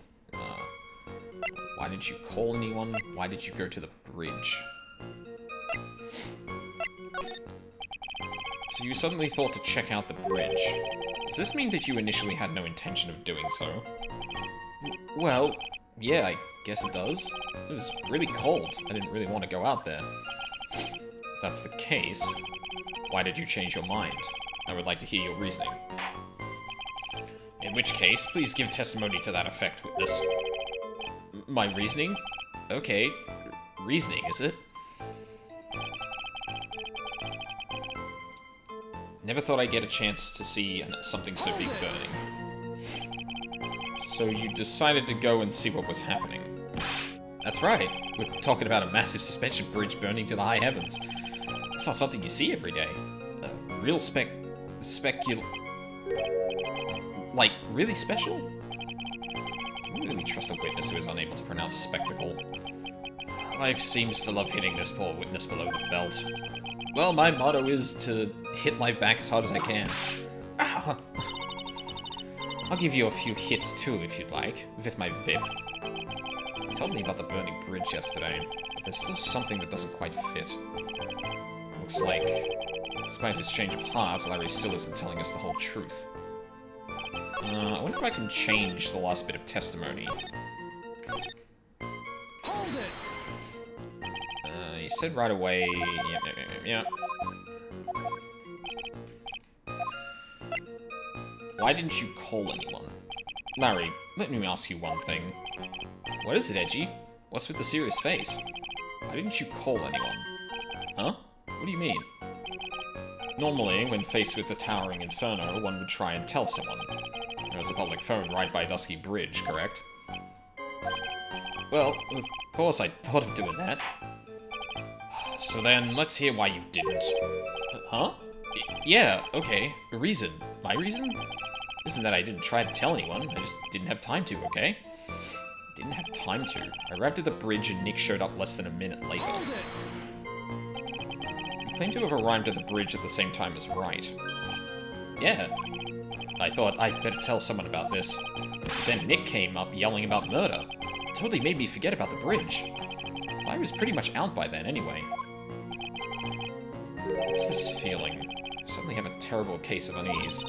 why didn't you call anyone? Why did you go to the bridge? So you suddenly thought to check out the bridge. Does this mean that you initially had no intention of doing so? Well, yeah, I guess it does. It was really cold. I didn't really want to go out there. If that's the case, why did you change your mind? I would like to hear your reasoning. In which case, please give testimony to that effect, Witness. My reasoning? Okay. Reasoning, is it? Never thought I'd get a chance to see something so big burning. So you decided to go and see what was happening. That's right. We're talking about a massive suspension bridge burning to the high heavens. It's not something you see every day. Real like, really special? I really trust a witness who is unable to pronounce spectacle. Life seems to love hitting this poor witness below the belt. Well, my motto is to hit life back as hard as I can. Ah. I'll give you a few hits too, if you'd like, with my VIP. You told me about the burning bridge yesterday, but there's still something that doesn't quite fit. Looks like, despite his change of heart, Larry still isn't telling us the whole truth. I wonder if I can change the last bit of testimony. Hold it! You said right away... Yeah. Why didn't you call anyone? Larry, let me ask you one thing. What is it, Edgy? What's with the serious face? Why didn't you call anyone? Huh? What do you mean? Normally, when faced with the towering inferno, one would try and tell someone. There was a public phone right by Dusky Bridge, correct? Well, of course I thought of doing that. So then, let's hear why you didn't. Huh? Yeah, okay. A reason. My reason? Isn't that I didn't try to tell anyone, I just didn't have time to, okay? Didn't have time to. I arrived at the bridge and Nick showed up less than a minute later. You claim to have arrived at the bridge at the same time as Wright. Yeah. I thought I'd better tell someone about this. But then Nick came up yelling about murder. It totally made me forget about the bridge. I was pretty much out by then anyway. What's this feeling? I suddenly have a terrible case of unease.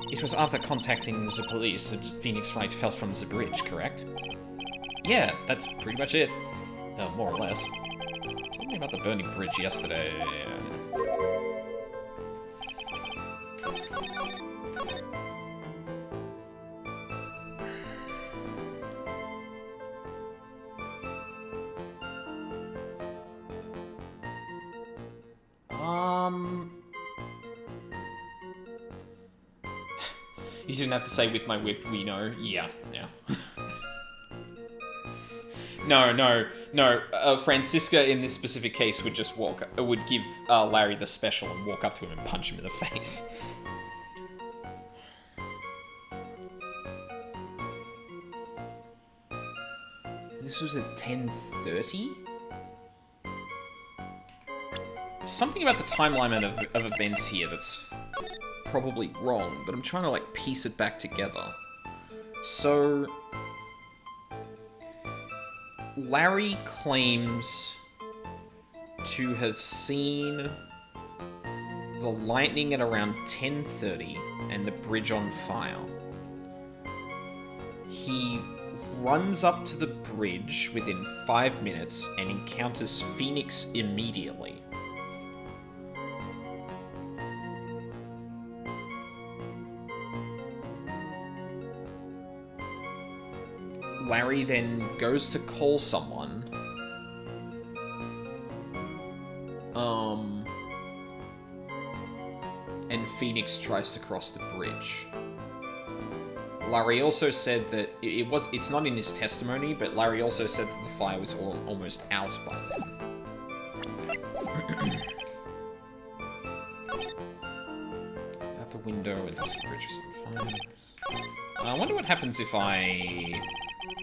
It was after contacting the police that Phoenix Wright fell from the bridge, correct? Yeah, that's pretty much it. More or less. Told me about the burning bridge yesterday. You didn't have to say with my whip, we know. Yeah. No. Francisca in this specific case would just would give Larry the special and walk up to him and punch him in the face. This was at 10:30? Something about the timeline of events here that's probably wrong, but I'm trying to, like, piece it back together. So... Larry claims to have seen the lightning at around 10:30 and the bridge on fire. He runs up to the bridge within 5 minutes and encounters Phoenix immediately. Larry then goes to call someone. And Phoenix tries to cross the bridge. Larry also said that it's not in his testimony, but Larry also said that the fire was almost out by then. Out the window and this bridge was on fire. I wonder what happens if I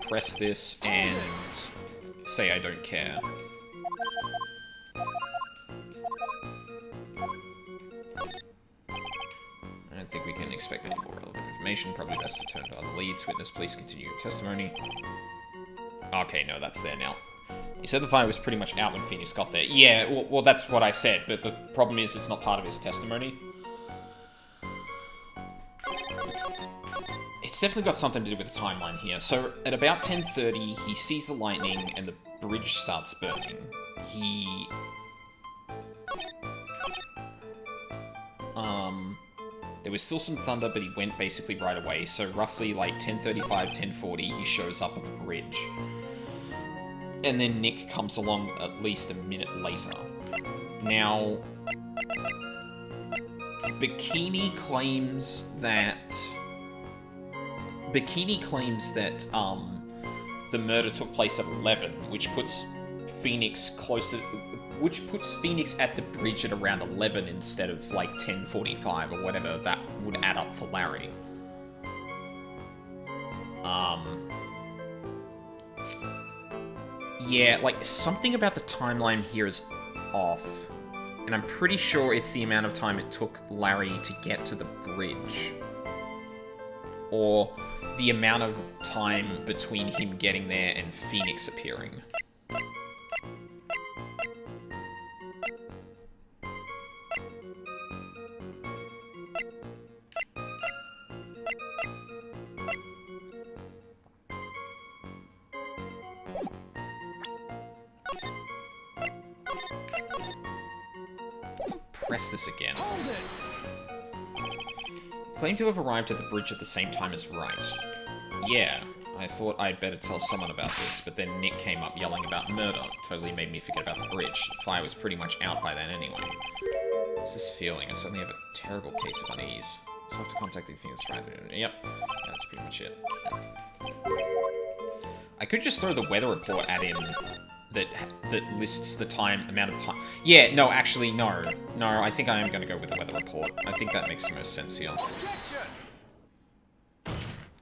press this and say I don't care. I don't think we can expect any more relevant information. Probably best to turn to other leads. Witness, please continue your testimony. Okay, no, that's there now. He said the fire was pretty much out when Phoenix got there. Yeah, well, that's what I said, but the problem is it's not part of his testimony. It's definitely got something to do with the timeline here. So, at about 10:30, he sees the lightning and the bridge starts burning. There was still some thunder, but he went basically right away. So, roughly like 10:35, 10:40, he shows up at the bridge. And then Nick comes along at least a minute later. Now, Bikini claims that the murder took place at 11, which puts Phoenix at the bridge at around 11 instead of like 10:45 or whatever that would add up for Larry. Yeah, like something about the timeline here is off. And I'm pretty sure it's the amount of time it took Larry to get to the bridge. Or the amount of time between him getting there and Phoenix appearing. Press this again. Hold it. Claim to have arrived at the bridge at the same time as Wright. Yeah, I thought I'd better tell someone about this, but then Nick came up yelling about murder. Totally made me forget about the bridge. The fire was pretty much out by then anyway. What's this feeling? I suddenly have a terrible case of unease. So I have to contact the thing that's right. Yep, that's pretty much it. I could just throw the weather report at him that lists the amount of time. Yeah, no, actually, no. No, I think I am going to go with the weather report. I think that makes the most sense here.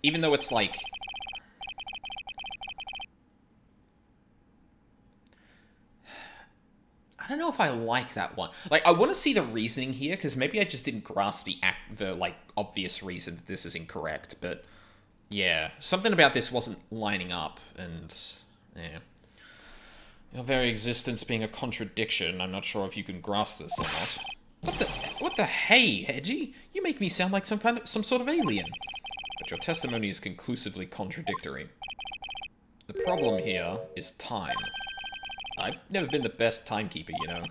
Even though it's like... I don't know if I like that one. Like, I want to see the reasoning here, because maybe I just didn't grasp the like, obvious reason that this is incorrect, but... Yeah, something about this wasn't lining up, and... Yeah. Your very existence being a contradiction, I'm not sure if you can grasp this or not. What the hey, Edgy? You make me sound like some sort of alien. But your testimony is conclusively contradictory. The problem here is time. I've never been the best timekeeper, you know,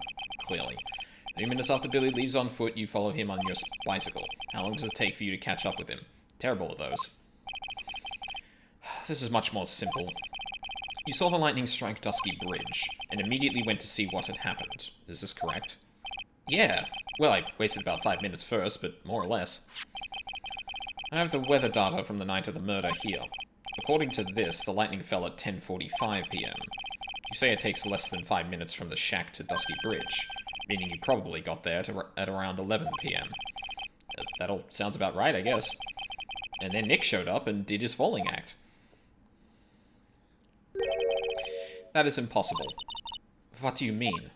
clearly. 3 minutes after Billy leaves on foot, you follow him on your bicycle. How long does it take for you to catch up with him? Terrible at those. This is much more simple. You saw the lightning strike Dusky Bridge, and immediately went to see what had happened. Is this correct? Yeah. Well, I wasted about 5 minutes first, but more or less. I have the weather data from the night of the murder here. According to this, the lightning fell at 10:45 p.m. You say it takes less than 5 minutes from the shack to Dusky Bridge, meaning you probably got there at around 11 p.m. That all sounds about right, I guess. And then Nick showed up and did his falling act. That is impossible. What do you mean?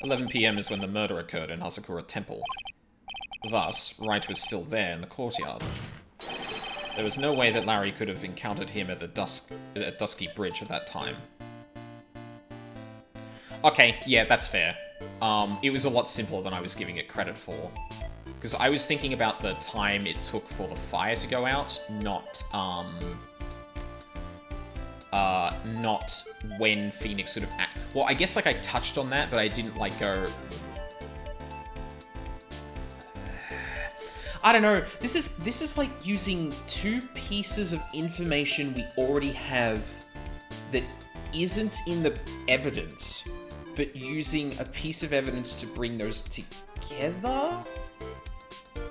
11 p.m. is when the murder occurred in Hasakura Temple. Thus, Wright was still there in the courtyard. There was no way that Larry could have encountered him at the Dusky Bridge at that time. Okay, yeah, that's fair. It was a lot simpler than I was giving it credit for. Because I was thinking about the time it took for the fire to go out, not when Phoenix sort of well, I guess, like, I touched on that, but I didn't, like, go... I don't know. This is like using two pieces of information we already have that isn't in the evidence, but using a piece of evidence to bring those together?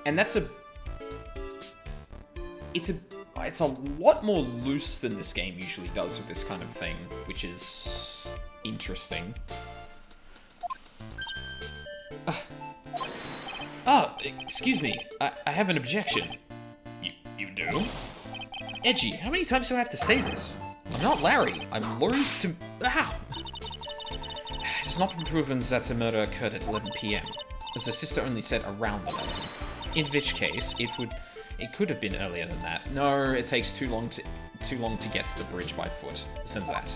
And that's it's a lot more loose than this game usually does with this kind of thing, which is interesting. Excuse me. I have an objection. You do? Edgy, how many times do I have to say this? I'm not Larry. I'm Laurie's to... Ah! It has not been proven that the murder occurred at 11 p.m., as the sister only said around 11. In which case, it could have been earlier than that. No, it takes too long to get to the bridge by foot. Since that.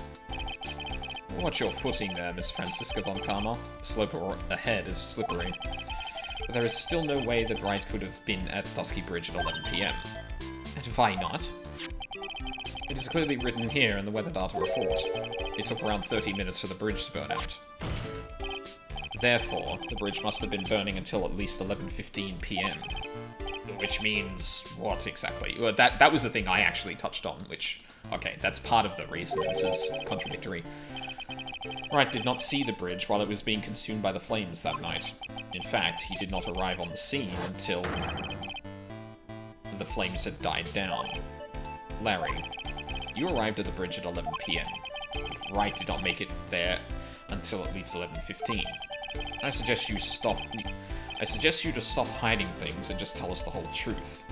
Watch your footing there, Miss Francisca von Karma. The slope ahead is slippery. But there is still no way that Wright could have been at Dusky Bridge at 11 p.m. And why not? It is clearly written here in the weather data report. It took around 30 minutes for the bridge to burn out. Therefore, the bridge must have been burning until at least 11:15 p.m. Which means what exactly? Well, that was the thing I actually touched on, which... Okay, that's part of the reason this is contradictory. Wright did not see the bridge while it was being consumed by the flames that night. In fact, he did not arrive on the scene until the flames had died down. Larry, you arrived at the bridge at 11 p.m. Wright did not make it there until at least 11:15. I suggest you to stop hiding things and just tell us the whole truth.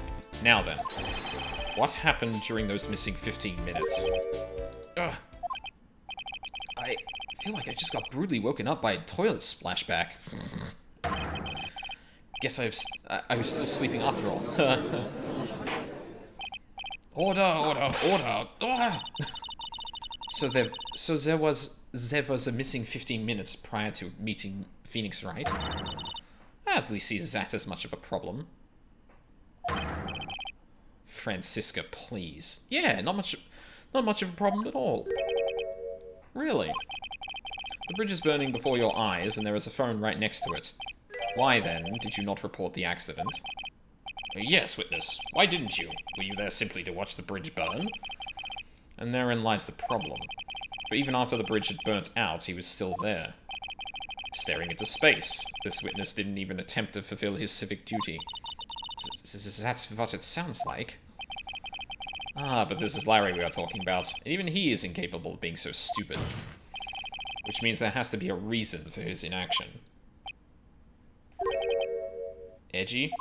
Now then, what happened during those missing 15 minutes? Ugh. I feel like I just got brutally woken up by a toilet splashback. Guess I was still sleeping after all. Order! So there was a missing 15 minutes prior to meeting Phoenix, right? I hardly see that as much of a problem. Francisca, please. Yeah, not much of a problem at all. Really? The bridge is burning before your eyes, and there is a phone right next to it. Why, then, did you not report the accident? Yes, witness. Why didn't you? Were you there simply to watch the bridge burn? And therein lies the problem. For even after the bridge had burnt out, he was still there. Staring into space. This witness didn't even attempt to fulfill his civic duty. That's what it sounds like. Ah, but this is Larry we are talking about. Even he is incapable of being so stupid. Which means there has to be a reason for his inaction. Edgy?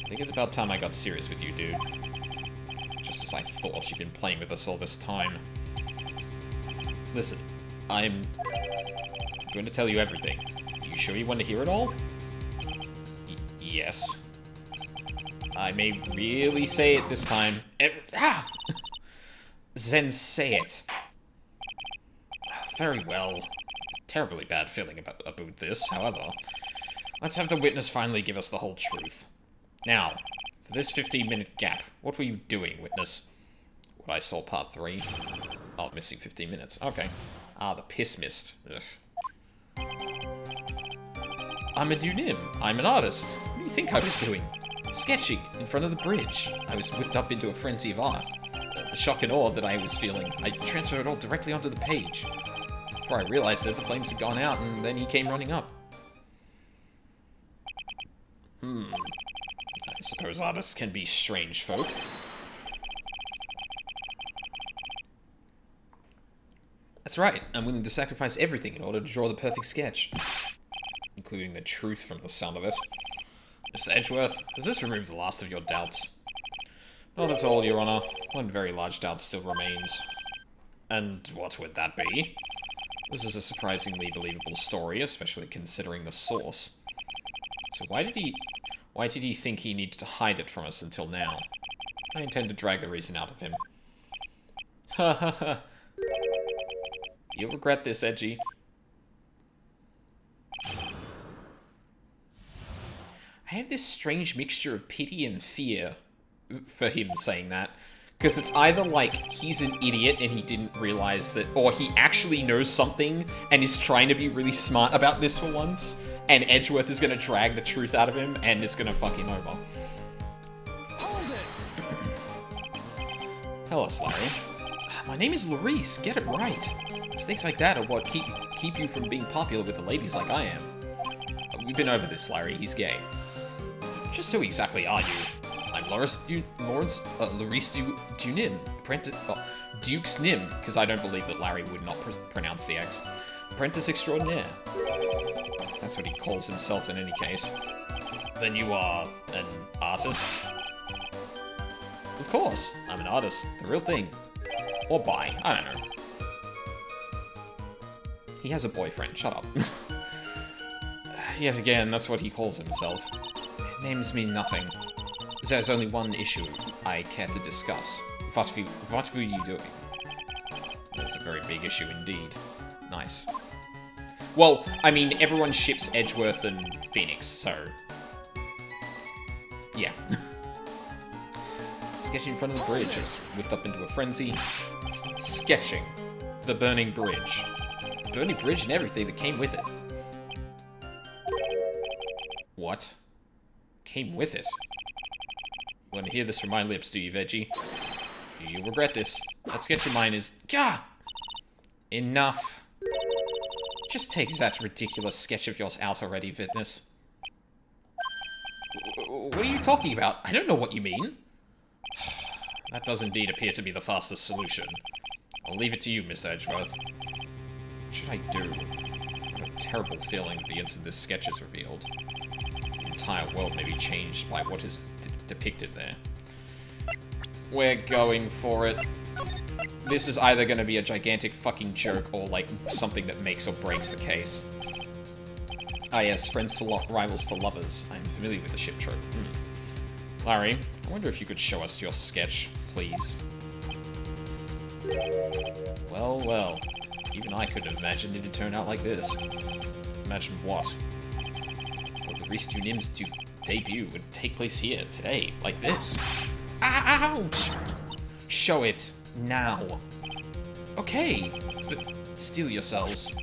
I think it's about time I got serious with you, dude. Just as I thought, you've been playing with us all this time. Listen, I'm going to tell you everything. Are you sure you want to hear it all? Yes. I may really say it this time. Then say it. Very well. Terribly bad feeling about this, however. Let's have the witness finally give us the whole truth. Now, for this 15-minute gap, what were you doing, witness? What I saw part 3. Oh, missing 15 minutes. Okay. Ah, the piss mist. Ugh. I'm a Dunim. I'm an artist. What do you think I was doing? Sketching in front of the bridge. I was whipped up into a frenzy of art. The shock and awe that I was feeling, I transferred it all directly onto the page. Before I realized that the flames had gone out, and then he came running up. I suppose artists can be strange folk. That's right. I'm willing to sacrifice everything in order to draw the perfect sketch. Including the truth from the sound of it. Mr. Edgeworth, does this remove the last of your doubts? Not at all, Your Honor. One very large doubt still remains. And what would that be? This is a surprisingly believable story, especially considering the source. So why did he think he needed to hide it from us until now? I intend to drag the reason out of him. Ha ha ha. You'll regret this, Edgy. I have this strange mixture of pity and fear for him saying that. Because it's either like he's an idiot and he didn't realize that, or he actually knows something and is trying to be really smart about this for once, and Edgeworth is going to drag the truth out of him and is going to fuck him over. Hold it! Hello, Larry. My name is Laurice, get it right. Mistakes like that are what keep you from being popular with the ladies like I am. We've been over this, Larry, he's gay. Just who exactly are you? I'm Laurice Dunim, Duke's Nim, because I don't believe that Larry would not pronounce the X. Apprentice extraordinaire. That's what he calls himself in any case. Then you are an artist? Of course, I'm an artist, the real thing. Or bi, I don't know. He has a boyfriend, shut up. Yet again, that's what he calls himself. Names mean nothing. There's only one issue I care to discuss. What were you doing? That's a very big issue indeed. Nice. Well, I mean, everyone ships Edgeworth and Phoenix, so... yeah. Sketching in front of the bridge. I was whipped up into a frenzy. Sketching. The burning bridge. The burning bridge and everything that came with it. What? Came with it? You want to hear this from my lips, do you, Veggie? You'll regret this. That sketch of mine is... Gah! Enough. Just take that ridiculous sketch of yours out already, Fitness. What are you talking about? I don't know what you mean. That does indeed appear to be the fastest solution. I'll leave it to you, Mr. Edgeworth. What should I do? I have a terrible feeling that the instant this sketch is revealed, the entire world may be changed by what is depicted there. We're going for it. This is either going to be a gigantic fucking joke or, like, something that makes or breaks the case. Ah yes, friends to rivals to lovers. I'm familiar with the ship trope. Larry, I wonder if you could show us your sketch, please. Well, well. Even I couldn't have imagined it'd turn out like this. Imagine what? Well, the Reese 2 Nims debut would take place here, today, like this. Ouch! Show it, now. Okay, but steel yourselves.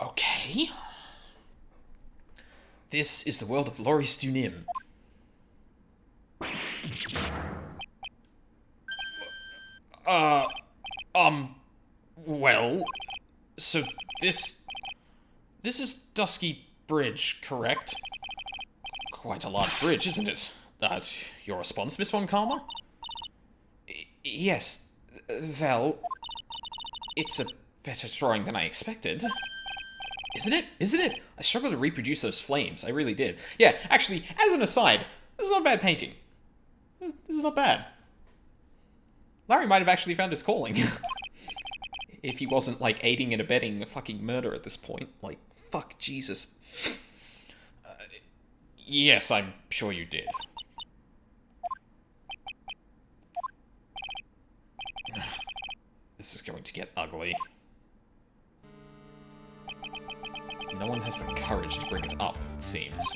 Okay. This is the world of Laurice Dunim. Well, so this is Dusky Bridge, correct? Quite a large bridge, isn't it? Your response, Miss Von Karma? Yes, well, it's a better drawing than I expected. Isn't it? Isn't it? I struggled to reproduce those flames. I really did. Yeah, actually, as an aside, this is not bad painting. This is not bad. Larry might have actually found his calling. If he wasn't, like, aiding and abetting a fucking murder at this point. Like, fuck, Jesus. Yes, I'm sure you did. This is going to get ugly. No one has the courage to bring it up, it seems.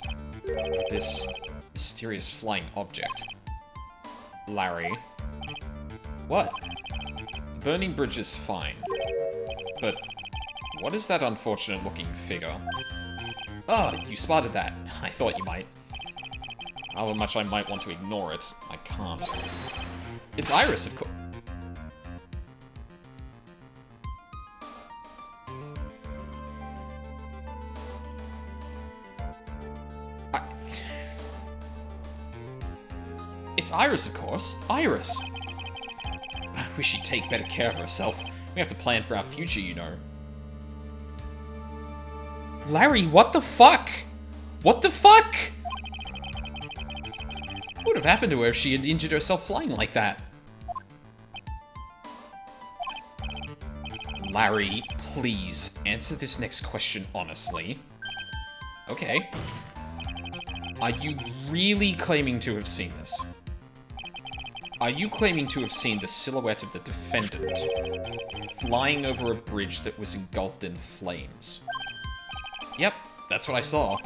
This mysterious flying object. Larry. What? The burning bridge is fine. But what is that unfortunate looking figure? Oh, you spotted that. I thought you might. However much I might want to ignore it, I can't. It's Iris, of course. It's Iris, of course. Iris! I wish she'd take better care of herself. We have to plan for our future, you know. Larry, what the fuck? What the fuck? What would have happened to her if she had injured herself flying like that? Larry, please, answer this next question honestly. Okay. Are you really claiming to have seen this? Are you claiming to have seen the silhouette of the defendant flying over a bridge that was engulfed in flames? Yep, that's what I saw.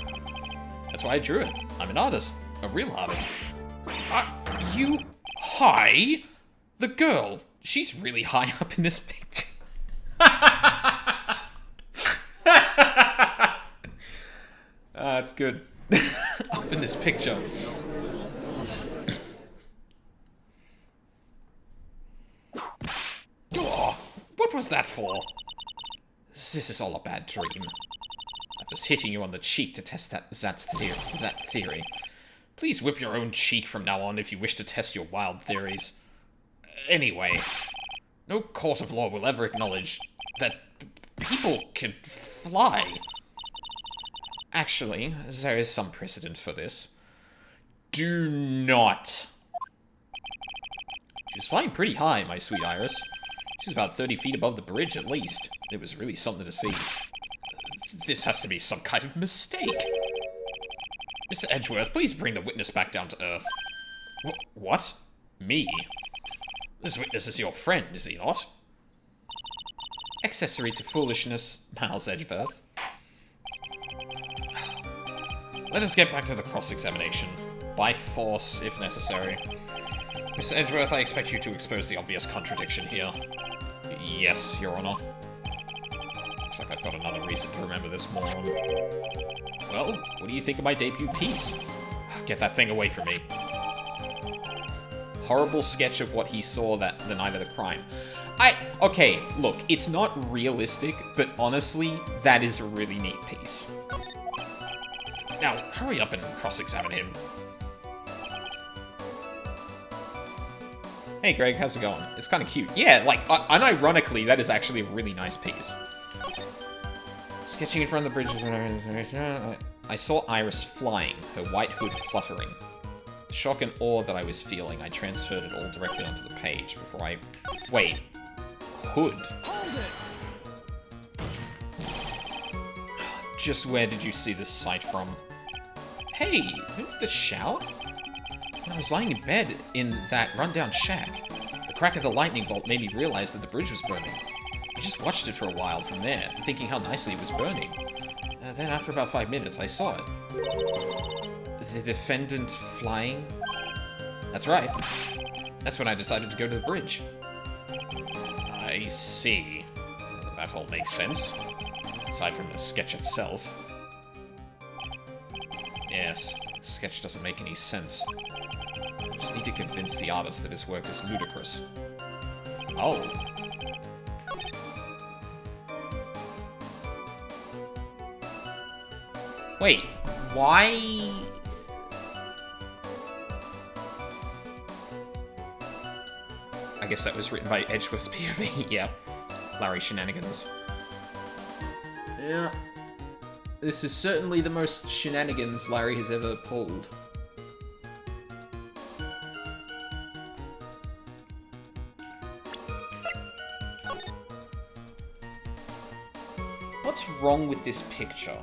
That's why I drew it. I'm an artist. A real artist. You... Hi? The girl. She's really high up in this picture. That's good. Up in this picture. Oh, what was that for? This is all a bad dream. I was hitting you on the cheek to test that theory. Please whip your own cheek from now on if you wish to test your wild theories. Anyway, no court of law will ever acknowledge that people can fly. Actually, there is some precedent for this. Do not. She was flying pretty high, my sweet Iris. She was about 30 feet above the bridge, at least. It was really something to see. This has to be some kind of mistake. Mr. Edgeworth, please bring the witness back down to Earth. What? Me? This witness is your friend, is he not? Accessory to foolishness, Miles Edgeworth. Let us get back to the cross-examination. By force, if necessary. Mr. Edgeworth, I expect you to expose the obvious contradiction here. Yes, Your Honor. Looks like I've got another reason to remember this moron. Well, what do you think of my debut piece? Get that thing away from me. Horrible sketch of what he saw the night of the crime. Okay, look, it's not realistic, but honestly, that is a really neat piece. Now, hurry up and cross-examine him. Hey Greg, how's it going? It's kind of cute. Yeah, like, unironically, that is actually a really nice piece. Sketching in front of the bridge. I saw Iris flying, her white hood fluttering. The shock and awe that I was feeling, I transferred it all directly onto the page before I... Wait. Hood? Hold it! Just where did you see this sight from? Hey, the shout? When I was lying in bed in that rundown shack, the crack of the lightning bolt made me realize that the bridge was burning. I just watched it for a while from there, thinking how nicely it was burning. Then after about 5 minutes, I saw it. The defendant flying? That's right. That's when I decided to go to the bridge. I see. That all makes sense. Aside from the sketch itself. Yes, the sketch doesn't make any sense. I just need to convince the artist that his work is ludicrous. Oh. Wait, why... I guess that was written by Edgeworth's POV. Yeah. Larry Shenanigans. Yeah. This is certainly the most shenanigans Larry has ever pulled. What's wrong with this picture?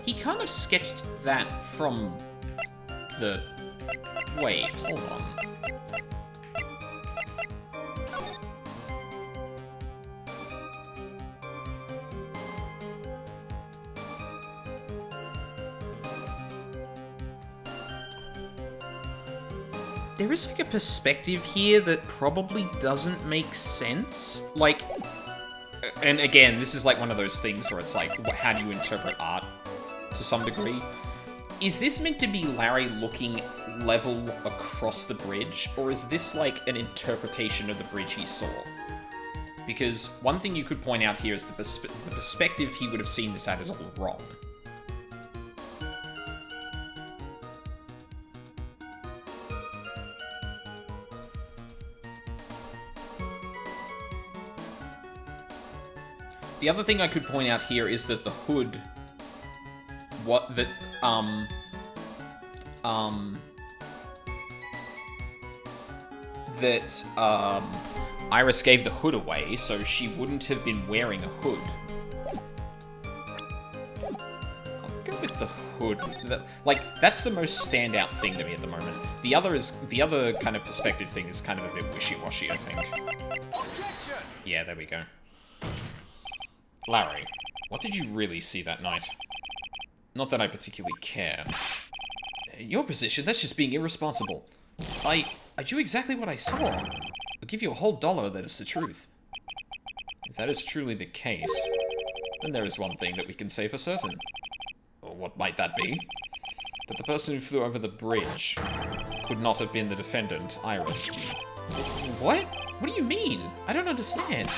He kind of sketched that from the... Wait, hold on. there is like a perspective here that probably doesn't make sense. Like, and again, this is like one of those things where it's like, how do you interpret art to some degree? Is this meant to be Larry looking level across the bridge, or is this like an interpretation of the bridge he saw? Because one thing you could point out here is the perspective he would have seen this at is all wrong. The other thing I could point out here is that the hood, Iris gave the hood away, so she wouldn't have been wearing a hood. I'll go with the hood. That's the most standout thing to me at the moment. The other kind of perspective thing is kind of a bit wishy-washy, I think. Yeah, there we go. Larry, what did you really see that night? Not that I particularly care. In your position, that's just being irresponsible. I do exactly what I saw. I'll give you a whole $1 that is the truth. If that is truly the case, then there is one thing that we can say for certain. Or what might that be? That the person who flew over the bridge could not have been the defendant, Iris. What? What do you mean? I don't understand.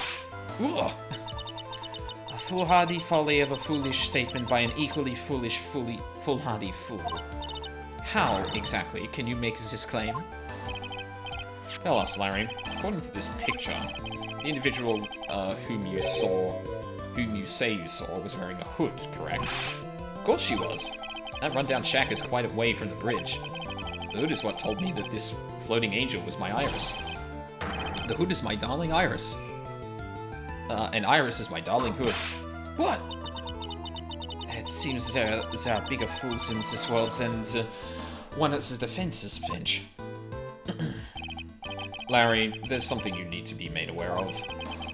Ugh. A foolhardy folly of a foolish statement by an equally foolish, foolhardy fool. How, exactly, can you make this claim? Tell us, Larry. According to this picture, the individual whom you say you saw, was wearing a hood, correct? Of course she was. That rundown shack is quite away from the bridge. The hood is what told me that this floating angel was my Iris. The hood is my darling Iris. And Iris is my darling hood. What? It seems there are bigger fools in this world than the one at the defense's bench. Larry, there's something you need to be made aware of.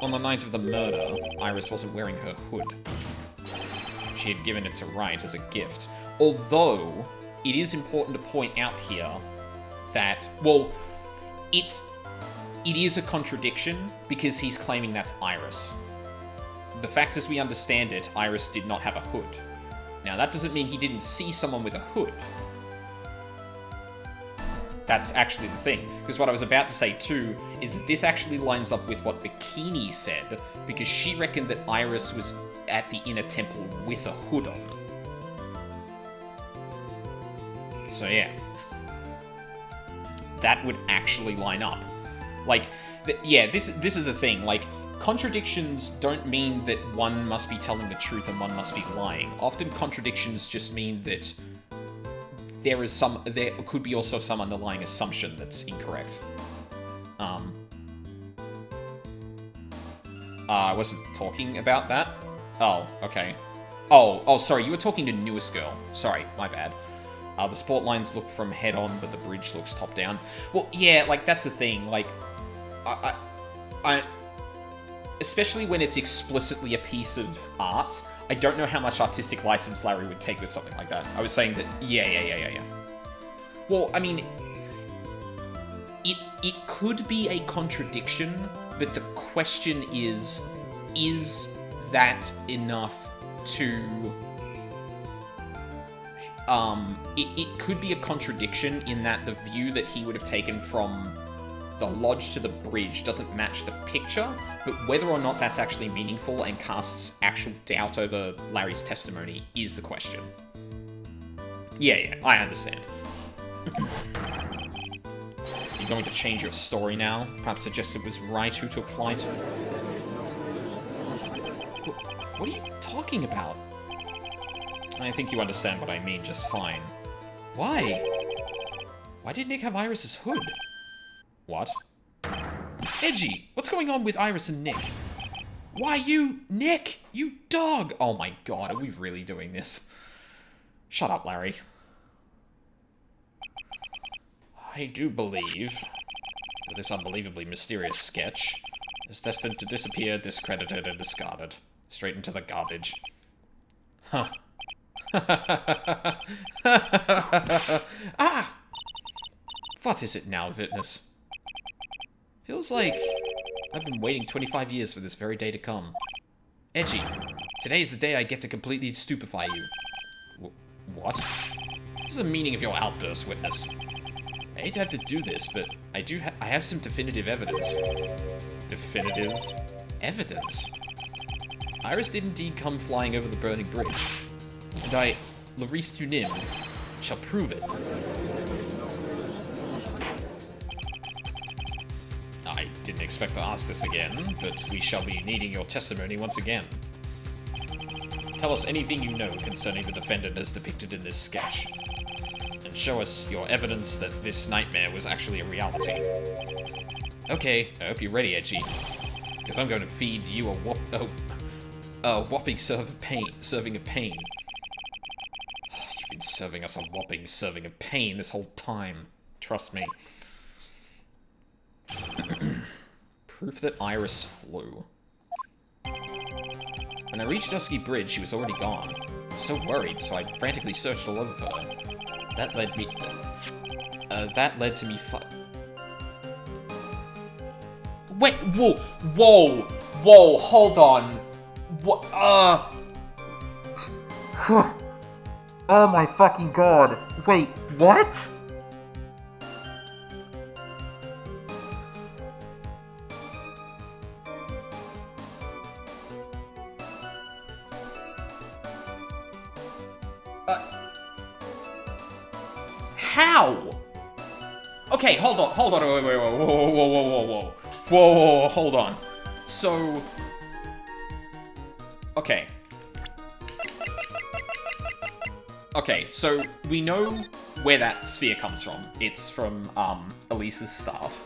On the night of the murder, Iris wasn't wearing her hood. She had given it to Wright as a gift. Although, it is important to point out here that, well, it is a contradiction because he's claiming that's Iris. The fact as we understand it, Iris did not have a hood. Now, that doesn't mean he didn't see someone with a hood. That's actually the thing. Because what I was about to say, too, is that this actually lines up with what Bikini said, because she reckoned that Iris was at the inner temple with a hood on. So, yeah. That would actually line up. Like, yeah, this is the thing. Like, contradictions don't mean that one must be telling the truth and one must be lying. Often contradictions just mean that there could be also some underlying assumption that's incorrect. I wasn't talking about that. Oh, okay. Oh, sorry, you were talking to Newest Girl. Sorry, my bad. The support lines look from head on, but the bridge looks top down. Well, yeah, like, that's the thing. Like, I especially when it's explicitly a piece of art, I don't know how much artistic license Larry would take with something like that. I was saying that, yeah. Well, I mean, it could be a contradiction, but the question is that enough to... It could be a contradiction in that the view that he would have taken from the lodge to the bridge doesn't match the picture, but whether or not that's actually meaningful and casts actual doubt over Larry's testimony is the question. Yeah, I understand. You're going to change your story now? Perhaps suggest it was Wright who took flight? What are you talking about? I think you understand what I mean just fine. Why? Why did Nick have Iris's hood? What? Edgy! What's going on with Iris and Nick? Why you... Nick! You dog! Oh my god, are we really doing this? Shut up, Larry. I do believe that this unbelievably mysterious sketch is destined to disappear, discredited, and discarded. Straight into the garbage. Huh. Ah! What is it now, Witness? Feels like I've been waiting 25 years for this very day to come. Edgy, today is the day I get to completely stupefy you. What? What's the meaning of your outburst, Witness? I hate to have to do this, but I have some definitive evidence. Definitive evidence? Iris did indeed come flying over the burning bridge, and I, Larice Tunim, shall prove it. I didn't expect to ask this again, but we shall be needing your testimony once again. Tell us anything you know concerning the defendant as depicted in this sketch, and show us your evidence that this nightmare was actually a reality. Okay, I hope you're ready, Edgy, because I'm going to feed you a whopping serving of pain. You've been serving us a whopping serving of pain this whole time. Trust me. Proof that Iris flew. When I reached Dusky Bridge, she was already gone. I was so worried, so I frantically searched all over for her. That led to me Wait, whoa, hold on. What, Oh my fucking god. Wait, what? How? Okay, hold on, wait, whoa, hold on. So, okay, so we know where that sphere comes from. It's from, Elise's staff.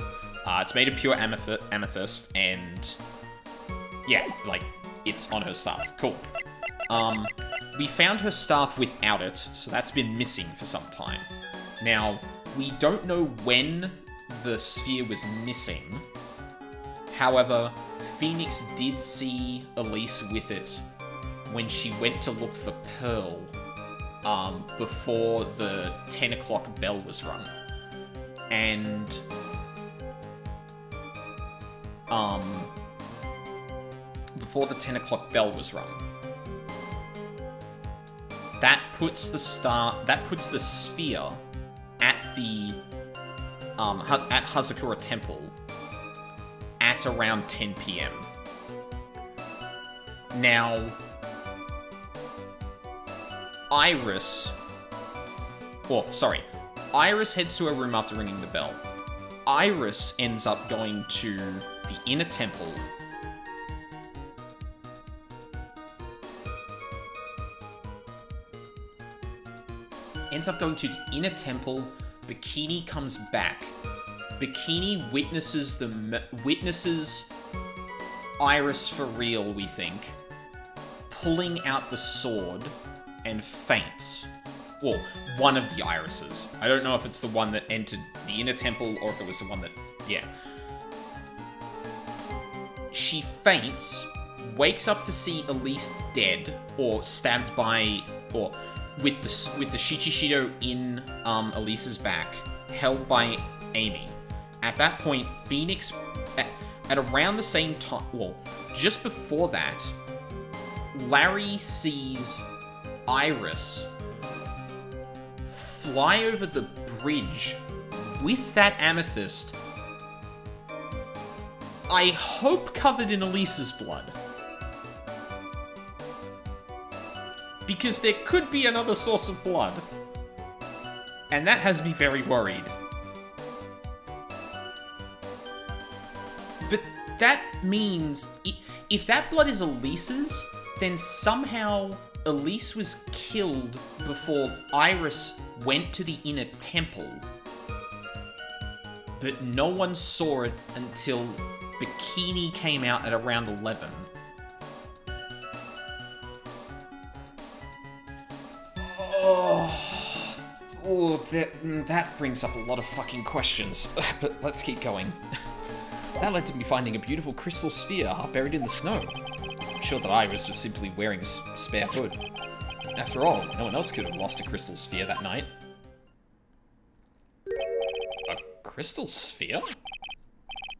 It's made of pure amethyst, and, yeah, like, it's on her staff. Cool. We found her staff without it, so that's been missing for some time. Now, we don't know when the sphere was missing. However, Phoenix did see Elise with it when she went to look for Pearl, before the 10 o'clock bell was rung. And, before the 10 o'clock bell was rung. That puts the sphere at the, at Hazakura Temple at around 10 PM. Now, Iris heads to her room after ringing the bell. Iris ends up going to the inner temple. Bikini comes back. Bikini witnesses Iris for real, we think, pulling out the sword, and faints. Well, one of the Irises. I don't know if it's the one that entered the inner temple or if it was the one that... yeah. She faints, wakes up to see Elise dead, or stabbed by... or with the Shichishido in Elise's back, held by Amy. At that point, Phoenix... At around the same time... well, just before that, Larry sees Iris fly over the bridge with that amethyst, I hope covered in Elise's blood. Because there could be another source of blood. And that has me very worried. But that means, if that blood is Elise's, then somehow Elise was killed before Iris went to the inner temple. But no one saw it until Bikini came out at around 11. Oh, that brings up a lot of fucking questions. But let's keep going. That led to me finding a beautiful crystal sphere half buried in the snow. I'm sure that Iris was simply wearing a spare hood. After all, no one else could have lost a crystal sphere that night. crystal sphere?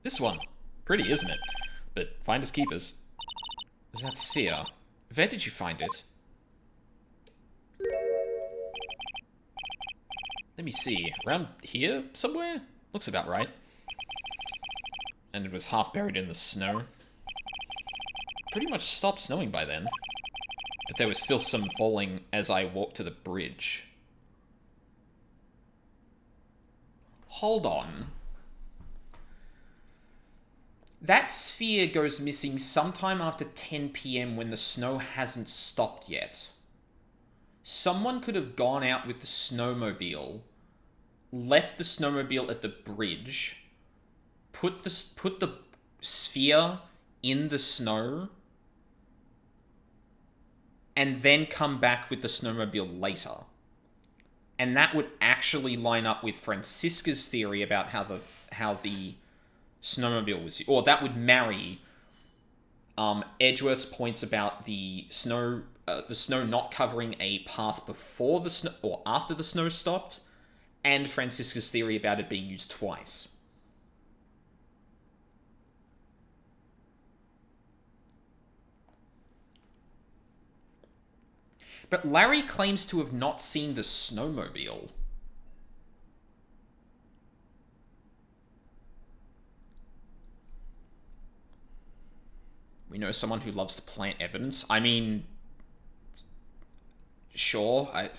This one. Pretty, isn't it? But finders keepers. Is that sphere? Where did you find it? Let me see. Around here somewhere? Looks about right. And it was half buried in the snow. Pretty much stopped snowing by then. But there was still some falling as I walked to the bridge. Hold on. That sphere goes missing sometime after 10 PM when the snow hasn't stopped yet. Someone could have gone out with the snowmobile, left the snowmobile at the bridge, put the sphere in the snow, and then come back with the snowmobile later. And that would actually line up with Francisca's theory about how the snowmobile was, or that would marry Edgeworth's points about the snow not covering a path before the snow or after the snow stopped, and Francisca's theory about it being used twice. But Larry claims to have not seen the snowmobile. We know someone who loves to plant evidence. I mean, sure. I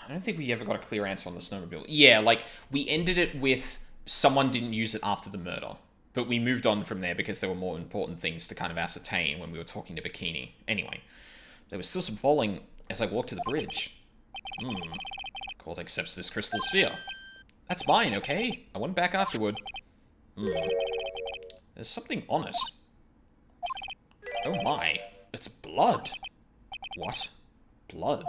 don't think we ever got a clear answer on the snowmobile. Yeah, like, we ended it with someone didn't use it after the murder. But we moved on from there because there were more important things to kind of ascertain when we were talking to Bikini. Anyway, there was still some falling as I walked to the bridge. Colt accepts this crystal sphere. That's mine, okay? I went back afterward. There's something on it. Oh my, it's blood. What? Blood?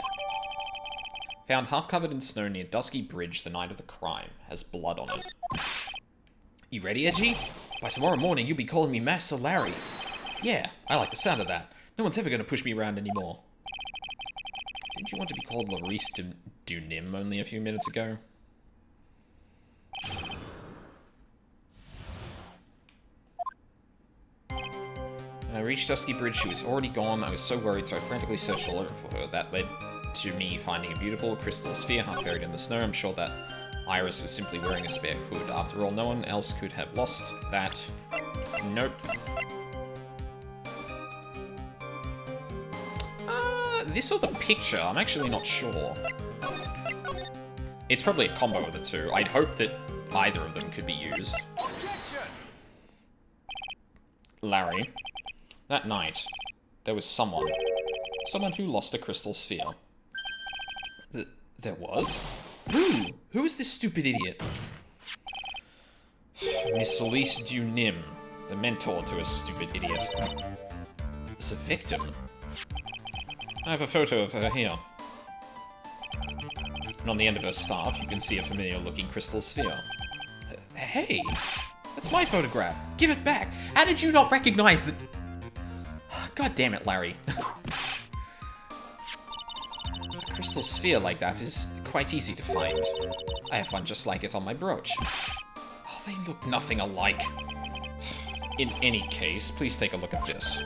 Found half covered in snow near Dusky Bridge the night of the crime. Has blood on it. You ready, Edgy? By tomorrow morning, you'll be calling me Master Larry. Yeah, I like the sound of that. No one's ever going to push me around anymore. Didn't you want to be called Maurice Dunim only a few minutes ago? When I reached Dusky Bridge, she was already gone. I was so worried, so I frantically searched all over for her. That led to me finding a beautiful crystal sphere half buried in the snow. I'm sure that Iris was simply wearing a spare hood. After all, no one else could have lost that. Nope. This or the picture? I'm actually not sure. It's probably a combo of the two. I'd hope that either of them could be used. Larry. That night, there was someone who lost a crystal sphere. There was? Who? Who is this stupid idiot? Miss Elise Dunim, the mentor to a stupid idiot. Is a victim. I have a photo of her here. And on the end of her staff, you can see a familiar-looking crystal sphere. Hey! That's my photograph! Give it back! How did you not recognize the... God damn it, Larry. A crystal sphere like that is quite easy to find. I have one just like it on my brooch. Oh, they look nothing alike. In any case, please take a look at this.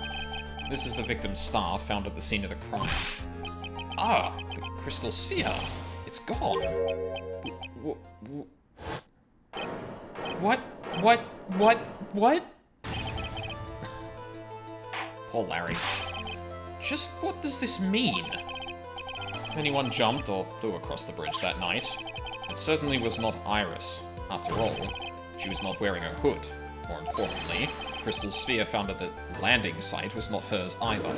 This is the victim's staff found at the scene of the crime. Ah, the crystal sphere. It's gone. What? Poor Larry. Just what does this mean? Anyone jumped or flew across the bridge that night? It certainly was not Iris. After all, she was not wearing a hood. More importantly, the crystal sphere found at the landing site was not hers either.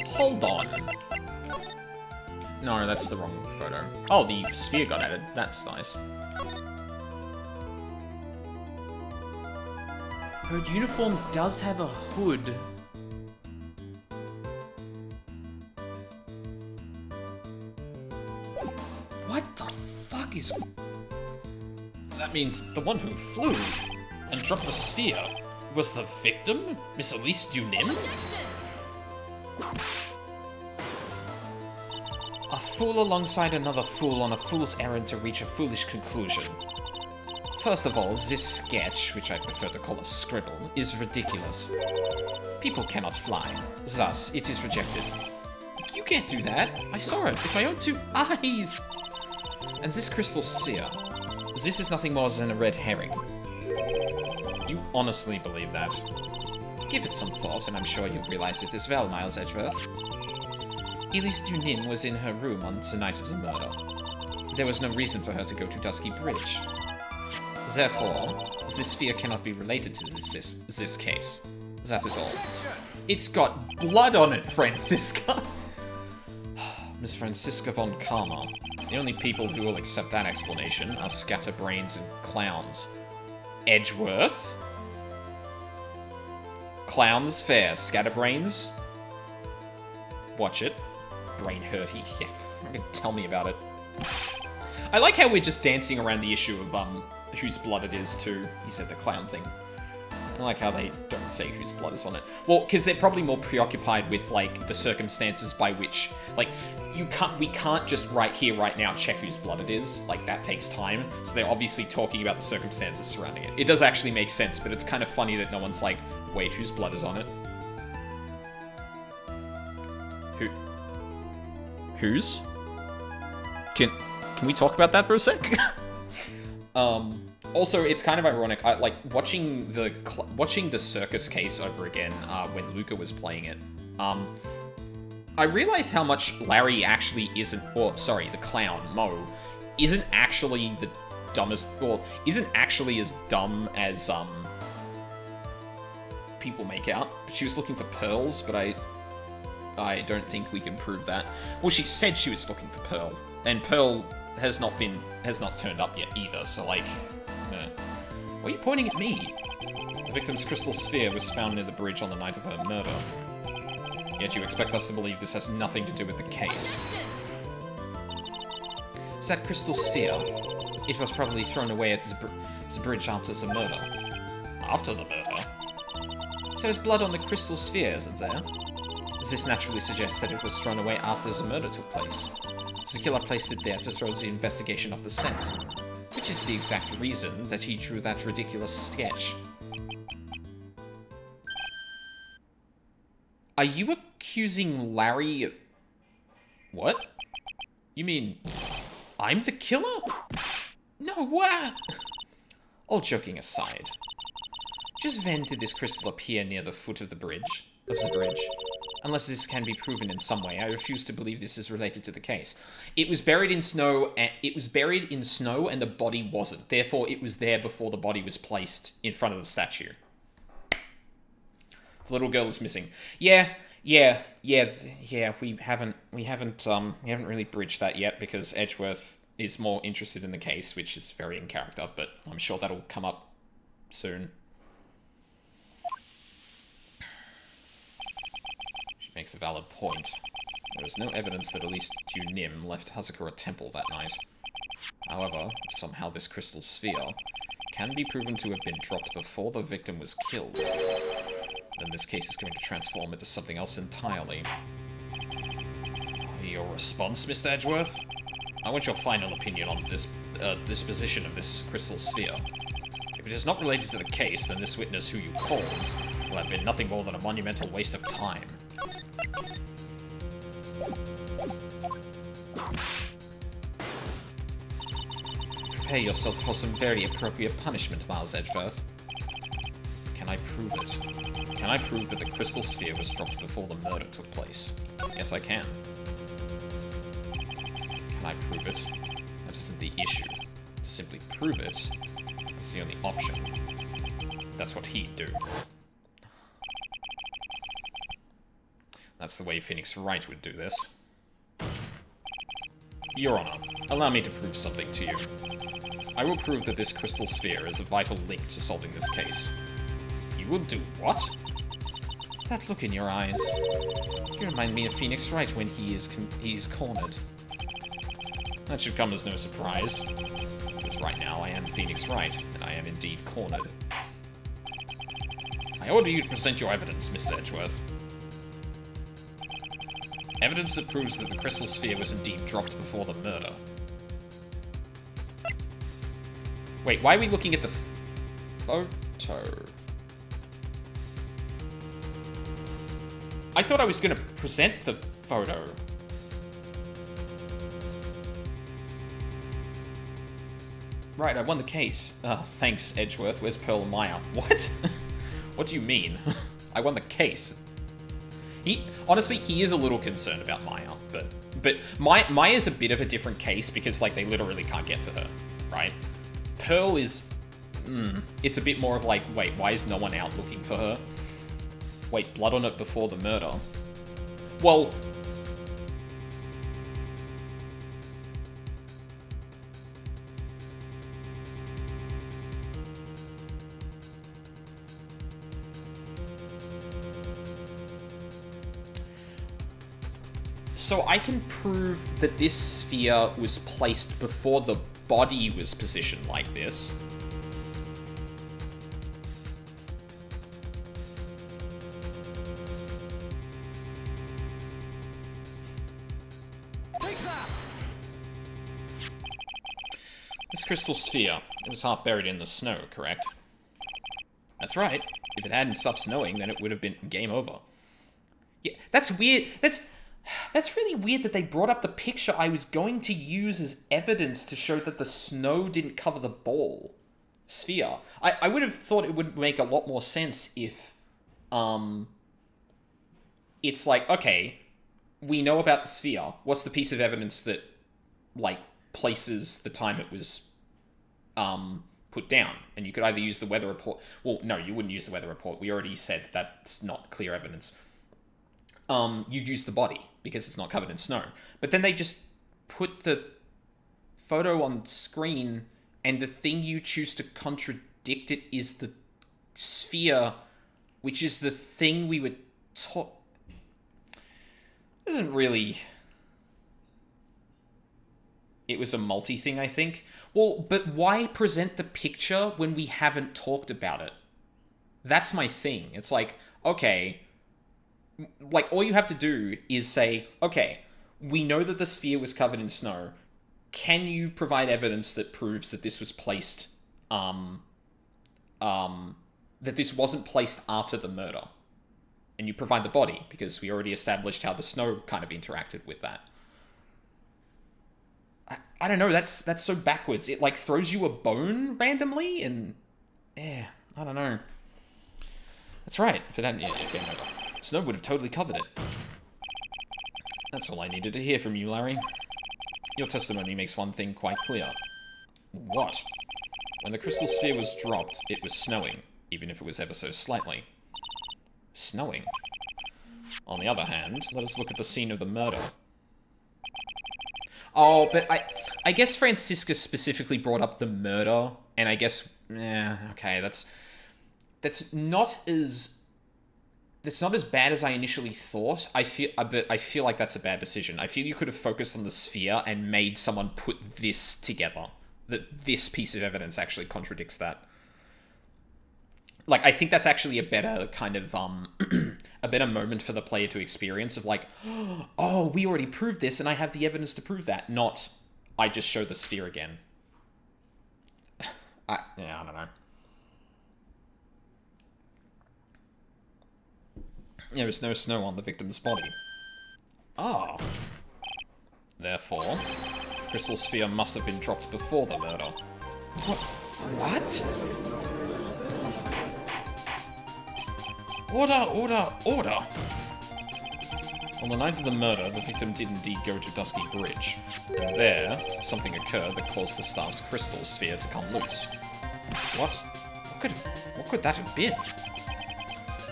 Hold on. No, that's the wrong photo. Oh, the sphere got added. That's nice. Her uniform does have a hood. What the fuck is... That means the one who flew and dropped the sphere was the victim? Miss Elise Dunim? A fool alongside another fool on a fool's errand to reach a foolish conclusion. First of all, this sketch, which I prefer to call a scribble, is ridiculous. People cannot fly, thus it is rejected. You can't do that! I saw it with my own 2 eyes! And this crystal sphere, this is nothing more than a red herring. You honestly believe that? Give it some thought, and I'm sure you'll realize it as well, Miles Edgeworth. Elise Dunin was in her room on the night of the murder. There was no reason for her to go to Dusky Bridge. Therefore, this sphere cannot be related to this case. That is all. It's got blood on it, Francisca! Miss Francisca von Karma. The only people who will accept that explanation are scatterbrains and clowns. Edgeworth? Clowns fair. Scatterbrains? Watch it. Brain hurty. Yeah, fucking tell me about it. I like how we're just dancing around the issue of, whose blood it is, too. He said the clown thing. I like how they don't say whose blood is on it. Well, because they're probably more preoccupied with, like, the circumstances by which, like, we can't just right here, right now, check whose blood it is. Like, that takes time. So they're obviously talking about the circumstances surrounding it. It does actually make sense, but it's kind of funny that no one's like, wait, whose blood is on it? Whose? Can we talk about that for a sec? Also, it's kind of ironic. I like watching the circus case over again when Luca was playing it. I realized how much Larry actually isn't, or sorry, the clown Mo isn't actually the dumbest, or isn't actually as dumb as people make out. But she was looking for pearls, but I don't think we can prove that. Well, she said she was looking for Pearl, and Pearl has not turned up yet either. So like. Why are you pointing at me? The victim's crystal sphere was found near the bridge on the night of her murder. Yet you expect us to believe this has nothing to do with the case. Is that crystal sphere? It was probably thrown away at the bridge after the murder. After the murder? So there's blood on the crystal sphere, isn't there? This naturally suggests that it was thrown away after the murder took place. The killer placed it there to throw the investigation off the scent. Which is the exact reason that he drew that ridiculous sketch. Are you accusing Larry... What? You mean... I'm the killer? No, what? All joking aside. Just when did this crystal appear near the foot of the bridge? Unless this can be proven in some way, I refuse to believe this is related to the case. It was buried in snow, and the body wasn't. Therefore, it was there before the body was placed in front of the statue. The little girl is missing. Yeah. We haven't really bridged that yet because Edgeworth is more interested in the case, which is very in character. But I'm sure that'll come up soon. Makes a valid point. There is no evidence that Elise Dunim left Hazakura Temple that night. However, somehow this crystal sphere can be proven to have been dropped before the victim was killed. Then this case is going to transform into something else entirely. Your response, Mr. Edgeworth? I want your final opinion on this disposition of this crystal sphere. If it is not related to the case, then this witness who you called will have been nothing more than a monumental waste of time. Prepare yourself for some very appropriate punishment, Miles Edgeworth. Can I prove it? Can I prove that the crystal sphere was dropped before the murder took place? Yes, I can. Can I prove it? That isn't the issue. To simply prove it, that's the only option. That's what he'd do. That's the way Phoenix Wright would do this. Your Honor, allow me to prove something to you. I will prove that this crystal sphere is a vital link to solving this case. You would do what? That look in your eyes. You remind me of Phoenix Wright when he's cornered. That should come as no surprise. Because right now I am Phoenix Wright, and I am indeed cornered. I order you to present your evidence, Mr. Edgeworth. Evidence that proves that the crystal sphere was indeed dropped before the murder. Wait, why are we looking at the photo? I thought I was going to present the photo. Right, I won the case. Thanks, Edgeworth. Where's Pearl and Maya? What? What do you mean? I won the case. Honestly, he is a little concerned about Maya, but Maya's a bit of a different case because, like, they literally can't get to her, right? Pearl is... it's a bit more of like, wait, why is no one out looking for her? Wait, blood on it before the murder. Well... So I can prove that this sphere was placed before the body was positioned like this. Take that! This crystal sphere, it was half buried in the snow, correct? That's right. If it hadn't stopped snowing, then it would have been game over. Yeah, that's weird. That's really weird that they brought up the picture I was going to use as evidence to show that the snow didn't cover the ball. Sphere. I would have thought it would make a lot more sense if, it's like, okay, we know about the sphere. What's the piece of evidence that, like, places the time it was, put down? And you could either use the weather report... Well, no, you wouldn't use the weather report. We already said that's not clear evidence. You'd use the body, because it's not covered in snow. But then they just put the photo on screen, and the thing you choose to contradict it is the sphere, which is the thing we were taught... Isn't really... It was a multi-thing, I think. Well, but why present the picture when we haven't talked about it? That's my thing. It's like, okay... Like, all you have to do is say, okay, we know that the sphere was covered in snow. Can you provide evidence that proves that this was placed, that this wasn't placed after the murder? And you provide the body, because we already established how the snow kind of interacted with that. I don't know, that's so backwards. It, like, throws you a bone randomly, and... Yeah, I don't know. That's right, if it hadn't... Yeah, game over. Snow would have totally covered it. That's all I needed to hear from you, Larry. Your testimony makes one thing quite clear. What? When the crystal sphere was dropped, it was snowing, even if it was ever so slightly. Snowing? On the other hand, let us look at the scene of the murder. Oh, but I guess Francisca specifically brought up the murder, and I guess... okay, that's not as... That's not as bad as I initially thought. But I feel like that's a bad decision. I feel you could have focused on the sphere and made someone put this together. That this piece of evidence actually contradicts that. Like, I think that's actually a better kind of, a better moment for the player to experience of like, oh, we already proved this and I have the evidence to prove that. Not, I just show the sphere again. I don't know. There was no snow on the victim's body. Ah. Therefore, crystal sphere must have been dropped before the murder. What? Order, order, order! On the night of the murder, the victim did indeed go to Dusky Bridge. And there, something occurred that caused the staff's crystal sphere to come loose. What? What could that have been?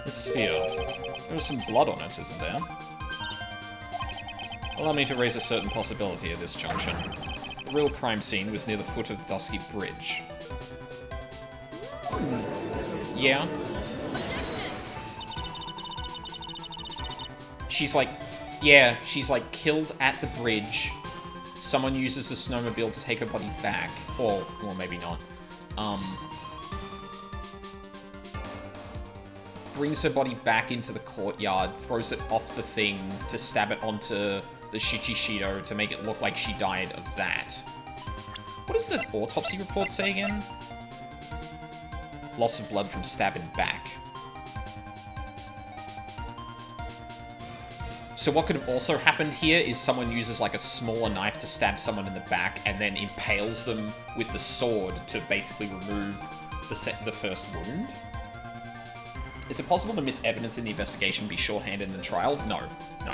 The sphere. There was some blood on it, isn't there? Allow me to raise a certain possibility at this junction. The real crime scene was near the foot of the Dusky Bridge. Yeah. She's like, yeah, she's like killed at the bridge. Someone uses the snowmobile to take her body back. Or maybe not. Brings her body back into the courtyard, throws it off the thing to stab it onto the Shichishido to make it look like she died of that. What does the autopsy report say again? Loss of blood from stabbing back. So what could have also happened here is someone uses like a smaller knife to stab someone in the back and then impales them with the sword to basically remove the first wound. Is it possible to miss evidence in the investigation and be shorthanded in the trial? No. No.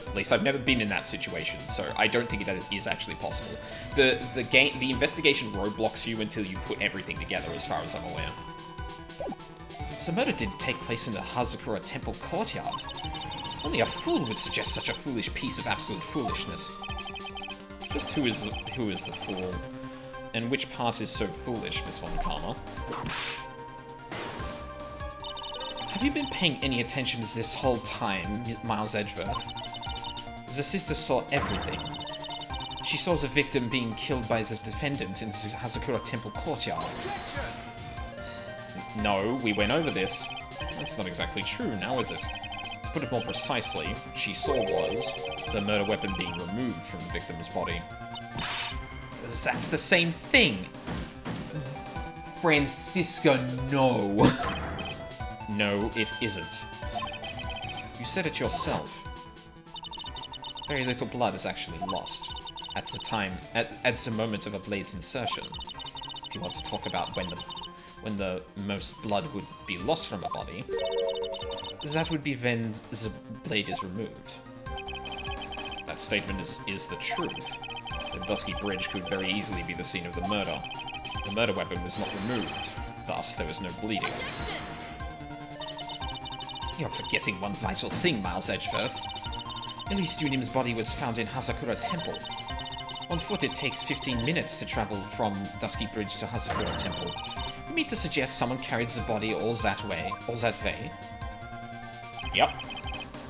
At least I've never been in that situation, so I don't think it is actually possible. The investigation roadblocks you until you put everything together, as far as I'm aware. The murder didn't take place in the Hazakura Temple courtyard. Only a fool would suggest such a foolish piece of absolute foolishness. Just who is the fool? And which part is so foolish, Miss Von Karma? Have you been paying any attention to this whole time, Miles Edgeworth? The sister saw everything. She saw the victim being killed by the defendant in the Hazakura Temple courtyard. No, we went over this. That's not exactly true, now is it? To put it more precisely, what she saw was the murder weapon being removed from the victim's body. That's the same thing! Francisco, no! No, it isn't. You said it yourself. Very little blood is actually lost. At the moment of a blade's insertion. If you want to talk about when the most blood would be lost from a body, that would be when the blade is removed. That statement is the truth. The Dusky Bridge could very easily be the scene of the murder. The murder weapon was not removed, thus there was no bleeding. You're forgetting one vital thing, Miles Edgeworth. Elise Dunim's body was found in Hazakura Temple. On foot it takes 15 minutes to travel from Dusky Bridge to Hazakura Temple. You mean to suggest someone carried the body all that way? Yep.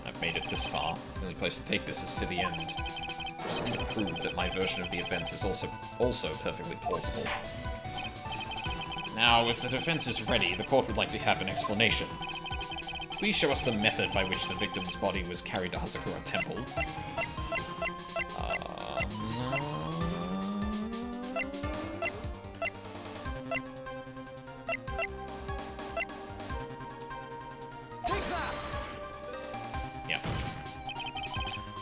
I've made it this far. The only place to take this is to the end. I just need to prove that my version of the events is also perfectly plausible. Now, if the defense is ready, the court would like to have an explanation. Please show us the method by which the victim's body was carried to Hazakura Temple. Yeah.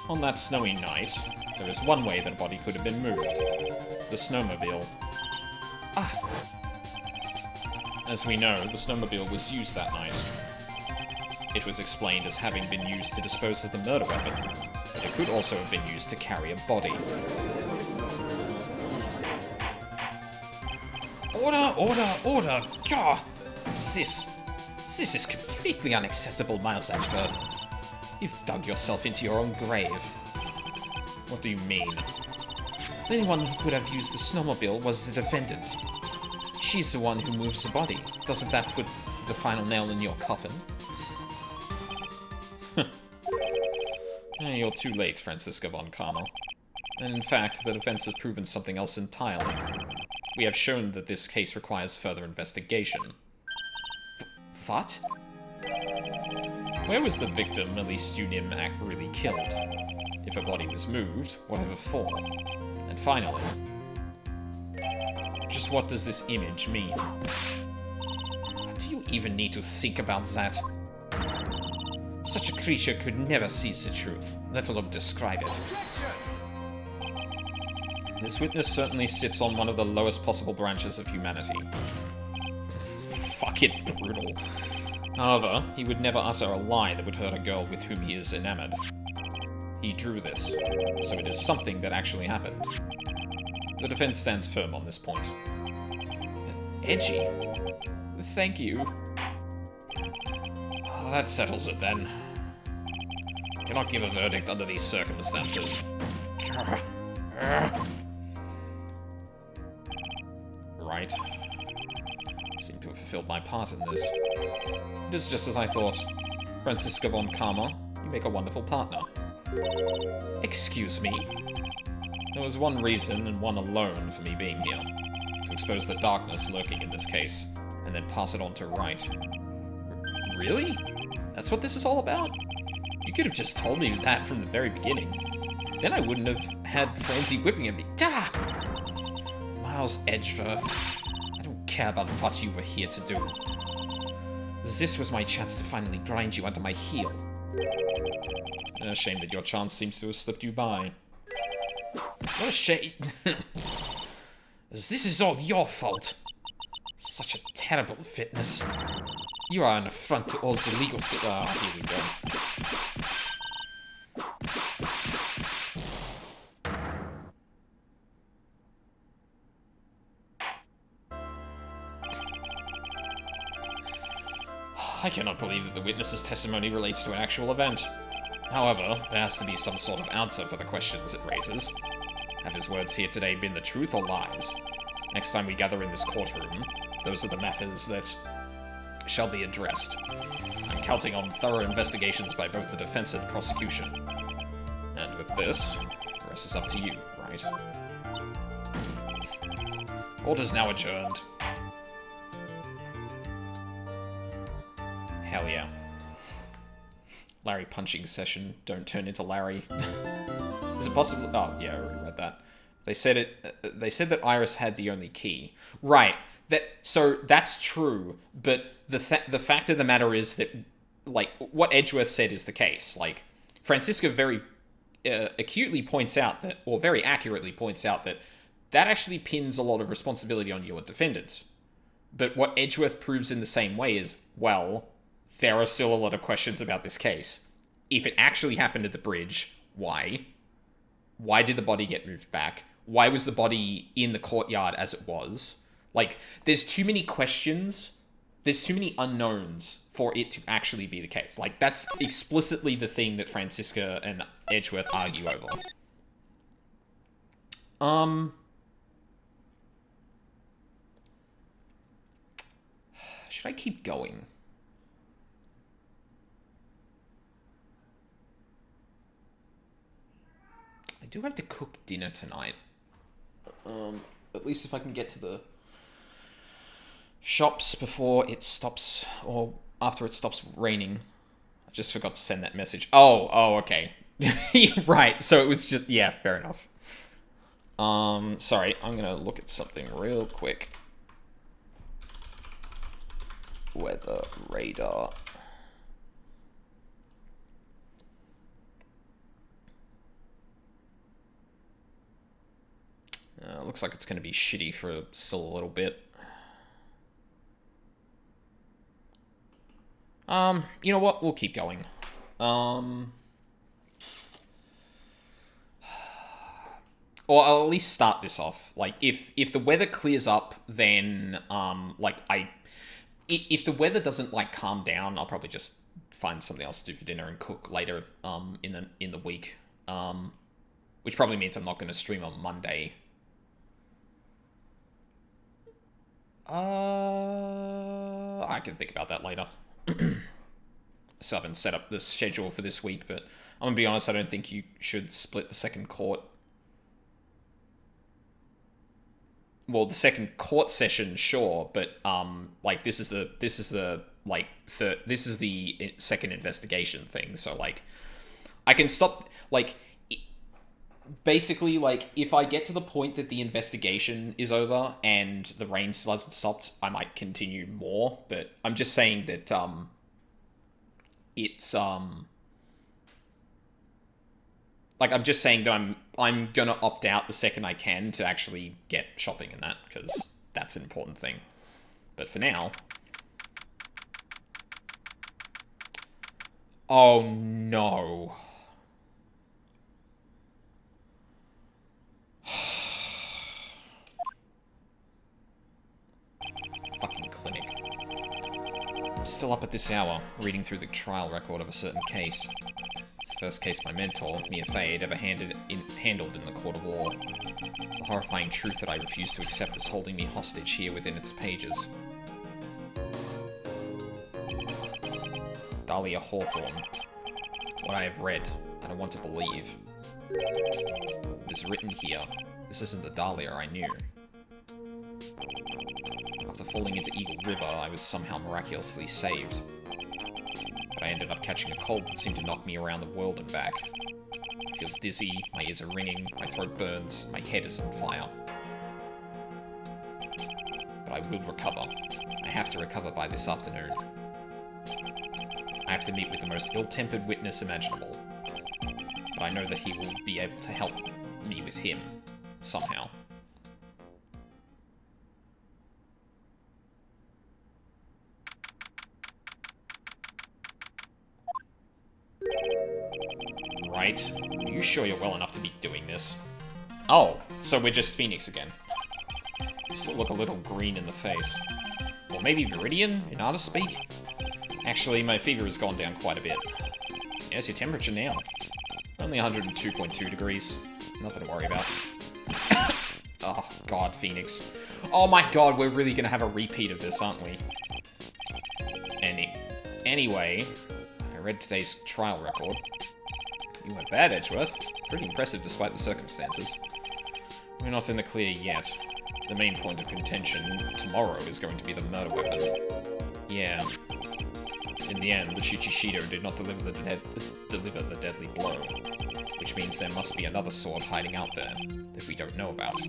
On that snowy night, there is one way that a body could have been moved. The snowmobile. Ah! As we know, the snowmobile was used that night. It was explained as having been used to dispose of the murder weapon, but it could also have been used to carry a body. Order, order, order! Gah! This is completely unacceptable, Miles Edgeworth. You've dug yourself into your own grave. What do you mean? The only one who could have used the snowmobile was the defendant. She's the one who moves the body. Doesn't that put the final nail in your coffin? You're too late, Francisca von Karma. And in fact, the defense has proven something else entirely. We have shown that this case requires further investigation. What? Where was the victim, Elise Dunim, really killed? If a body was moved, whatever for? And finally, just what does this image mean? Do you even need to think about that? Such a creature could never see the truth, let alone describe it. This witness certainly sits on one of the lowest possible branches of humanity. Fucking brutal. However, he would never utter a lie that would hurt a girl with whom he is enamored. He drew this, so it is something that actually happened. The defense stands firm on this point. Edgy. Thank you. Oh, that settles it then. Cannot give a verdict under these circumstances. Right. Seem to have fulfilled my part in this. It is just as I thought. Francisca von Karma, You make a wonderful partner. Excuse me? There was one reason, and one alone, for me being here. To expose the darkness lurking in this case, and then pass it on to Wright. Really? That's what this is all about? You could have just told me that from the very beginning. Then I wouldn't have had Francie whipping at me. Dah! Miles Edgeworth. I don't care about what you were here to do. This was my chance to finally grind you under my heel. A shame that your chance seems to have slipped you by. What a shame. This is all your fault. Such a terrible fitness. You are an affront to all the legal here we go. I cannot believe that the witness's testimony relates to an actual event. However, there has to be some sort of answer for the questions it raises. Have his words here today been the truth or lies? Next time we gather in this courtroom, those are the matters that shall be addressed. I'm counting on thorough investigations by both the defense and the prosecution. And with this, the rest is up to you, right? Court is now adjourned. Hell yeah. Larry punching session. Don't turn into Larry. Is it possible? Oh, yeah, I already read that. They said it. They said that Iris had the only key. Right. So that's true. But the fact of the matter is that, like, what Edgeworth said is the case. Like, Francisca very acutely points out that, or very accurately points out that actually pins a lot of responsibility on your defendant. But what Edgeworth proves in the same way is, well, there are still a lot of questions about this case. If it actually happened at the bridge, why? Why did the body get moved back? Why was the body in the courtyard as it was? Like, there's too many questions. There's too many unknowns for it to actually be the case. Like, that's explicitly the thing that Francisca and Edgeworth argue over. Should I keep going? I do have to cook dinner tonight. At least if I can get to the shops before it stops, or after it stops raining. I just forgot to send that message. Oh, okay. Right, so it was just, yeah, fair enough. Sorry, I'm gonna look at something real quick. Weather radar. Looks like it's going to be shitty for still a little bit. You know what? We'll keep going. Or I'll at least start this off. Like, if the weather clears up, then, if the weather doesn't, like, calm down, I'll probably just find something else to do for dinner and cook later, in the week. Which probably means I'm not going to stream on Monday. I can think about that later. So I haven't set up the schedule for this week, but I'm gonna be honest, I don't think you should split the second court. Well, the second court session, sure, but like this is the second investigation thing. So like, I can stop. Like, basically, like, if I get to the point that the investigation is over and the rain still hasn't stopped, I might continue more. But I'm just saying that like, I'm just saying that I'm gonna opt out the second I can to actually get shopping and that, because that's an important thing. But for now, oh no. Fucking clinic. I'm still up at this hour, reading through the trial record of a certain case. It's the first case my mentor, Mia Fey, had ever handled in the court of law. The horrifying truth that I refuse to accept is holding me hostage here within its pages. Dahlia Hawthorne. what I have read. I don't want to believe. It is written here. This isn't the Dahlia I knew. After falling into Eagle River, I was somehow miraculously saved. But I ended up catching a cold that seemed to knock me around the world and back. I feel dizzy, my ears are ringing, my throat burns, my head is on fire. But I will recover. I have to recover by this afternoon. I have to meet with the most ill-tempered witness imaginable. But I know that he will be able to help me with him, somehow. Right. Are you sure you're well enough to be doing this? Oh, so we're just Phoenix again. You still look a little green in the face. Or maybe Viridian, in artist speak? Actually, my fever has gone down quite a bit. Here's your temperature now. Only 102.2 degrees. Nothing to worry about. Oh, God, Phoenix. Oh my God, we're really gonna have a repeat of this, aren't we? Anyway, I read today's trial record. You weren't bad, Edgeworth. Pretty impressive despite the circumstances. We're not in the clear yet. The main point of contention tomorrow is going to be the murder weapon. Yeah. In the end, the Shichishido did not deliver the deadly blow. Which means there must be another sword hiding out there that we don't know about.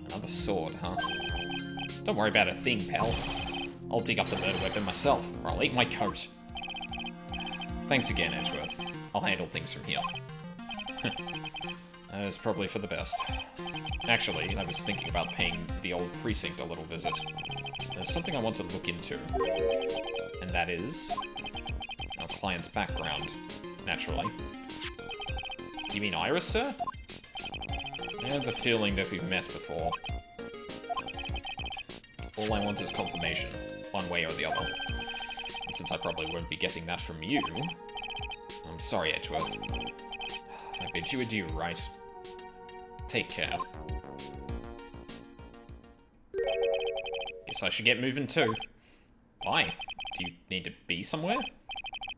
Another sword, huh? Don't worry about a thing, pal. I'll dig up the murder weapon myself, or I'll eat my coat. Thanks again, Edgeworth. I'll handle things from here. That is probably for the best. Actually, I was thinking about paying the old precinct a little visit. There's something I want to look into. And that is... our client's background, naturally. You mean Iris, sir? I have the feeling that we've met before. All I want is confirmation, one way or the other. And since I probably won't be getting that from you... I'm sorry, Edgeworth. I bid you adieu, right? Take care. Guess I should get moving too. Why? Do you need to be somewhere?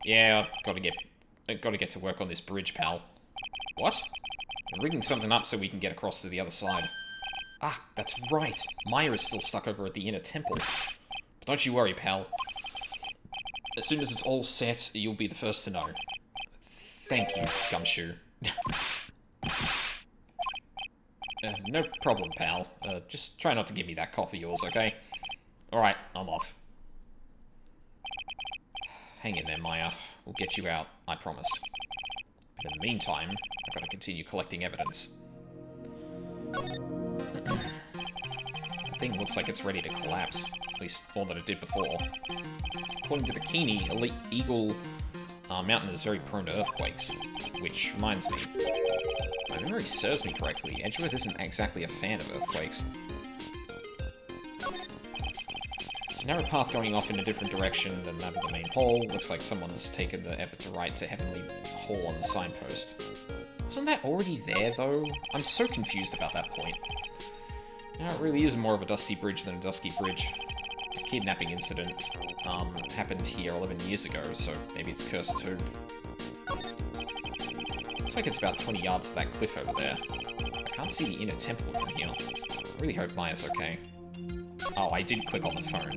Yeah, I've got to get to work on this bridge, pal. What? I'm rigging something up so we can get across to the other side. Ah, that's right. Maya's still stuck over at the inner temple. But don't you worry, pal. As soon as it's all set, you'll be the first to know. Thank you, Gumshoe. No problem, pal. Just try not to give me that cough of yours, okay? Alright, I'm off. Hang in there, Maya. We'll get you out, I promise. But in the meantime, I've got to continue collecting evidence. The thing looks like it's ready to collapse. At least more than it did before. According to Bikini, Elite Eagle Mountain is very prone to earthquakes. Which reminds me, if my memory serves me correctly, Edgeworth isn't exactly a fan of earthquakes. It's a narrow path going off in a different direction than that of the main hall. Looks like someone's taken the effort to write to Heavenly Hall on the signpost. Wasn't that already there, though? I'm so confused about that point. Now, it really is more of a dusty bridge than a dusky bridge. The kidnapping incident happened here 11 years ago, so maybe it's cursed too. Looks like it's about 20 yards to that cliff over there. I can't see the inner temple from here. I really hope Maya's okay. Oh, I did click on the phone.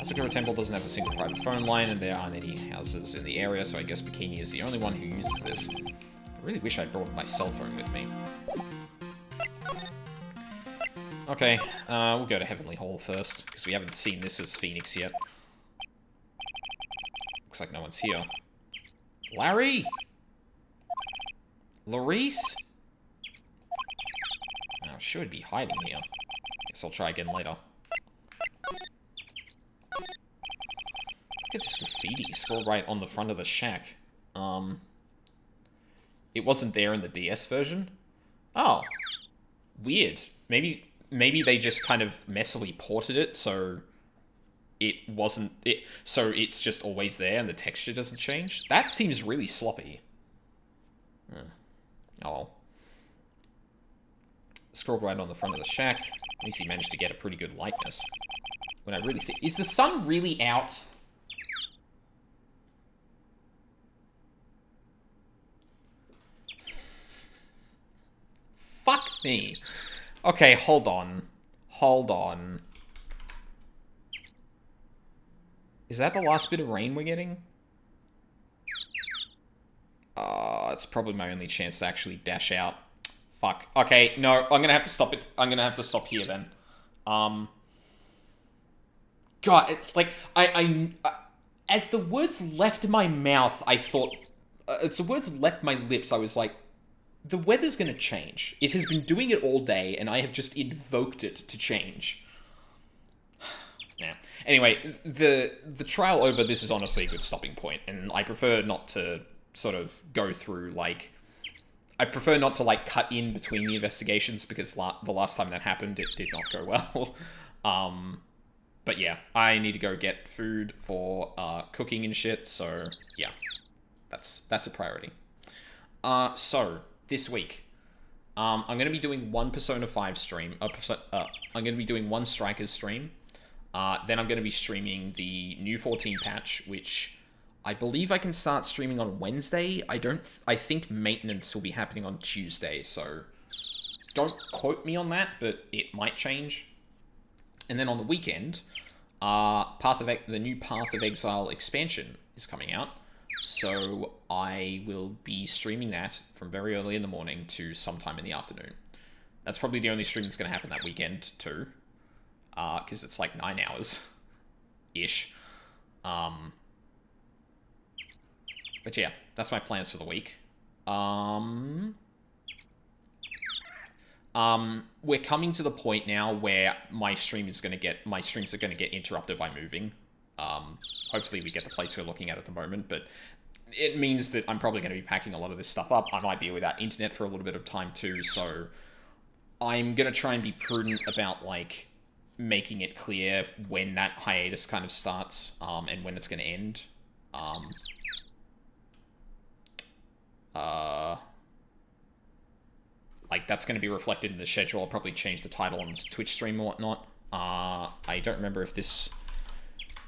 Asakura Temple doesn't have a single private phone line, and there aren't any houses in the area, so I guess Bikini is the only one who uses this. I really wish I brought my cell phone with me. Okay, we'll go to Heavenly Hall first, because we haven't seen this as Phoenix yet. Looks like no one's here. Larry? Larice? Oh, should be hiding here. Guess I'll try again later. Look at this graffiti scrolled right on the front of the shack. It wasn't there in the DS version? Oh. Weird. Maybe they just kind of messily ported it so it wasn't so it's just always there and the texture doesn't change. That seems really sloppy. Oh well. Scrolled right on the front of the shack. At least he managed to get a pretty good likeness. When I really think, is the sun really out? me. Okay, hold on. Hold on. Is that the last bit of rain we're getting? It's probably my only chance to actually dash out. Fuck. Okay, no, I'm gonna have to stop it. I'm gonna have to stop here then. God, like, as the words left my mouth, I thought... as the words left my lips, I was like, the weather's gonna change. It has been doing it all day, and I have just invoked it to change. Yeah. Anyway, the trial over, this is honestly a good stopping point, and I prefer not to sort of go through, like... I prefer not to, like, cut in between the investigations, because the last time that happened, it did not go well. But yeah, I need to go get food for cooking and shit, so yeah, that's a priority. So, this week, I'm going to be doing one Persona 5 stream, I'm going to be doing one Strikers stream, then I'm going to be streaming the new 14 patch, which... I believe I can start streaming on Wednesday. I think maintenance will be happening on Tuesday, so don't quote me on that, but it might change. And then on the weekend, the new Path of Exile expansion is coming out, so I will be streaming that from very early in the morning to sometime in the afternoon. That's probably the only stream that's going to happen that weekend, too, because it's like 9 hours-ish. But yeah, that's my plans for the week. We're coming to the point now where my streams are going to get interrupted by moving. Hopefully we get the place we're looking at the moment, but it means that I'm probably going to be packing a lot of this stuff up. I might be without internet for a little bit of time too, so I'm going to try and be prudent about, like, making it clear when that hiatus kind of starts, and when it's going to end. Like, that's going to be reflected in the schedule. I'll probably change the title on this Twitch stream or whatnot. I don't remember if this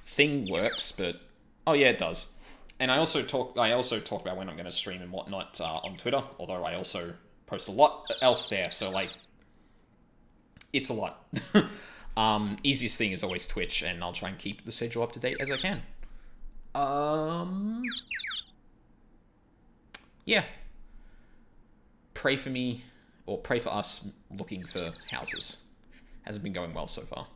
thing works, but... oh, yeah, it does. And I also talk about when I'm going to stream and whatnot on Twitter, although I also post a lot else there, so, like, it's a lot. Easiest thing is always Twitch, and I'll try and keep the schedule up to date as I can. Yeah. Pray for me, or pray for us looking for houses. Hasn't been going well so far.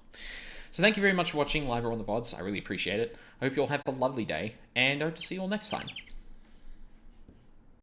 So thank you very much for watching live or on the VODs. I really appreciate it. I hope you all have a lovely day, and I hope to see you all next time.